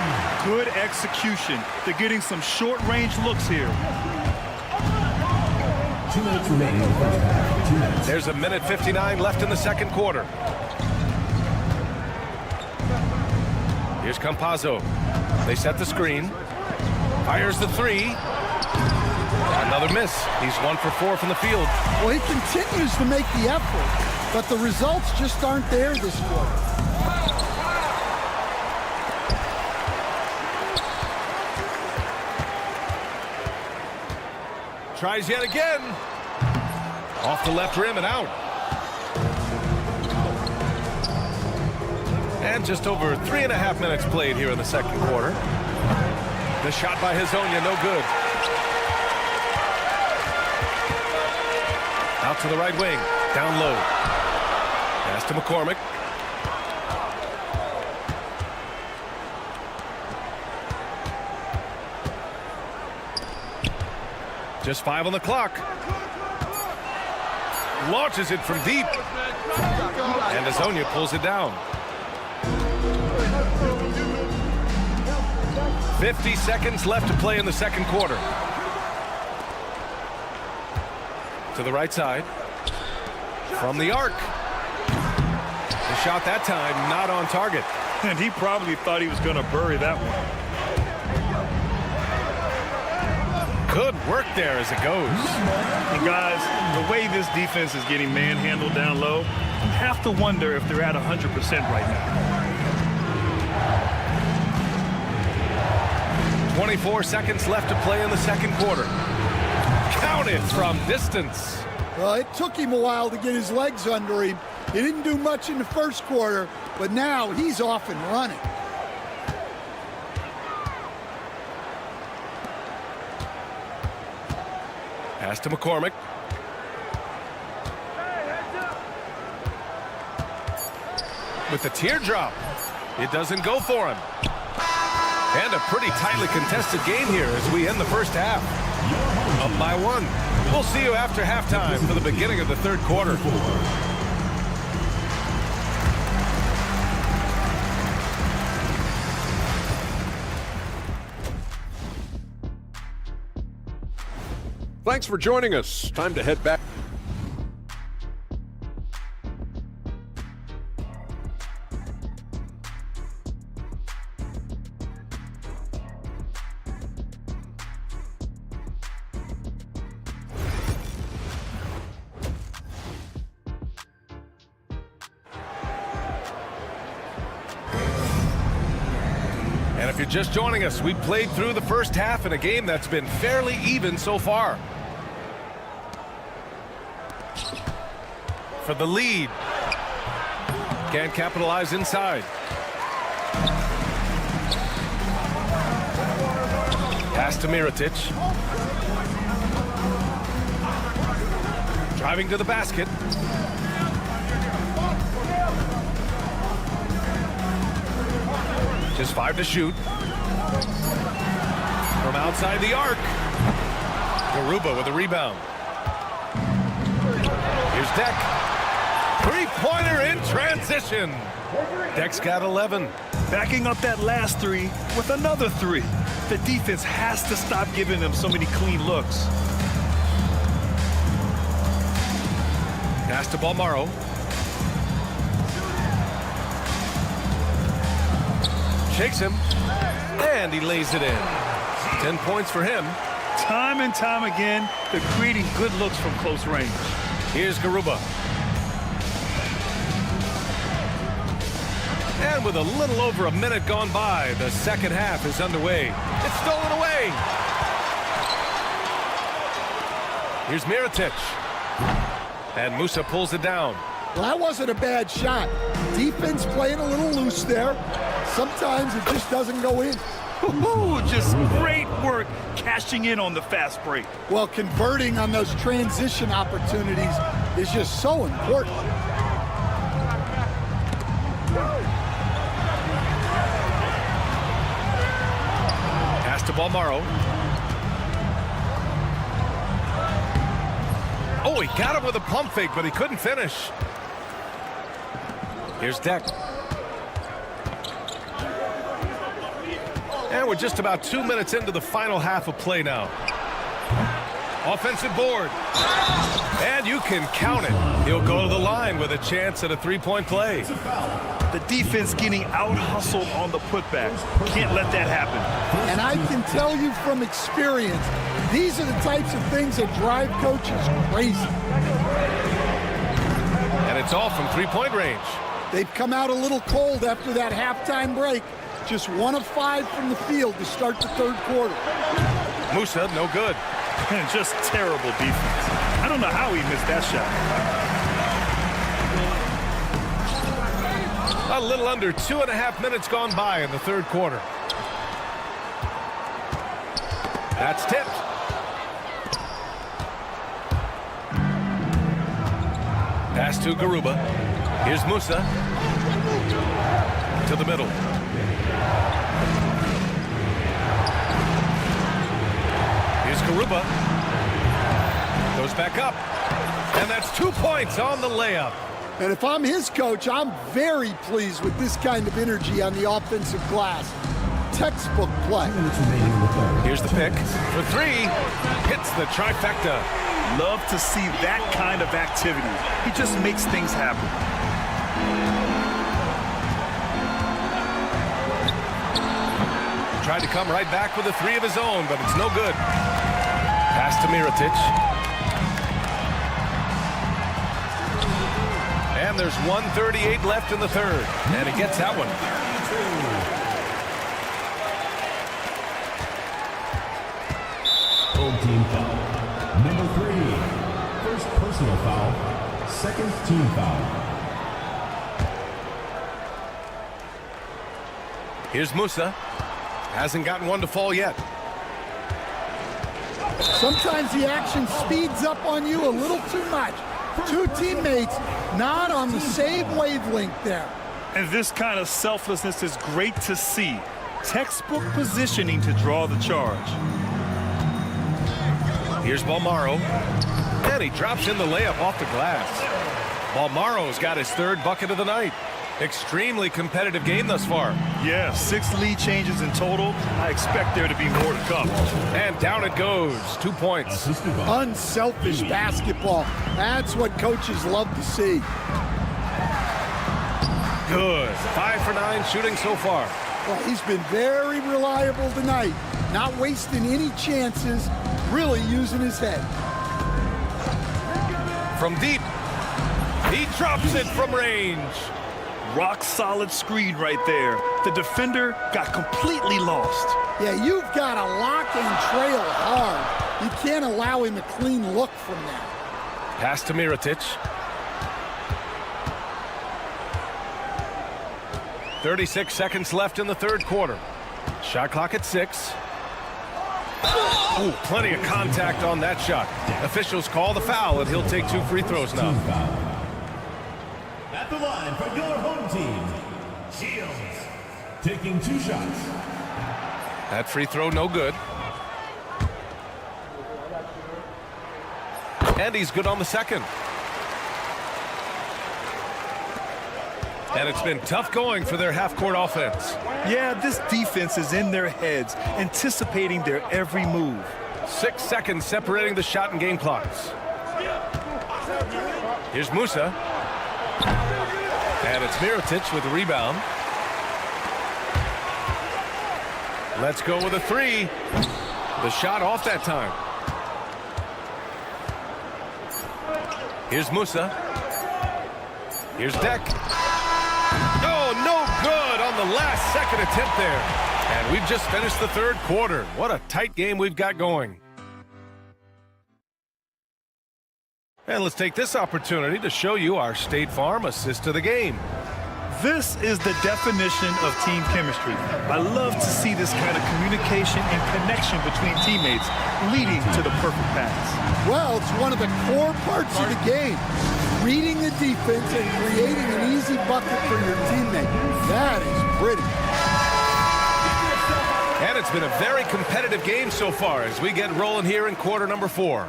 Good execution. They're getting some short-range looks here. 2 minutes remaining in the first half. 2 minutes. There's a minute 59 left in the second quarter. Here's Campazzo. They set the screen. Fires the three. Another miss. He's 1 for 4 from the field. Well, he continues to make the effort, but the results just aren't there this quarter. Tries yet again. Off the left rim and out. And just over 3.5 minutes played here in the second quarter. The shot by Hezonja, no good. Out to the right wing, down low. Pass to McCormick. Just 5 on the clock. Launches it from deep. And Hezonja pulls it down. 50 seconds left to play in the second quarter. To the right side. From the arc. The shot that time not on target. And he probably thought he was going to bury that one. Good work there as it goes. And guys, the way this defense is getting manhandled down low, you have to wonder if they're at 100% right now. 24 seconds left to play in the second quarter. Counted from distance. Well, it took him a while to get his legs under him. He didn't do much in the first quarter, but now he's off and running. Pass to McCormick. With the teardrop. It doesn't go for him. And a pretty tightly contested game here as we end the first half. Up by 1. We'll see you after halftime for the beginning of the third quarter. Thanks for joining us. Time to head back. And if you're just joining us, we played through the first half in a game that's been fairly even so far. For the lead. Can't capitalize inside. Pass to Mirotic. Driving to the basket. Just 5 to shoot. From outside the arc. Garuba with a rebound. Here's Deck. Three-pointer in transition. Deck's got 11. Backing up that last three with another three. The defense has to stop giving them so many clean looks. Pass to Balmaro. Shakes him, and he lays it in. 10 points for him. Time and time again, they're creating good looks from close range. Here's Garuba. And with a little over a minute gone by, the second half is underway. It's stolen away. Here's Mirotic. And Musa pulls it down. Well, that wasn't a bad shot. Defense playing a little loose there. Sometimes it just doesn't go in. Ooh, just great work cashing in on the fast break. Well, converting on those transition opportunities is just so important. Pass to Balmaro. Oh, he got him with a pump fake, but he couldn't finish. Here's Deck. And we're just about 2 minutes into the final half of play now. Offensive board. And you can count it. He'll go to the line with a chance at a three-point play. The defense getting out-hustled on the putback. Can't let that happen. And I can tell you from experience, these are the types of things that drive coaches crazy. And it's all from three-point range. They've come out a little cold after that halftime break. Just 1 of 5 from the field to start the third quarter. Musa, no good. Just terrible defense. I don't know how he missed that shot. A little under 2.5 minutes gone by in the third quarter. That's tipped. Pass to Garuba. Here's Musa. To the middle. Here's Garuba. Goes back up. And that's 2 points on the layup. And if I'm his coach, I'm very pleased with this kind of energy on the offensive glass. Textbook play. Here's the pick for 3. Hits the trifecta. Love to see that kind of activity. He just makes things happen. Tried to come right back with a 3 of his own, but it's no good. Pass to Mirotic. And there's 1:38 left in the third. And he gets that one. Home team foul. Number 3. First personal foul. Second team foul. Here's Musa. Hasn't gotten one to fall yet. Sometimes the action speeds up on you a little too much. 2 teammates not on the same wavelength there. And this kind of selflessness is great to see. Textbook positioning to draw the charge. Here's Balmaro. And he drops in the layup off the glass. Balmaro's got his 3rd bucket of the night. Extremely competitive game thus far. Yeah, 6 lead changes in total. I expect there to be more to come. And down it goes. 2 points. Unselfish basketball. That's what coaches love to see. Good. 5 for 9 shooting so far. Well, he's been very reliable tonight. Not wasting any chances. Really using his head. From deep. He drops it from range. Rock solid screen right there. The defender got completely lost. Yeah, you've got to lock and trail hard. You can't allow him a clean look from that. Pass to Mirotic. 36 seconds left in the third quarter. Shot clock at 6. Ooh, plenty of contact on that shot. Officials call the foul, and he'll take 2 free throws now. At the line for your home team, Shields, taking 2 shots. That free throw no good. And he's good on the second. And it's been tough going for their half-court offense. Yeah, this defense is in their heads, anticipating their every move. 6 seconds separating the shot and game clocks. Here's Musa. And it's Mirotic with the rebound. Let's go with a 3. The shot off that time. Here's Musa. Here's Deck. Oh, no good on the last second attempt there. And we've just finished the third quarter. What a tight game we've got going. And let's take this opportunity to show you our State Farm assist of the game. This is the definition of team chemistry. I love to see this kind of communication and connection between teammates leading to the perfect pass. Well, it's one of the core parts of the game. Reading the defense and creating an easy bucket for your teammate. That is pretty. And it's been a very competitive game so far as we get rolling here in quarter number 4.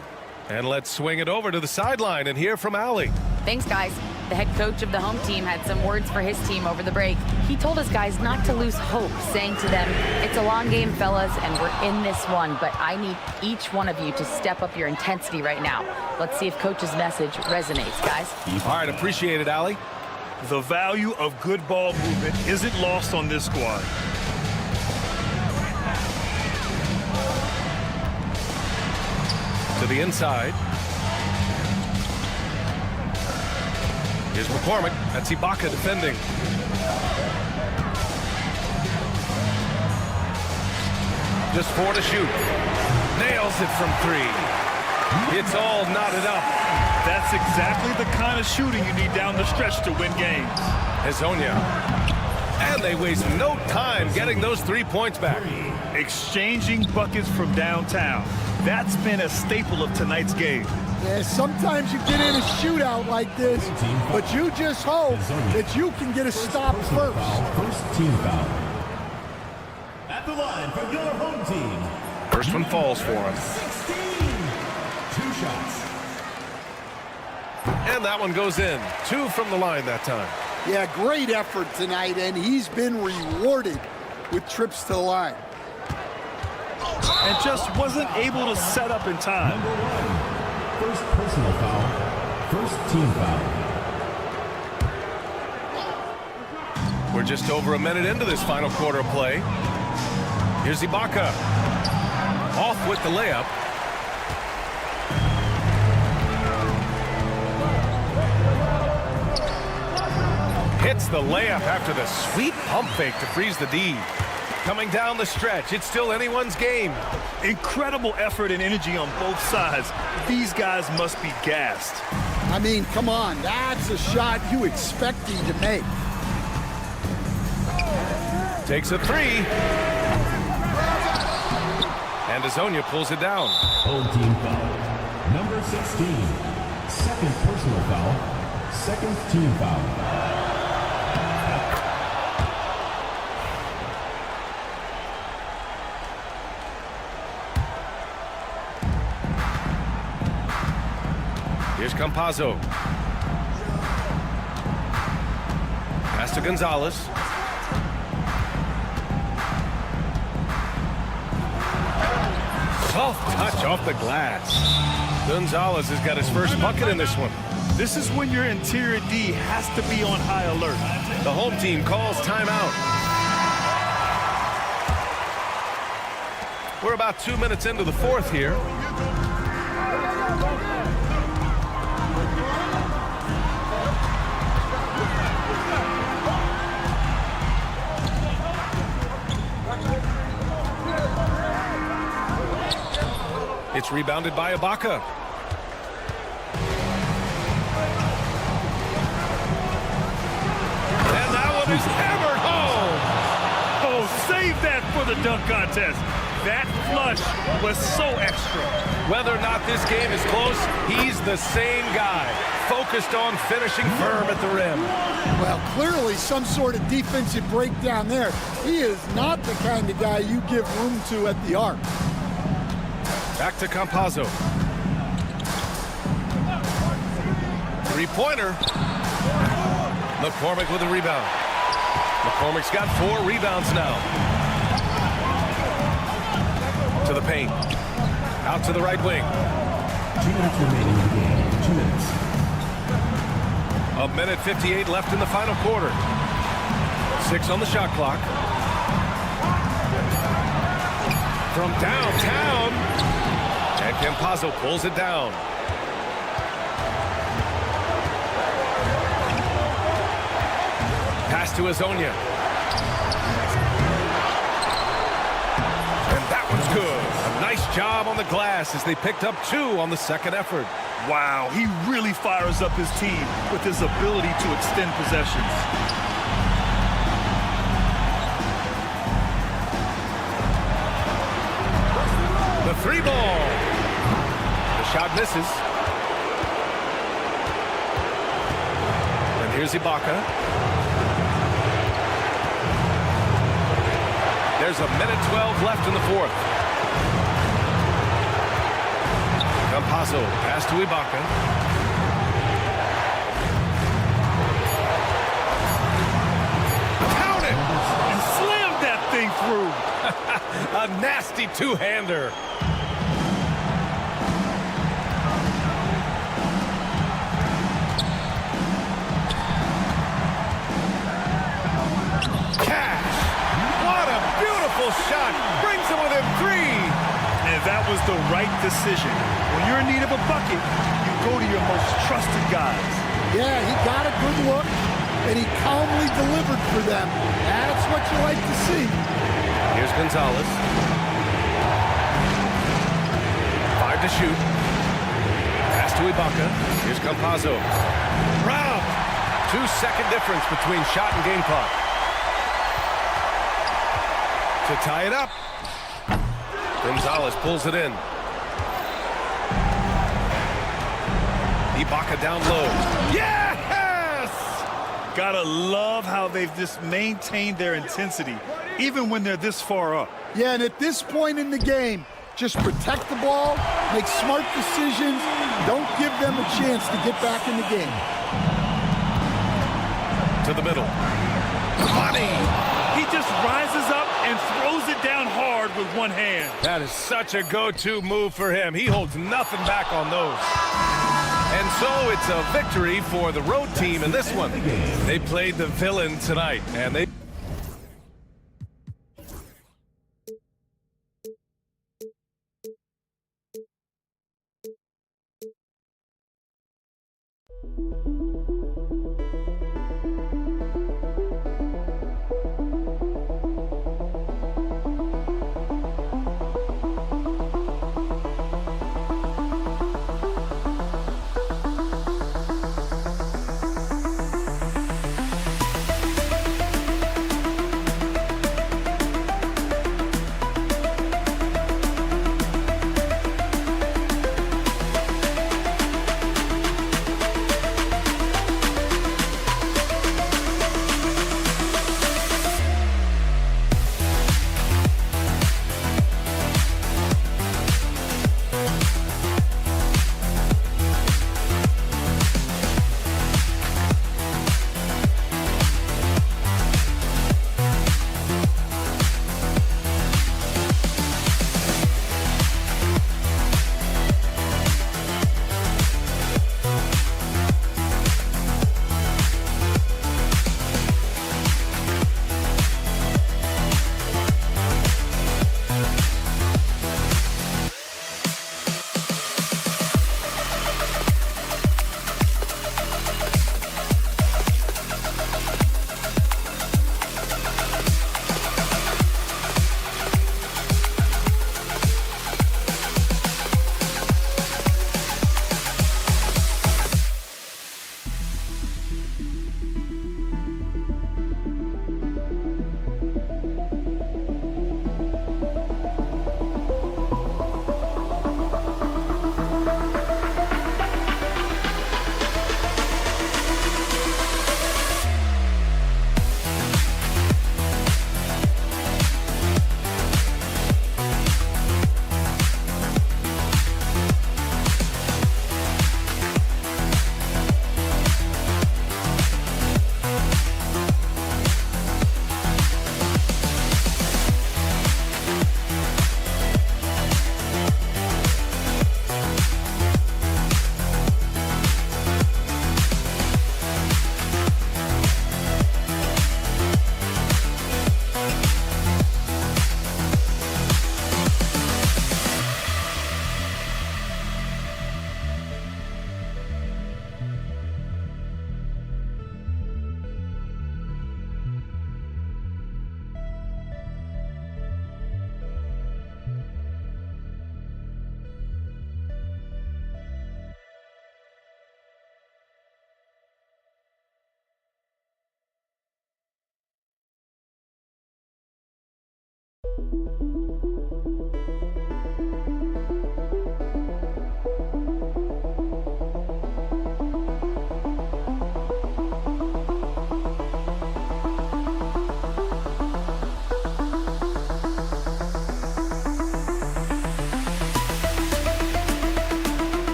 And let's swing it over to the sideline and hear from Allie. Thanks, guys. The head coach of the home team had some words for his team over the break. He told his guys not to lose hope, saying to them, "It's a long game, fellas, and we're in this one, but I need each one of you to step up your intensity right now." Let's see if coach's message resonates, guys. All right, appreciate it, Allie. The value of good ball movement isn't lost on this squad. To the inside. Here's McCormick. That's Ibaka defending. Just 4 to shoot. Nails it from 3. It's all knotted up. That's exactly the kind of shooting you need down the stretch to win games. Hezonja. And they waste no time getting those 3 points back. Exchanging buckets from downtown. That's been a staple of tonight's game. Yeah, sometimes you get in a shootout like this, but you just hope that you can get a stop first. First team foul. At the line for your home team. First one falls for him. 16. 2 shots. And that one goes in. 2 from the line that time. Yeah, great effort tonight, and he's been rewarded with trips to the line. And just wasn't able to set up in time. Number 1. First personal foul. First team foul. We're just over a minute into this final quarter of play. Here's Ibaka. Off with the layup. Hits the layup after the sweet pump fake to freeze the D. Coming down the stretch, it's still anyone's game. Incredible effort and energy on both sides. These guys must be gassed. I mean, come on, that's a shot you expect him to make. Takes a 3. And Hezonja pulls it down. Home team foul. Number 16. Second personal foul. Second team foul. Here's Campazzo. Pass to Gonzalez. Soft touch off the glass. Gonzalez has got his first bucket in this one. This is when your interior D has to be on high alert. The home team calls timeout. We're about 2 minutes into the fourth here. It's rebounded by Ibaka. And that one is hammered home. Oh, save that for the dunk contest. That flush was so extra. Whether or not this game is close, he's the same guy, focused on finishing firm at the rim. Well, clearly some sort of defensive breakdown there. He is not the kind of guy you give room to at the arc. Back to Campazzo. Three-pointer. McCormick with a rebound. McCormick's got 4 rebounds now. To the paint. Out to the right wing. 2 minutes remaining in the game. 2 minutes. 1:58 left in the final quarter. 6 on the shot clock. From downtown. And Campazzo pulls it down. Pass to Hezonja. And that one's good. A nice job on the glass as they picked up 2 on the second effort. Wow, he really fires up his team with his ability to extend possessions. The 3 ball. The shot misses. And here's Ibaka. There's 1:12 left in the fourth. Campazzo pass to Ibaka. A nasty two-hander. Cash. What a beautiful shot. Brings him within 3. And that was the right decision. When you're in need of a bucket, you go to your most trusted guys. Yeah, he got a good look, and he calmly delivered for them. That's what you like to see. Here's Gonzalez. 5 to shoot. Pass to Ibaka. Here's Campazzo. Brown. 2-second difference between shot and game clock. To tie it up. Gonzalez pulls it in. Ibaka down low. Yes! Gotta love how they've just maintained their intensity, even when they're this far up. Yeah, and at this point in the game, just protect the ball, make smart decisions, don't give them a chance to get back in the game. To the middle. Money! He just rises up and throws it down hard with one hand. That is such a go-to move for him. He holds nothing back on those. And so it's a victory for the road team in this one. They played the villain tonight, and they...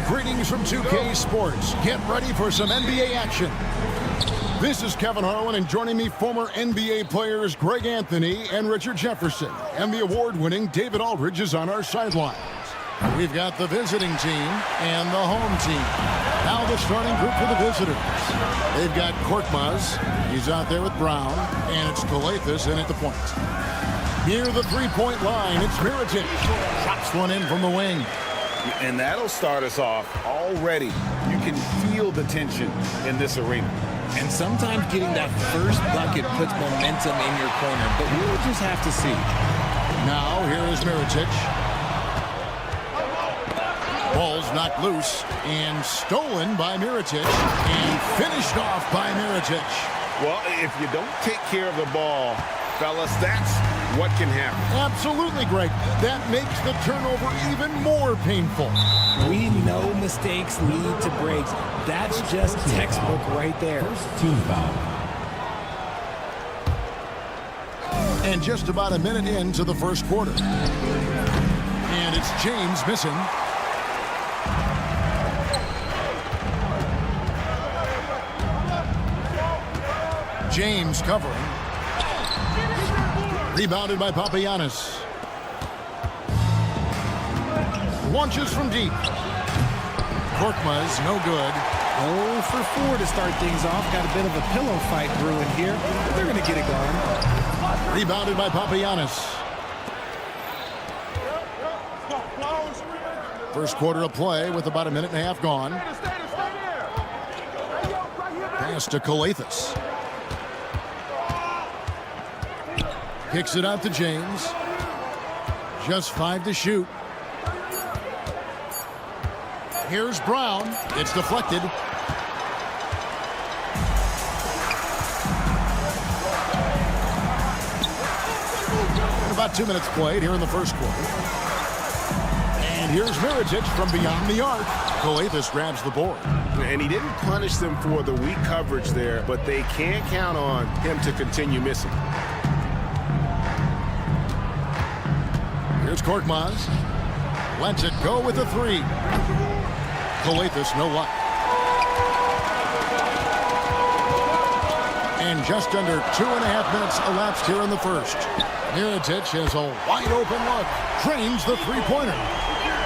Greetings from 2K Sports. Get ready for some NBA action. This is Kevin Harlan, and joining me, former NBA players Greg Anthony and Richard Jefferson. And the award-winning David Aldridge is on our sidelines. We've got the visiting team and the home team. Now the starting group for the visitors. They've got Korkmaz. He's out there with Brown. And it's Kalathis in at the point. Near the three-point line, it's Mirotic. Drops one in from the wing. And that'll start us off already. You can feel the tension in this arena. And sometimes getting that first bucket puts momentum in your corner, but we'll just have to see. Now, here is Mirotic. Ball's knocked loose and stolen by Mirotic and finished off by Mirotic. Well, if you don't take care of the ball, fellas, that's what can happen. Absolutely, Greg. That makes the turnover even more painful. We know mistakes lead to breaks. That's just textbook right there. First team foul. And just about a minute into the first quarter. And it's James missing. James covering. Rebounded by Papagiannis. launches from deep. Korkmaz, no good. 0 for 4 to start things off. Got a bit of a pillow fight brewing here, but they're going to get it going. Rebounded by Papagiannis. First quarter of play with about a minute and a half gone. Pass to Calathis. Kicks it out to James. Just 5 to shoot. Here's Brown. It's deflected. About 2 minutes played here in the first quarter. And here's Mirotic from beyond the arc. Calathis grabs the board. And he didn't punish them for the weak coverage there, but they can't count on him to continue missing. Here's Korkmaz. Lets it go with a 3. Calathis, no luck. And just under 2.5 minutes elapsed here in the first. Mirotic has a wide open look. Drains the three-pointer.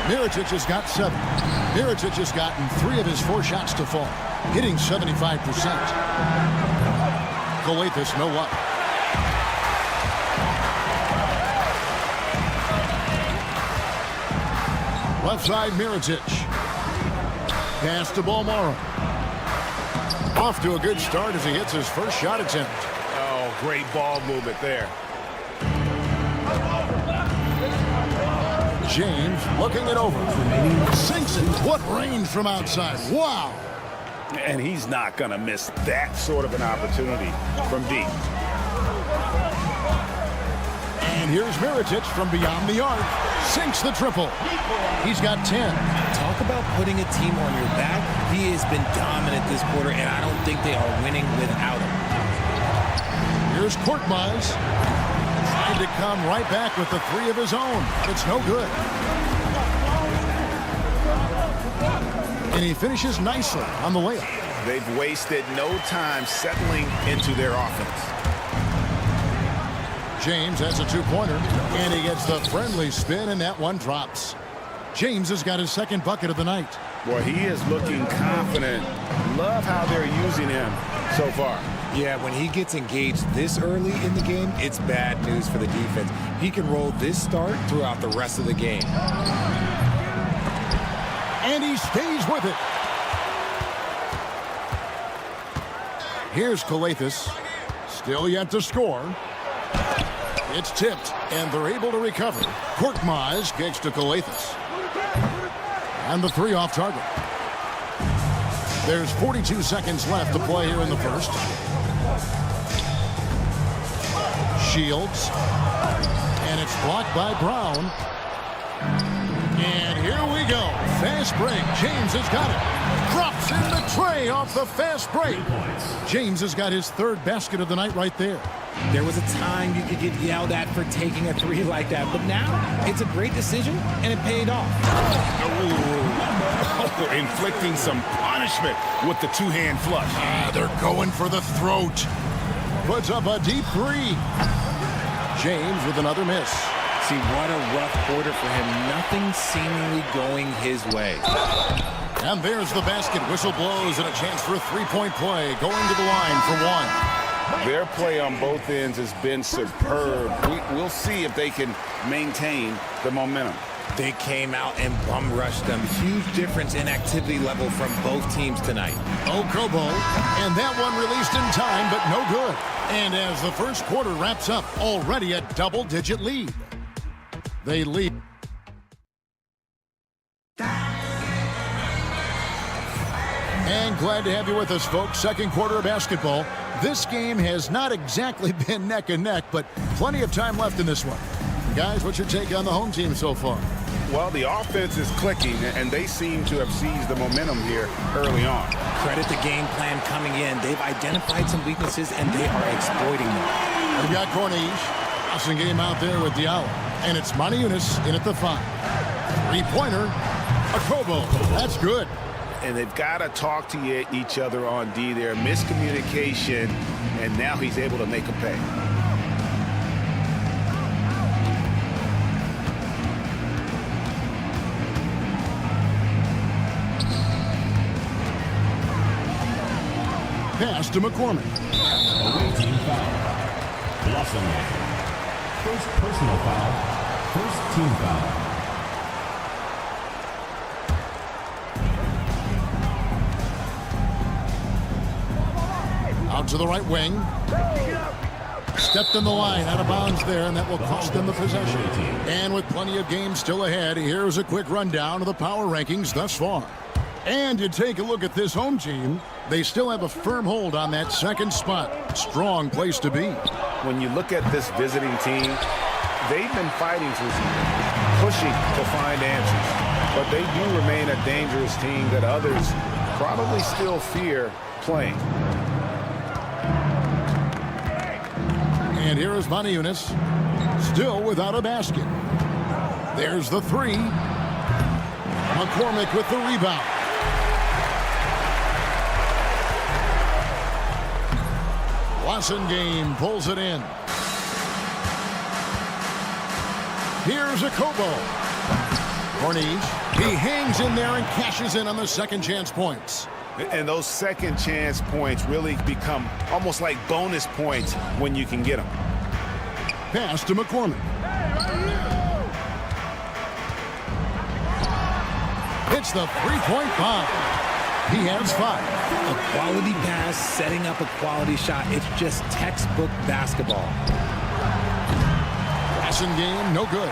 Mirotic has got 7. Mirotic has gotten 3 of his 4 shots to fall, hitting 75%. Calathis, no luck. Left side, Mirotic. Pass to Balmaro. Off to a good start as he hits his first shot attempt. Oh, great ball movement there. James looking it over. Sinks it. What range from outside. Wow. And he's not going to miss that sort of an opportunity from deep. And here's Mirotic from beyond the arc. Sinks the triple. He's got 10. Talk about putting a team on your back. He has been dominant this quarter, and I don't think they are winning without him. Here's Korkmaz. Trying to come right back with the 3 of his own. It's no good. And he finishes nicely on the layup. They've wasted no time settling into their offense. James has a 2-pointer, and he gets the friendly spin, and that one drops. James has got his second bucket of the night. Boy, he is looking confident. Love how they're using him so far. Yeah, when he gets engaged this early in the game, it's bad news for the defense. He can roll this start throughout the rest of the game. And he stays with it. Here's Calathis. Still yet to score. It's tipped, and they're able to recover. Korkmaz kicks to Calathis. And the 3 off target. There's 42 seconds left to play here in the first. Shields. And it's blocked by Brown. And here we go. Fast break. James has got it. Drops in the tray off the fast break. James has got his 3rd basket of the night right there. There was a time you could get yelled at for taking a 3 like that, but now it's a great decision, and it paid off. Oh, inflicting some punishment with the 2-hand flush. They're going for the throat. Puts up a deep 3. James with another miss. See, what a rough quarter for him. Nothing seemingly going his way. And there's the basket. Whistle blows and a chance for a 3-point play. Going to the line for 1. Their play on both ends has been superb. We'll see if they can maintain the momentum. They came out and bum rushed them. Huge difference in activity level from both teams tonight. Okobo, and that one released in time, but no good. And as the first quarter wraps up, already a double-digit lead. They lead. And glad to have you with us, folks. Second quarter of basketball. This game has not exactly been neck and neck, but plenty of time left in this one. Guys, what's your take on the home team so far? Well, the offense is clicking, and they seem to have seized the momentum here early on. Credit the game plan coming in. They've identified some weaknesses, and they are exploiting them. We've got Corniche. Awesome game out there with Diallo. And it's Monty Eunice in at the 5. 3-pointer. Okobo. That's good. And they've got to talk to each other on D there. Miscommunication, and now he's able to make a pay. Pass to McCormick. Away team foul. Blossom. First personal foul. First team foul. Out to the right wing. Stepped in the line, out of bounds there, and that will cost them the possession. And with plenty of games still ahead, here's a quick rundown of the power rankings thus far. And you take a look at this home team, they still have a firm hold on that second spot. Strong place to be. When you look at this visiting team, they've been fighting pushing to find answers. But they do remain a dangerous team that others probably still fear playing. And here is Moniunas, still without a basket. There's the three. McCormick with the rebound. Game pulls it in. Here's a Kobo. Corniche, he hangs in there and cashes in on the second chance points. And those second chance points really become almost like bonus points when you can get them. Pass to McCormick. It's the three-point bomb. He has 5. A quality pass, setting up a quality shot. It's just textbook basketball. Passing game, no good.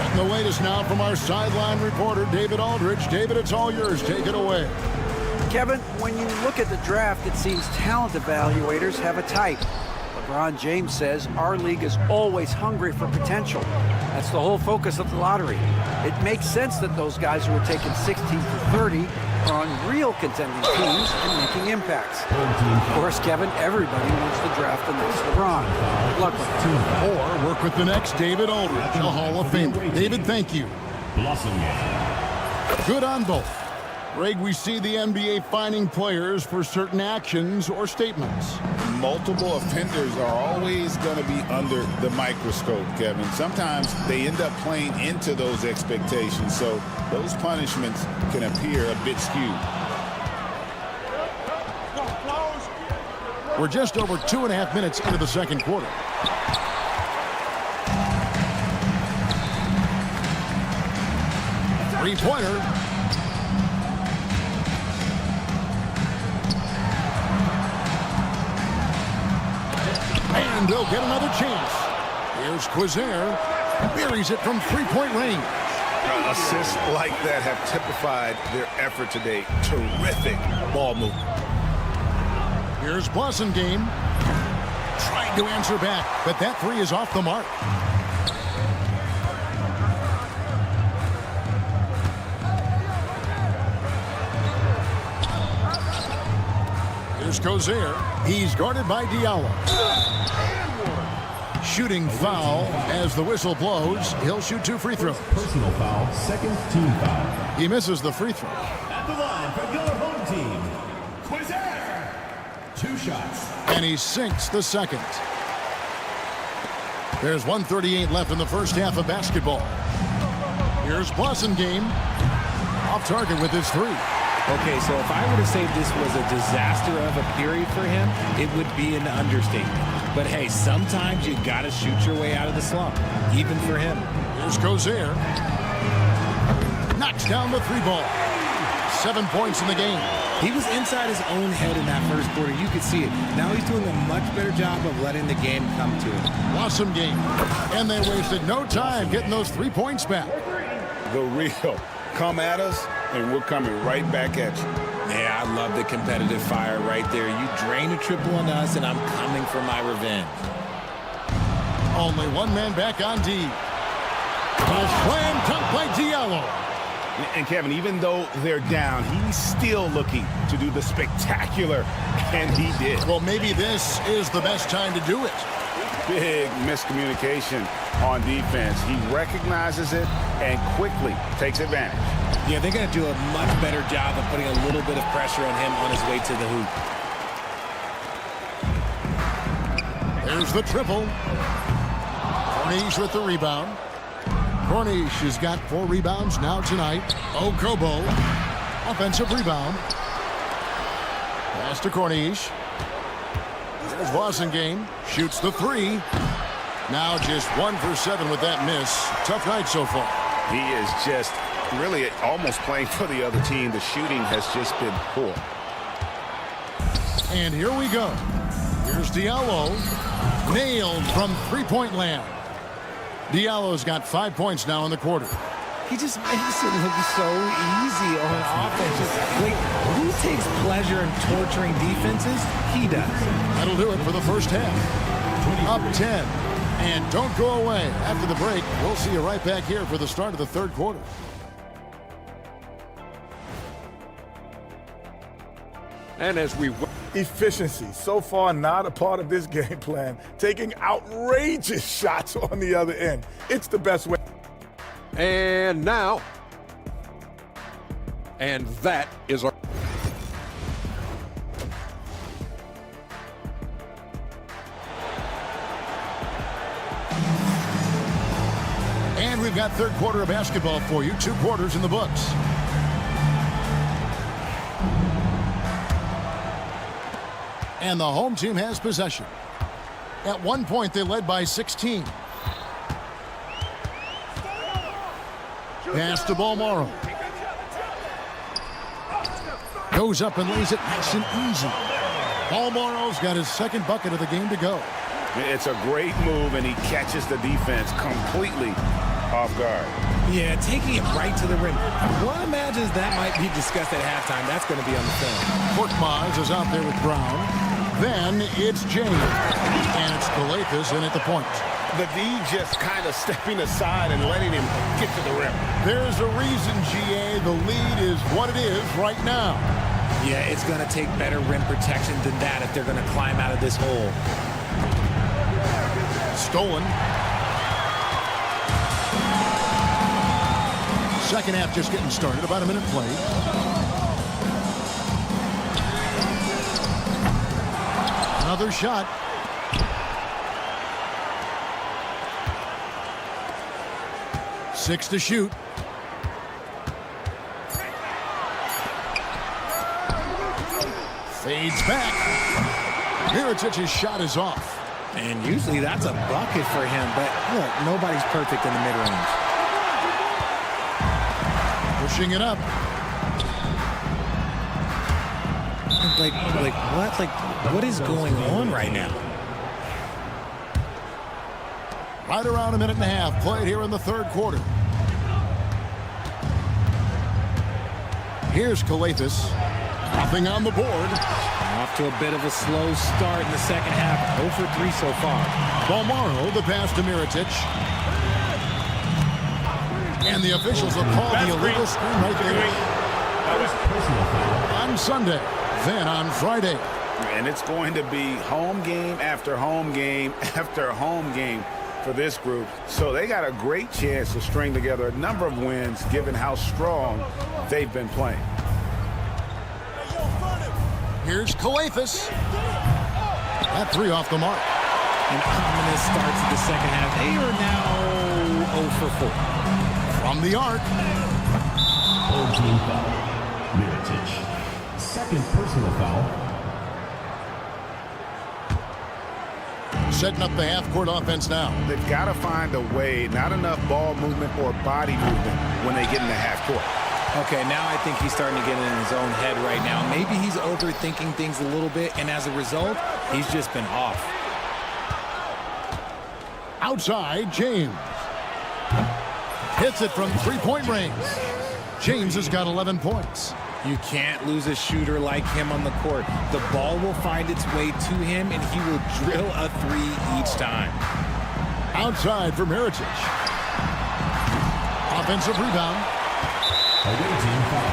And the latest now from our sideline reporter, David Aldridge. David, it's all yours. Take it away. Kevin, when you look at the draft, it seems talent evaluators have a type. LeBron James says our league is always hungry for potential. That's the whole focus of the lottery. It makes sense that those guys who are taken 16 to 30 are on real contending teams and making impacts. Of course, Kevin, everybody wants to draft the next LeBron. Good luck with that. Or work with the next David Aldridge, a Hall of Famer. David, thank you. Good on both. Greg, we see the NBA fining players for certain actions or statements. Multiple offenders are always going to be under the microscope, Kevin. Sometimes they end up playing into those expectations, so those punishments can appear a bit skewed. We're just over 2.5 minutes into the second quarter. Three-pointer. And they'll get another chance. Here's Quizer. Buries it from three-point range. Assists like that have typified their effort today. Terrific ball movement. Here's Game. Trying to answer back, but that three is off the mark. Here's Quizer. He's guarded by Diallo. Shooting foul as the whistle blows. He'll shoot 2 free throws. Personal foul, second team foul. He misses the free throw. At the line for your home team, Quizer. 2 shots. And he sinks the second. There's 1:38 left in the first half of basketball. Here's Game. Off target with his 3. Okay, so if I were to say this was a disaster of a period for him, it would be an understatement. But hey, sometimes you got to shoot your way out of the slump, even for him. Here's Quizer. Knocks down the 3 ball. 7 points in the game. He was inside his own head in that first quarter. You could see it. Now he's doing a much better job of letting the game come to him. Awesome game. And they wasted no time getting those 3 points back. The real come at us, and we're coming right back at you. Yeah, I love the competitive fire right there. You drain a triple on us, and I'm coming for my revenge. Only one man back on D. A slam dunk by Diallo. And Kevin, even though they're down, he's still looking to do the spectacular, and he did. Well, maybe this is the best time to do it. Big miscommunication on defense. He recognizes it and quickly takes advantage. Yeah, they're going to do a much better job of putting a little bit of pressure on him on his way to the hoop. There's the triple. Corniche with the rebound. Corniche has got 4 rebounds now tonight. Okobo, offensive rebound. Pass to Corniche. There's Wasengame. Shoots the three. Now just 1 for 7 with that miss. Tough night so far. He is just really almost playing for the other team. The shooting has just been poor. And here we go. Here's Diallo. Nailed from three-point land. Diallo's got 5 points now in the quarter. He just makes it look so easy on offense. Wait, who takes pleasure in torturing defenses? He does. That'll do it for the first half. Up 10. And don't go away. After the break, we'll see you right back here for the start of the third quarter. And as we... Efficiency, so far not a part of this game plan. Taking outrageous shots on the other end. It's the best way. And now... And that is our... And we've got third quarter of basketball for you. 2 quarters in the books. And the home team has possession. At one point, they led by 16. Pass to Balmaro. Goes up and lays it nice and easy. Balmaro's got his second bucket of the game to go. It's a great move, and he catches the defense completely off guard. Yeah, taking it right to the rim. One imagines that might be discussed at halftime. That's going to be on the film. Korkmaz is out there with Brown. Then it's James. And it's Galethus in at the point. The D just kind of stepping aside and letting him get to the rim. There's a reason, GA. The lead is what it is right now. Yeah, it's going to take better rim protection than that if they're going to climb out of this hole. Stolen. Second half just getting started. About a minute played. Another shot. Six to shoot. Fades back. Miritic's shot is off. And usually that's a bucket for him, but look, nobody's perfect in the mid-range. Pushing it up. Like what? Like, what is going on right now? Right around a minute and a half played here in the third quarter. Here's Galethus. Nothing on the board. Off to a bit of a slow start in the second half. 0 for 3 so far. Balmaro, the pass to Miritic. And the officials have called the illegal screen right there. On Sunday, then on Friday. And it's going to be home game after home game after home game for this group. So they got a great chance to string together a number of wins given how strong they've been playing. Here's Galethus. That three off the mark. An ominous start to the second half. They are now 0 for 4. From the arc. Home team foul. Miritich. Second personal foul. Setting up the half-court offense now. They've got to find a way, not enough ball movement or body movement when they get in the half court. Okay, now I think he's starting to get in his own head right now. Maybe he's overthinking things a little bit, and as a result, he's just been off. Outside, James. Hits it from three-point range. James has got 11 points. You can't lose a shooter like him on the court. The ball will find its way to him, and he will drill a three each time. Outside for Miritich. Offensive rebound. Away team foul.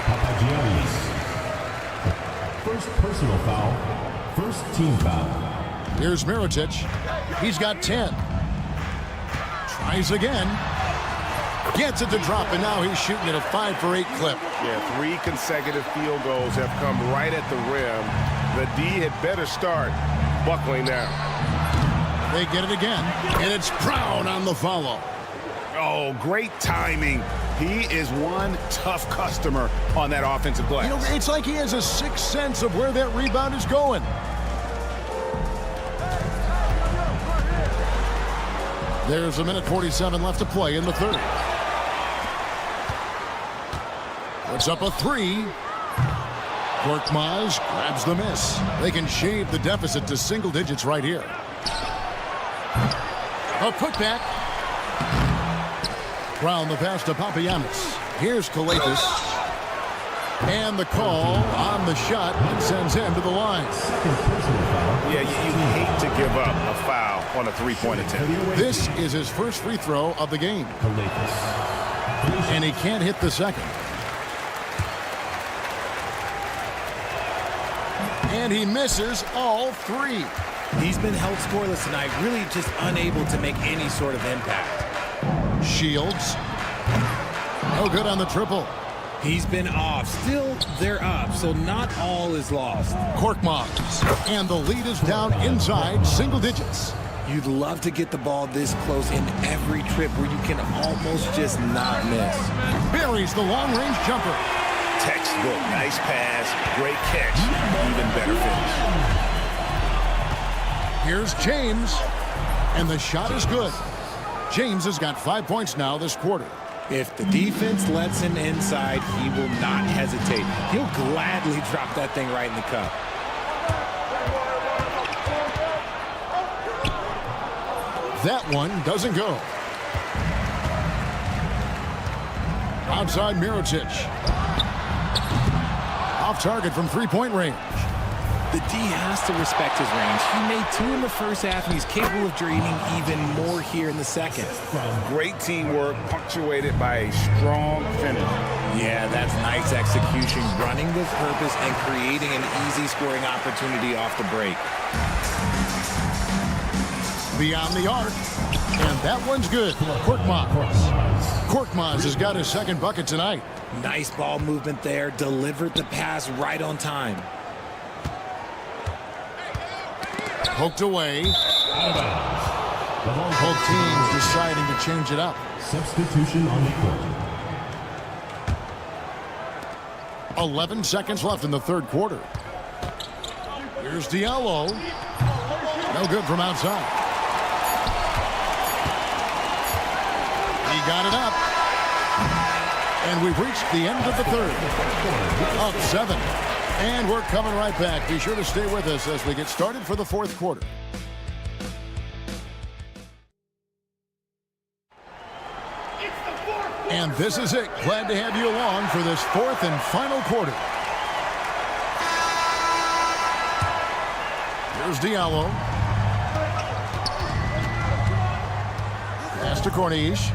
Papagiannis. First personal foul. First team foul. Here's Miritich. He's got 10. Tries again. Gets it to drop, and now he's shooting at a 5 for 8 clip. Yeah, 3 consecutive field goals have come right at the rim. The D had better start buckling down. They get it again, and it's Brown on the follow. Oh, great timing He is one tough customer on that offensive glass. You know, it's like he has a sixth sense of where that rebound is going. There's a minute 47 left to play in the third. Puts up a three. Korkmaz grabs the miss. They can shave the deficit to single digits right here. A putback. Round the pass to Papagiannis. Here's Kalathis. And the call on the shot sends him to the line. Yeah, you hate to give up a foul on a three-point attempt. This is his first free throw of the game. And he can't hit the second. And he misses all three. He's been held scoreless tonight, really just unable to make any sort of impact. Shields. No good on the triple. He's been off. Still, they're up, so not all is lost. Korkmaz. And the lead is down inside single digits. You'd love to get the ball this close in every trip where you can almost just not miss. Buries the long-range jumper. Textbook. Nice pass. Great catch. Even better finish. Here's James. And the shot is good. James has got 5 points now this quarter. If the defense lets him inside, he will not hesitate. He'll gladly drop that thing right in the cup. That one doesn't go. Outside Mirotic. Off target from three-point range. The D has to respect his range. He made two in the first half, and he's capable of draining even more here in the second. Great teamwork, punctuated by a strong finish. Yeah, that's nice execution, running with purpose and creating an easy scoring opportunity off the break. Beyond the arc, and that one's good. Korkmaz has got his second bucket tonight. Nice ball movement there, delivered the pass right on time. Poked away. Both teams deciding to change it up. Substitution on the court. 11 seconds left in the third quarter. Here's Diallo. No good from outside. He got it up. And we've reached the end of the third. Up 7. And we're coming right back. Be sure to stay with us as we get started for the fourth quarter. And this is it. Glad to have you along for this fourth and final quarter. Here's Diallo. Pass to Corniche.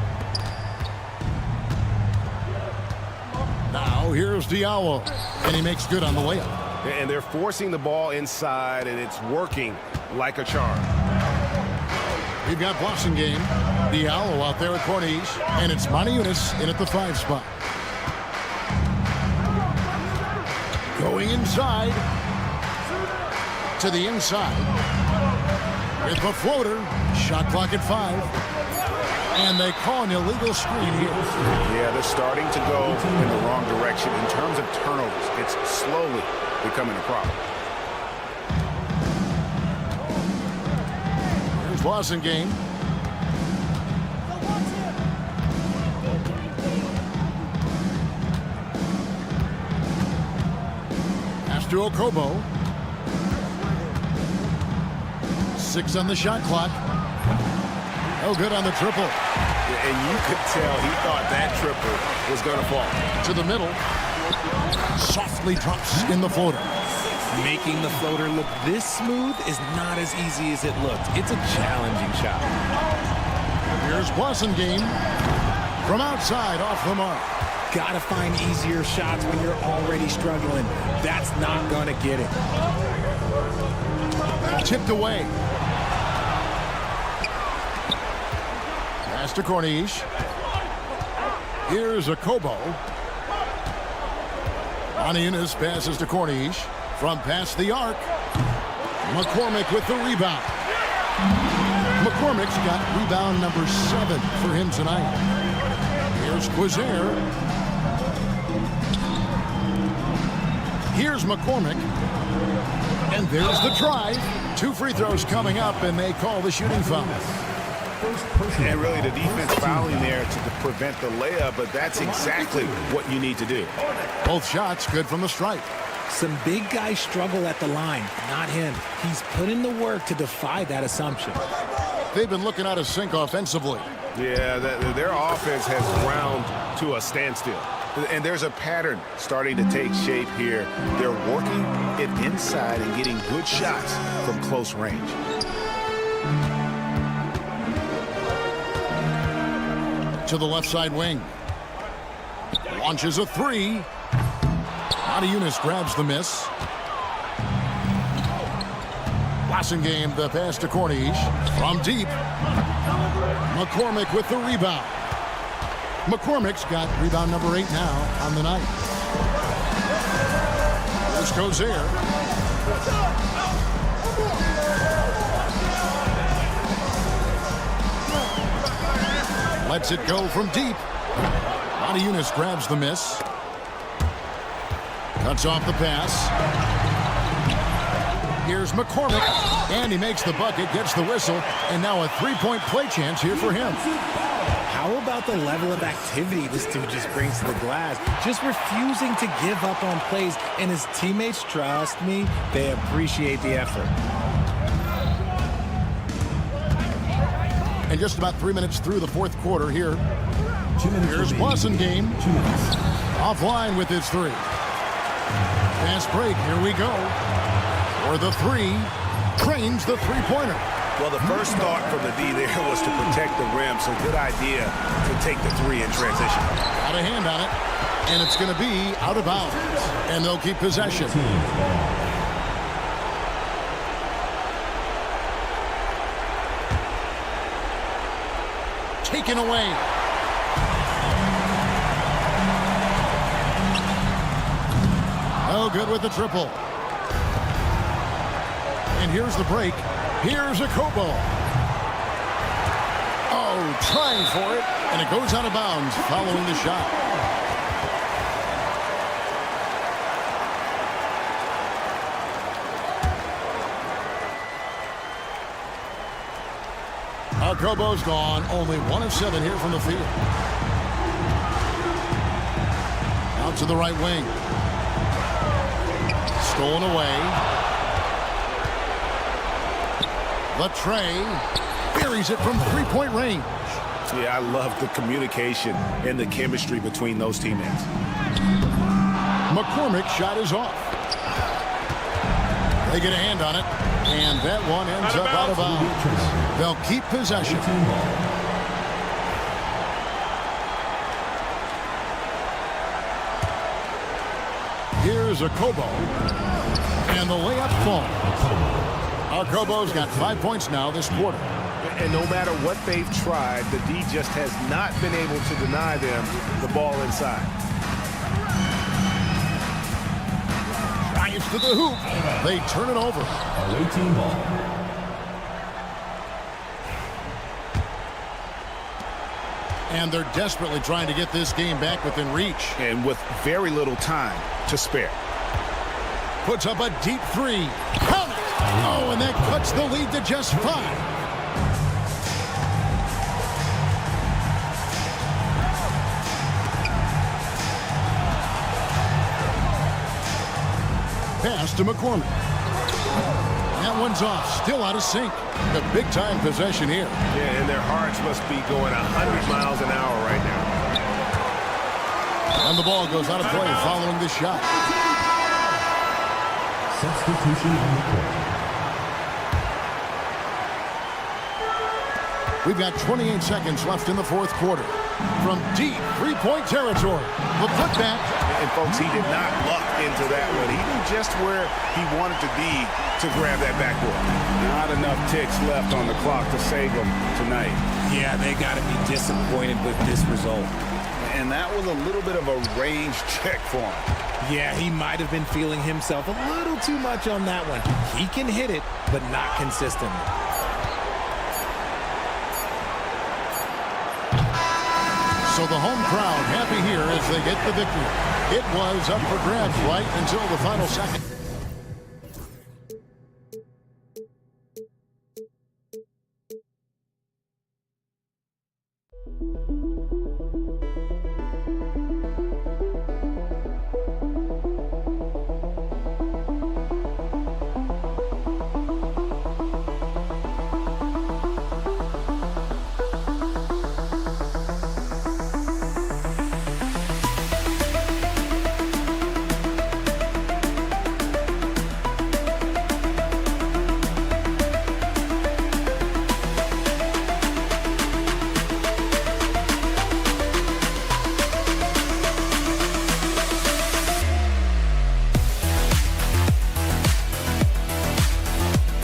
Now here's Diallo. And he makes good on the layup. And they're forcing the ball inside, and it's working like a charm. We've got Blasingame, Diallo out there at Corniche, and it's Maniunas in at the 5 spot. Going inside to the inside with the floater. Shot clock at 5. And they call an illegal screen here. Yeah, they're starting to go in the wrong direction. In terms of turnovers, it's slowly becoming a problem. Here's Blasingame. Pass to Okobo. 6 on the shot clock. No good on the triple. And you could tell he thought that triple was going to fall. To the middle. Softly drops in the floater. Making the floater look this smooth is not as easy as it looked. It's a challenging shot. Here's Blasingame from outside off the mark. Gotta find easier shots when you're already struggling. That's not going to get it. Tipped away. Pass to Corniche. Here's Okobo. Maniunas passes to Corniche. From past the arc. McCormick with the rebound. McCormick's got rebound number 7 for him tonight. Here's Here's Quizair. Here's McCormick. And there's the drive. 2 free throws coming up, and they call the shooting foul. And really the defense fouling there to prevent the layup, but that's exactly what you need to do. Both shots good from the stripe. Some big guys struggle at the line, not him. He's put in the work to defy that assumption. They've been looking out of sync offensively. Yeah, their offense has ground to a standstill. And there's a pattern starting to take shape here. They're working it inside and getting good shots from close range. To the left side wing. Launches a 3. Yunus grabs the miss. Game the pass to Corniche from deep. McCormick with the rebound. McCormick's got rebound number 8 now on the night. Here's Quizair. Lets it go from deep. Yunus grabs the miss. Cuts off the pass. Here's McCormick, and he makes the bucket, gets the whistle, and now a 3-point play chance here for him. How about the level of activity this dude just brings to the glass? Just refusing to give up on plays, and his teammates, trust me, they appreciate the effort. And just about 3 minutes through the fourth quarter here. Here's Game. Offline with his 3. Fast break, here we go. For the 3, trains the 3-pointer. Well, the first thought from the D there was to protect the rim, so good idea to take the 3 in transition. Got a hand on it, and it's going to be out of bounds, and they'll keep possession. Taken away. Oh, good with the triple. And here's the break. Here's a Kobo. Oh, trying for it. And it goes out of bounds following the shot. Kobo's gone. Only 1 of 7 here from the field. Out to the right wing. Stolen away. Latrey buries it from 3-point range. Yeah, I love the communication and the chemistry between those teammates. McCormick's shot is off. They get a hand on it, and that one ends up out of bounds. They'll keep possession. Here's a Kobo, and the layup falls. Kobo's got 5 points now this quarter. And no matter what they've tried, the D just has not been able to deny them the ball inside. Drives to the hoop. They turn it over. Away team ball. And they're desperately trying to get this game back within reach. And with very little time to spare. Puts up a deep 3. Count it! Oh, and that cuts the lead to just 5. Pass to McCormick. That one's off. Still out of sync. The big-time possession here. Yeah, and their hearts must be going 100 miles an hour right now. And the ball goes out of play following the shot. Substitution on the court. We've got 28 seconds left in the fourth quarter. From deep 3-point territory. The putback. And folks, he did not luck into that one. He knew just where he wanted to be to grab that backboard. Not enough ticks left on the clock to save them tonight. Yeah, they got to be disappointed with this result. And that was a little bit of a range check for him. Yeah, he might have been feeling himself a little too much on that one. He can hit it, but not consistently. So the home crowd happy here as they get the victory. It was up for grabs right until the final second.